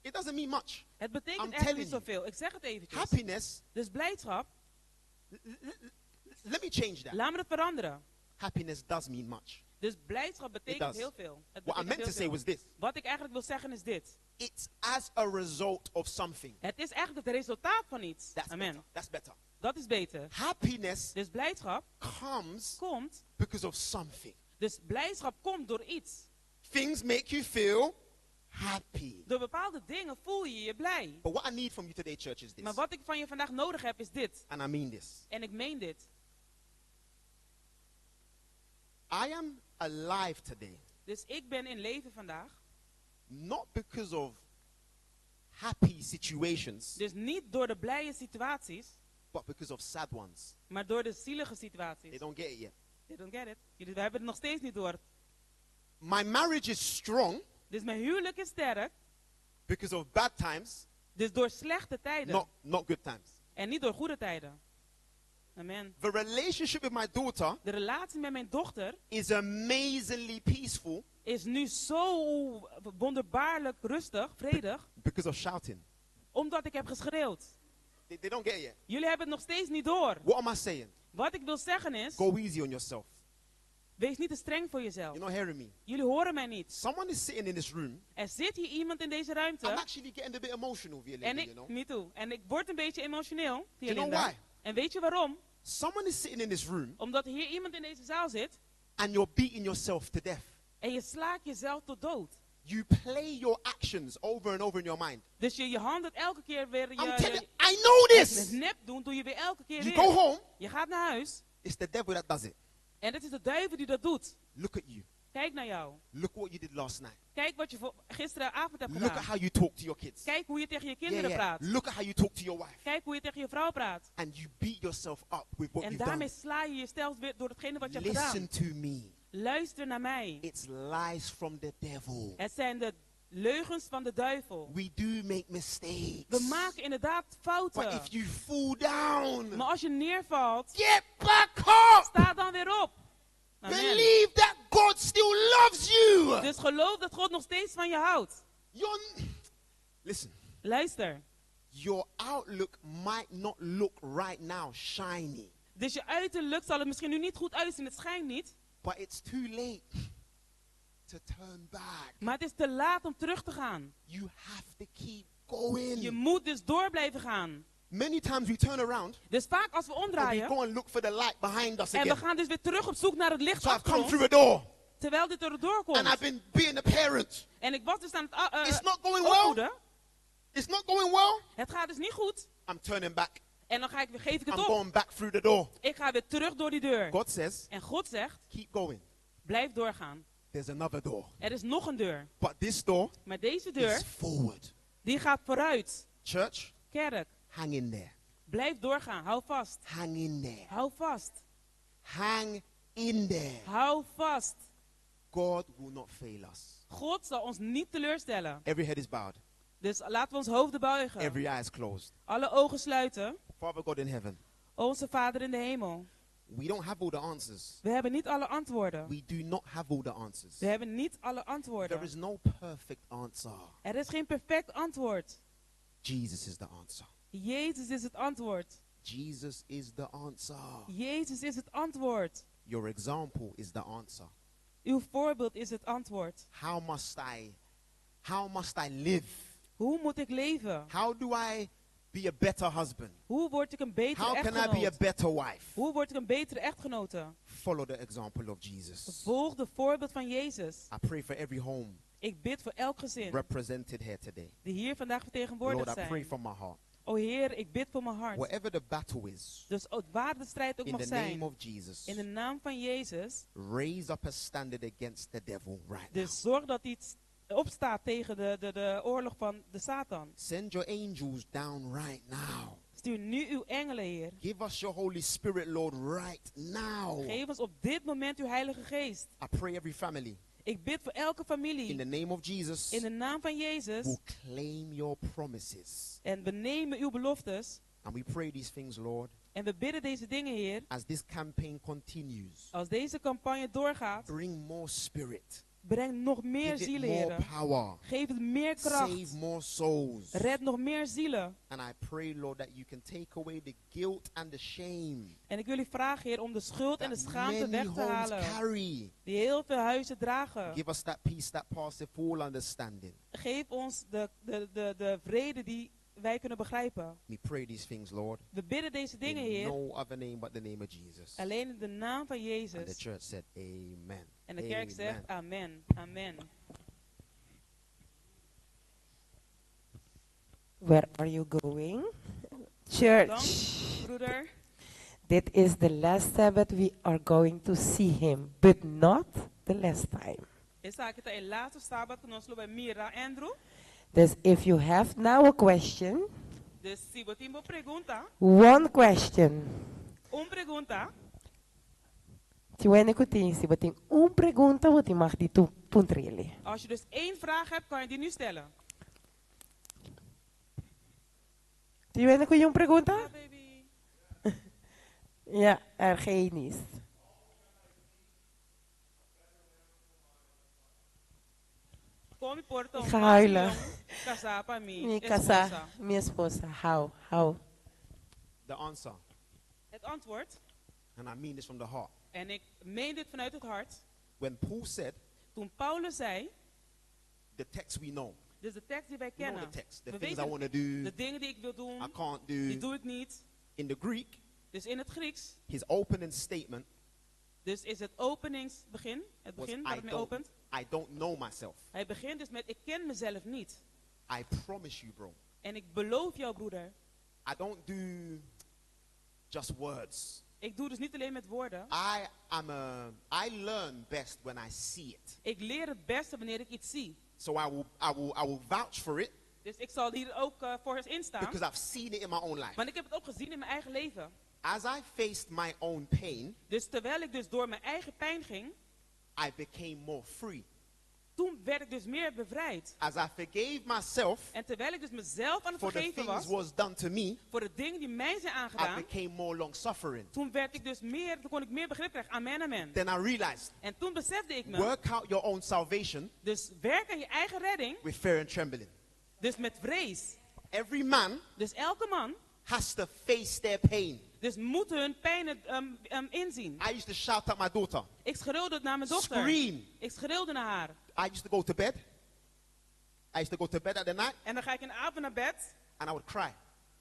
It doesn't mean much. Het betekent I'm eigenlijk niet telling you. zoveel. Ik zeg het eventjes. Happiness, Dus blijdschap, let me change that. laat me het veranderen. Happiness does mean much. Dus blijdschap betekent does. heel veel. Het What I betekent meant to heel say veel. was this. Wat ik eigenlijk wil zeggen is dit. It's as a result of something. Het is eigenlijk het resultaat van iets. That's Amen. better. That's better. Dat is beter. Happiness Dus blijdschap komt because of something. Dus blijdschap komt door iets. Things make you feel happy. Door bepaalde dingen voel je je blij. But what I need from you today, church, is this. Maar wat ik van je vandaag nodig heb is dit. And I mean this. En ik meen dit. I am alive today. Dus ik ben in leven vandaag. Not because of happy situations. Dus niet door de blije situaties. But because of sad ones. Maar door de zielige situaties. They don't get it yet. They don't get it. Jullie hebben het nog steeds niet door. My marriage is strong. Dus mijn huwelijk is sterk. Because of bad times. Dus door slechte tijden. Not good times. En niet door goede tijden. Amen. The relationship with my daughter. De relatie met mijn dochter. Is amazingly peaceful. Is nu zo wonderbaarlijk rustig, vredig. Because of shouting. Omdat ik heb geschreeuwd. They don't get it yet. Jullie hebben het nog steeds niet door. What am I saying? Wat ik wil zeggen is. Go easy on yourself. Wees niet te streng voor jezelf. You're not hearing me. Jullie horen mij niet. Someone is sitting in this room. Er zit hier iemand in deze ruimte. I'm actually getting a bit emotional, Via Linda, you know. Me too. En ik word een beetje emotioneel, Via You know Linda. why? En weet je waarom? Someone is sitting in this room. Omdat hier iemand in deze zaal zit. And you're beating yourself to death. En je slaat jezelf tot dood. You play your actions over and over in your mind. Dus je handelt elke keer weer. I know this. Het nep doen doe je weer elke keer You weer. go home. Je gaat naar huis. It's the devil that does it. En het is de duivel die dat doet. Look at you. Kijk naar jou. Look what you did last night. Kijk wat je gisteravond hebt Look gedaan. at how you talk to your kids. Kijk hoe je tegen je kinderen praat. Look at how you talk to your wife. Kijk hoe je tegen je vrouw praat. And you beat yourself up with what En you've daarmee done. sla je jezelf weer door hetgene wat je hebt gedaan. Listen to me. Luister naar mij. It's lies from the devil. Het zijn de leugens van de duivel. We do make mistakes. We maken inderdaad fouten. But if you fall down, maar als je neervalt, get back up. Sta dan weer op. Amen. Believe that God still loves you. Dus geloof dat God nog steeds van je houdt. Listen. Luister. Your outlook might not look right now shiny. Dus je uiterlijk zal het misschien nu niet goed uitzien. Het schijnt niet. But it's too late to turn back. Maar het is te laat om terug te gaan. You have to keep going. Je moet dus door blijven gaan. Many times we turn around. Dus vaak als we omdraaien. And we go and look for the light behind us en again. we gaan dus weer terug op zoek naar het licht So I've achter come ons. through a door. Terwijl dit er doorkomt. And I've been being a parent. En ik was dus aan het It's not going opvoeden. well. It's not going well. Het gaat dus niet goed. I'm turning back. En dan geef ik het I'm op. going back through the door. Ik ga weer terug door die deur. God says, en God zegt, keep going. Blijf doorgaan. There's another door. Er is nog een deur. But this door maar deze deur is forward. Die gaat vooruit. Church, kerk, hang in there. Blijf doorgaan. Hou vast. Hang in there. Hou vast. Hang in there. Hou vast. God will not fail us. God zal ons niet teleurstellen. Every head is bowed. Dus laten we ons hoofden buigen. Every eye is closed. Alle ogen sluiten. Father God in heaven. Onze Vader in de hemel. We don't have all the answers. We hebben niet alle antwoorden. We do not have all the answers. We hebben niet alle antwoorden. There is no perfect answer. Er is geen perfect antwoord. Jesus is the answer. Jezus is het antwoord. Jesus is the answer. Jezus is het antwoord. Your example is the answer. Uw voorbeeld is het antwoord. How must I live? Hoe moet ik leven? How do I be a better husband? Hoe word ik een betere How echtgenoot? can I be a better wife? Hoe word ik een betere echtgenote? Follow the example of Jesus. Volg de voorbeeld van Jezus. I pray for every home Ik bid voor elk gezin represented here today. die hier vandaag vertegenwoordigd Lord, I pray zijn. from my heart. O Heer, ik bid voor mijn hart. Whatever the battle is, Dus waar de strijd ook in mag the zijn, name of Jesus, in de naam van Jezus, raise up a standard against the devil right now. dus zorg dat iets opstaat tegen de oorlog van de Satan. Send your angels down right now. Stuur nu uw engelen, Heer. Give us your Holy Spirit, Lord, right now. Geef ons op dit moment uw Heilige Geest. I pray every family. Ik bid voor elke familie. in the name of Jesus, In de naam van Jezus. will claim your promises. En we nemen uw beloftes. And we pray these things, Lord, En we bidden deze dingen, Heer. as this campaign continues. Als deze campagne doorgaat. Bring more spirit. Breng nog meer Give it zielen, more Heer. power. Geef het meer kracht. Save more souls. Red nog meer zielen. And I pray, Lord, that you can take away the guilt and the shame En ik wil u vragen, Heer, om de schuld en de that schaamte many weg te homes halen. carry. Die heel veel huizen dragen. Give us that peace that passeth all understanding. Geef ons de vrede die wij kunnen begrijpen. We pray these things, Lord, We bidden deze dingen, in Heer. no other name but the name of Jesus. Alleen in de naam van And the Jezus. church said, Amen. En de kerk zegt Amen. amen. Amen. Where are you going? Dank, Church. broeder. That is the last Sabbath we are going to see him, but not the last time. Essa aqui está el laatste Sabbat que nós lo bij Mira, Andrew. Dus if you have now a question, Dus se você tem uma pergunta, one question. pergunta, Tiwene kutin, si bating pergunta, wat mag die tu puntrele. als je dus één vraag hebt, kan je die nu stellen. Tiwene ku yung pergunta? Ja, baby. Ja, er geen is. Come porta Ik ga huilen. Casar para mim. Mi casa, mi esposa. How? The answer, Het antwoord, and I mean this from the heart. en ik meen dit vanuit het hart. When Paul said, Toen Paulus zei, the text we know, dus de tekst die wij we know kennen. the text, the We things I weten want to do, de dingen die ik wil doen, I can't die do. doe ik niet. In the Greek, Dus in het Grieks, his opening statement dus is het openingsbegin, het was, begin waar het mee opent. I don't know myself. Hij begint dus met, ik ken mezelf niet. I promise you, bro. En ik beloof jou, broeder, I don't do just words. ik doe dus niet alleen met woorden. I learn best when I see it. Ik leer het beste wanneer ik iets zie. So I will vouch for it Dus ik zal hier ook voor instaan. because I've seen it in my own life. Want ik heb het ook gezien in mijn eigen leven. As I faced my own pain, Dus terwijl ik dus door mijn eigen pijn ging, I became more free. toen werd ik dus meer bevrijd. As I forgave myself En terwijl ik dus mezelf aan het for the vergeven things was, was done to me, voor de dingen die mij zijn I aangedaan, became more long suffering. toen werd ik dus meer, toen kon ik meer begrip krijgen. Amen, amen. Then I realized, En toen besefte ik me, work out your own salvation dus werk aan je eigen redding, with fear and trembling. dus met vrees. Every man Dus elke man, has to face their pain. dus moet hun pijn inzien. I used to shout at my daughter, Ik schreeuwde naar mijn dochter. scream. Ik schreeuwde naar haar. I used to go to bed. I used to go to bed at the night En dan ga ik in de avond naar bed and I would cry.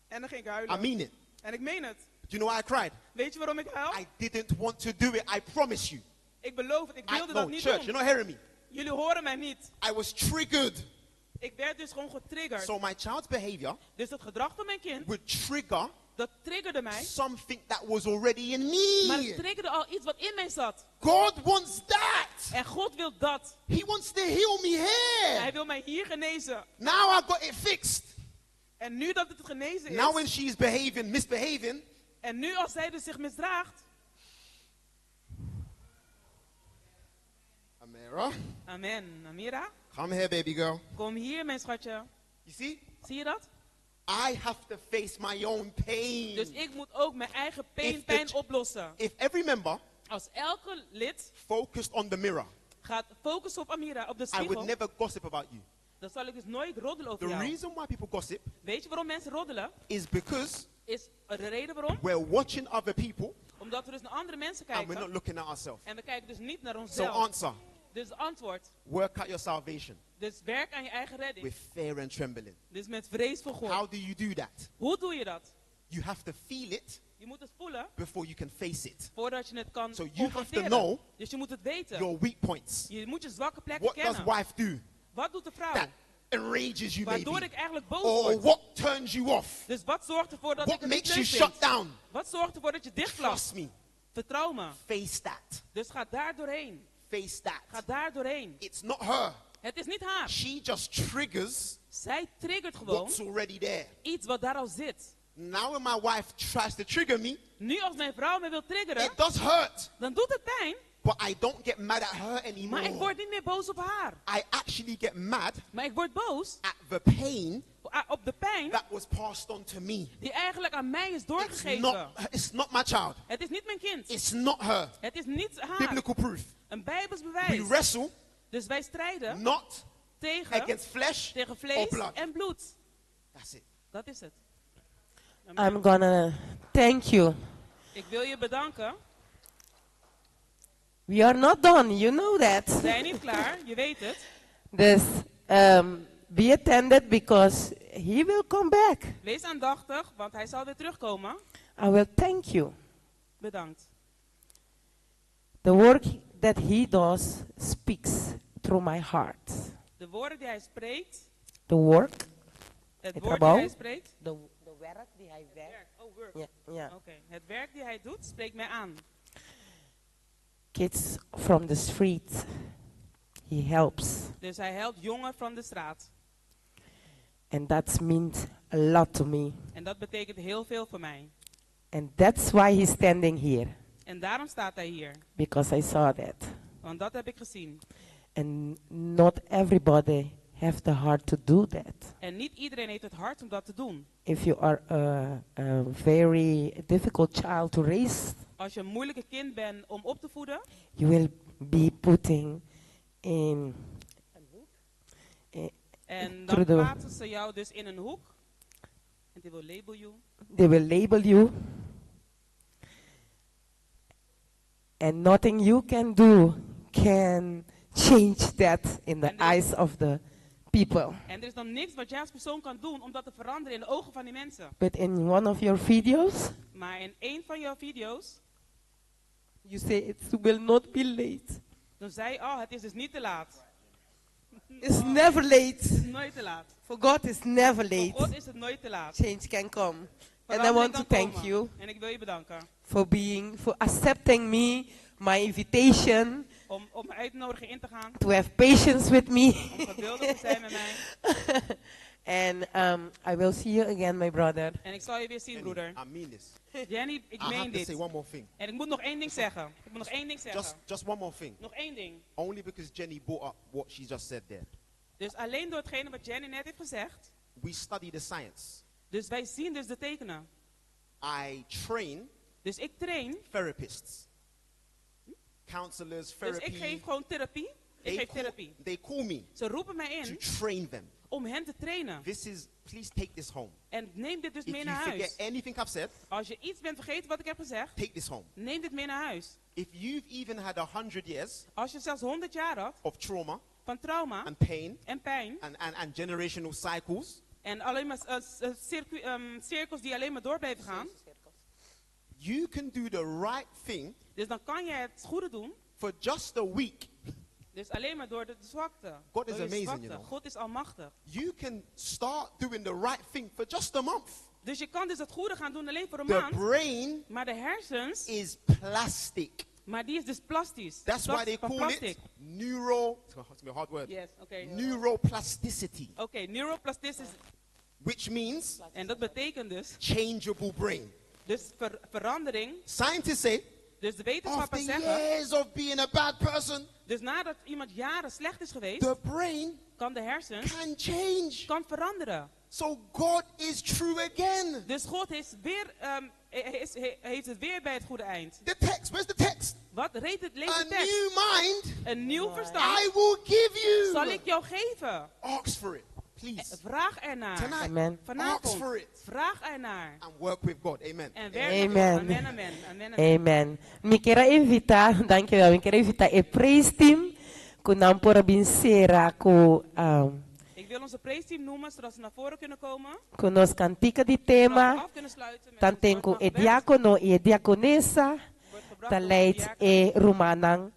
en dan ging ik I huilen. mean it. En ik meen het. Do you know why I cried? Weet je waarom ik huil? I didn't want to do it, I promise you. Ik beloof het, ik wilde No, dat niet church, doen. you're not hearing me. Jullie horen mij niet. I was triggered. Ik werd dus gewoon getriggerd. So my child's behavior Dus het gedrag van mijn kind, would trigger dat triggerde mij. something that was already in Maar het me. triggerde al iets wat in mij zat. God wants that. En God wil dat. He wants to heal me Hij here. wil mij hier genezen. Now I got it fixed. En nu dat het genezen Now is. when she's behaving, misbehaving, En nu als zij dus zich misdraagt. Amira, Amen. Amira, come here, baby girl. kom hier mijn schatje. You see? Zie je dat? I have to face my own pain. Dus ik moet ook mijn eigen If pijn the- oplossen. If every member Als elke lid focused on the mirror, gaat focussen op Amira, op de I would spiegel, never gossip about you. dan zal ik dus nooit roddelen over The jou. reason why people gossip Weet je waarom mensen roddelen? is because Is de reden waarom? we're watching other people Omdat we dus naar andere mensen and we're not kijken. looking at ourselves. En we kijken dus niet naar So onszelf. answer, Dus antwoord. work out your salvation Dus werk aan je eigen redding. with fear and trembling. Dus met vrees voor God. How do you do that? Hoe doe je dat? You have to feel it Je moet het voelen before you can face it. voordat je het kan So you have to confronteren. know Dus je moet het weten. your weak points. Je moet je zwakke plekken What does kennen. wife do Wat doet de vrouw? that enrages you Waardoor maybe? ik eigenlijk boos Or word. what turns you off? Dus wat zorgt ervoor dat What ik het niet makes you leuk vind? shut down? Wat zorgt ervoor dat je dichtklapt? Trust me. Vertrouw me. Face that. Dus ga daar doorheen. Face Ga that. daar doorheen. It's not her. Het is niet haar. She just triggers Zij triggert gewoon what's already there. iets wat daar al zit. Now when my wife tries to trigger me, Nu als mijn vrouw me wil triggeren, it does hurt. dan doet het pijn. But I don't get mad at her Maar ik anymore. word niet meer boos op haar. I actually get mad Maar ik word boos at the pain op de pijn that was passed on to me. die eigenlijk aan mij is It's doorgegeven. not my child. Het is niet mijn kind. It's not her. Het is niet haar. Biblical proof. Een Bijbels We bewijs. wrestle Dus wij strijden not tegen against flesh tegen or vlees blood. en bloed. That's it. Dat is het. I'm gonna thank you. Ik wil je bedanken. We are not done, you know We that. zijn niet klaar, je weet het. This, be attended because he will come back. Wees aandachtig, want hij zal weer terugkomen. I will thank you. Bedankt. The work that he does speaks through my heart. De woorden die hij spreekt, The work, het het woord die gebouw, hij spreekt. de werk die hij werkt. Oh, work. Ja, ja. Oké. Het werk die hij doet, spreekt mij aan. Kids from the street, he helps. Dus hij helpt jongeren van de straat. And that means a lot to me. En dat betekent heel veel voor mij. And that's why he's standing here. En daarom staat hij hier. Because I saw that. Want dat heb ik gezien. And not everybody have the heart to do that. En niet iedereen heeft het hart om dat te doen. If you are a very difficult child to raise, Als je een moeilijke kind bent om op te voeden, you will be putting in en dan through the, plaatsen ze jou dus in een hoek. En die wil label you. they will label you. And nothing you can do can change that in the eyes of the people. En er is dan niks wat jij als persoon kan doen om dat te veranderen in de ogen van die mensen. But in one of your videos, Maar in een van jouw video's, you say it will not be late. dan zei je, oh, het is dus niet te laat. It's never late. Het is nooit te laat. For God it's never late. Voor God is het nooit te laat. Change can come. And I Verandering want to kan thank komen. you En ik wil je bedanken for accepting me, my invitation, om me uit te nodigen in te gaan. to have patience with me. Om geduldig te zijn met mij. And I will see you again, my brother. En ik zal je weer zien, broeder. I mean this. Jenny, ik I have meen to say dit. one more thing. En ik moet nog één ding zeggen. Ik moet nog één ding zeggen. Just one more thing. Nog één ding. Only because Jenny brought up what she just said there. Dus alleen door hetgene wat Jenny net heeft gezegd. We study the science. Dus wij zien dus de tekenen. I train Dus ik train. therapists, counselors, Dus therapy. ik geef gewoon therapie. Ik geef therapie. They call me Ze roepen mij to in train them. om hen te trainen. Please take this home. En neem dit dus If mee you naar forget huis. anything I've said, Als je iets bent vergeten wat ik heb gezegd, take this home. neem dit mee naar huis. If you've even had 100 years Als je zelfs 100 jaar had of trauma van trauma and pain en pijn and generational cycles, en alleen maar cirkels die alleen maar door blijven gaan, you can do the right thing dus dan kan je het goede doen. for just a week. Dus alleen maar door de zwakte. God is Door je amazing, zwakte. you know. God is almachtig. You can start doing the right thing for just a month. Dus je kan dus het goede gaan doen alleen voor een The maand. brain Maar de hersens, is plastic. maar die is dus plastisch. That's why they Van call plastic. it it's a hard word. Yes, okay. Neuroplasticity. Oké, neuroplasticity. Which means En dat betekent dus, changeable brain. dus verandering. Scientists say Dus de wetenschappers after zeggen, years of being a bad person, dus nadat iemand jaren slecht is geweest, the brain kan de hersens can change. kan veranderen. So God is true again. Dus God is weer, heeft het weer bij het goede eind. The text, where's the text? Wat lees A de tekst? new mind Een nieuw verstand I will give you. zal ik jou geven. Ask for it, please. Vraag ernaar. Tonight, Amen. Vanavond. ask for it Vraag ernaar. and work with God. Amen. En werk met Amen. God. Amen, amen, amen, amen. Amen. Me quero invitar, dankjewel. Me quero invitar e praise team ku nampora binsera ku Ik wil onze praise-team noemen, zodat ze naar voren kunnen komen. ku nos cantica di Zodat we tema. af kunnen sluiten met Tantenko het e woord van diacono e diaconessa. wordt gebracht Ta door leidt de e rumanang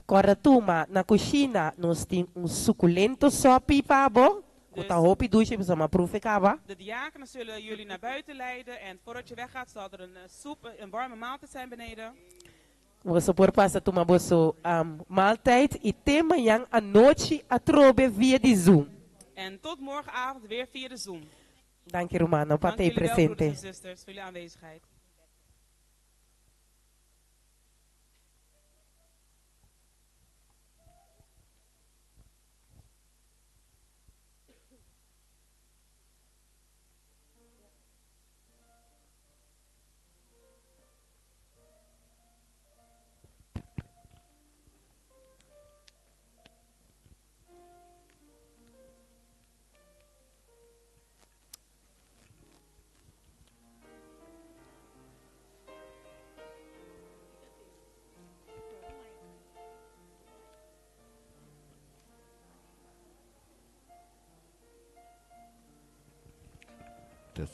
koratuma na kusina nos ting un suculento sopi pabo. Dus- Kuta hopi douche bisama profe kaba. De diakenen zullen jullie naar buiten leiden en voordat je weggaat zal er een soep, een warme maaltijd zijn beneden. Você por passar tuma bosso maaltijd e tema yang a noite a trobe via di Zoom. En tot morgenavond weer via de Zoom. Dank je Romano, Dank patei jullie wel, presente. broeders en zusters, voor jullie aanwezigheid. this.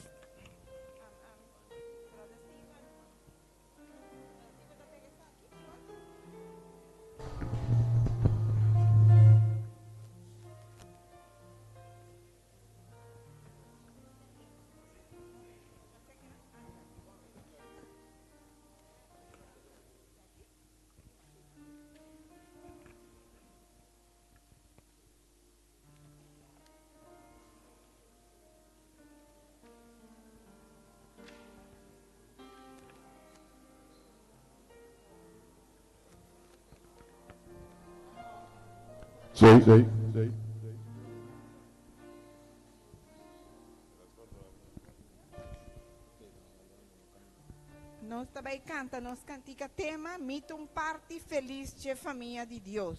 See. Nós também canta, nós cantica tema, mito parte feliz de família de Deus.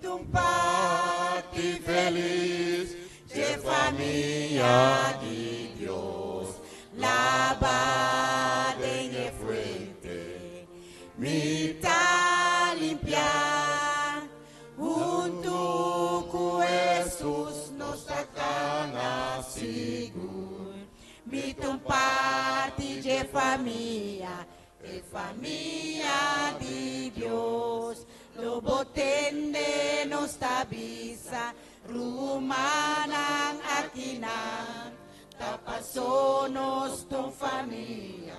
Um parte feliz de familia de Dios, lavada en fuente, mitad limpia, junto con Jesús nos sacan seguro. Un parte de familia de Dios. Lo botende nos tabisa, rumanan akinan, tapasonos ton familia,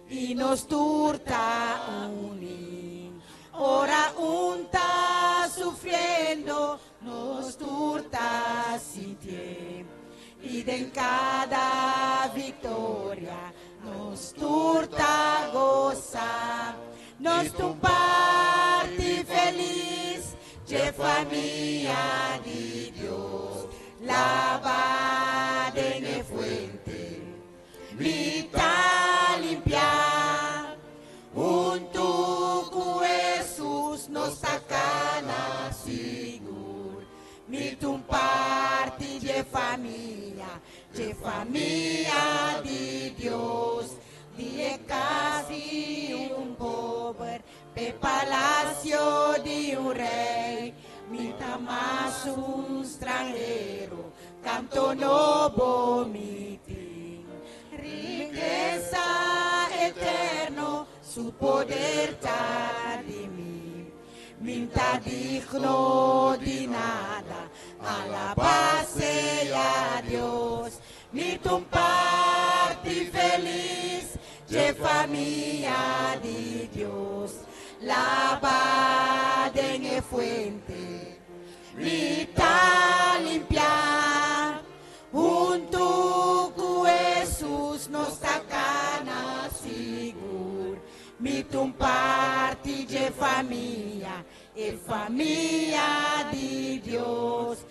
y nos turta unin. Ora unta sufriendo, nos turta sintiendo, y de cada victoria, nos turta gozar. Nos tu parte feliz de familia de Dios, lavada en fuente, mitad limpia, junto con Jesús nos sacan seguro. Tu parte de familia de Dios. Die casi un pobre, pe palacio de un rey, mita más un extranjero, canto no miti. Riqueza eterno, su poder está de mí, minta digno de nada, alabase a Dios, mi tu parte feliz. De familia de Dios, lavada en fuente, mitad limpia, junto con Jesús nos sacan seguro. Tu parte de familia de Dios,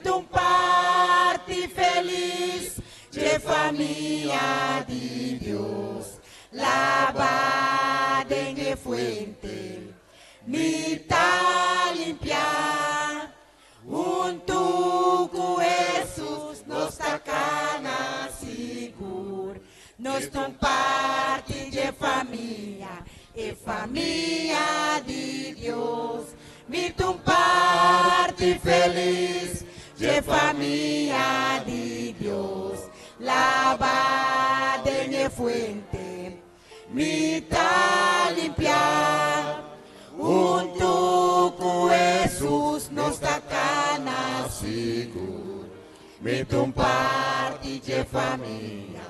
tu parte feliz de familia de Dios. Lavada en fuente, mitad limpia, junto con Jesús nos sacan seguro. Nos son parte de familia de Dios. Mi tu parte feliz de familia de Dios. Lavada en fuente, mitad limpia, junto con Jesús nos sacan seguro. Mi tu parte de familia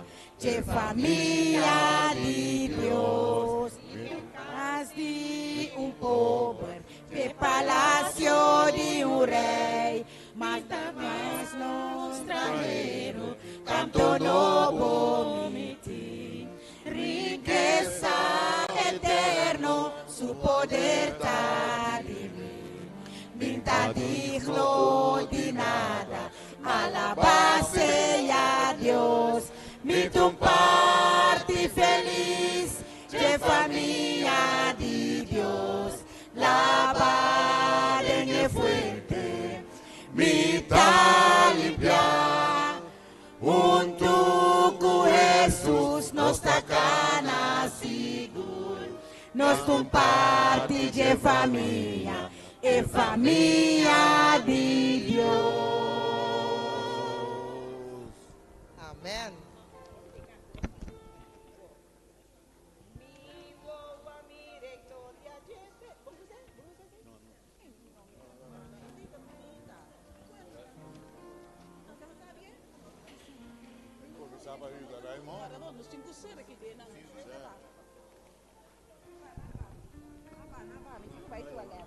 de Dios. Mas de un pobre, de palacio de un rey, mas también no extranjero, canto no omiti. Riqueza eterno, su poder está de mí. Minta digno de nada, um parte feliz de familia de Dios. La Padre es fuerte, mitad limpia. Junto con Jesús nos tacana seguro. Nos um parte de familia, e familia de Dios. Amen. Vai tu, Alex.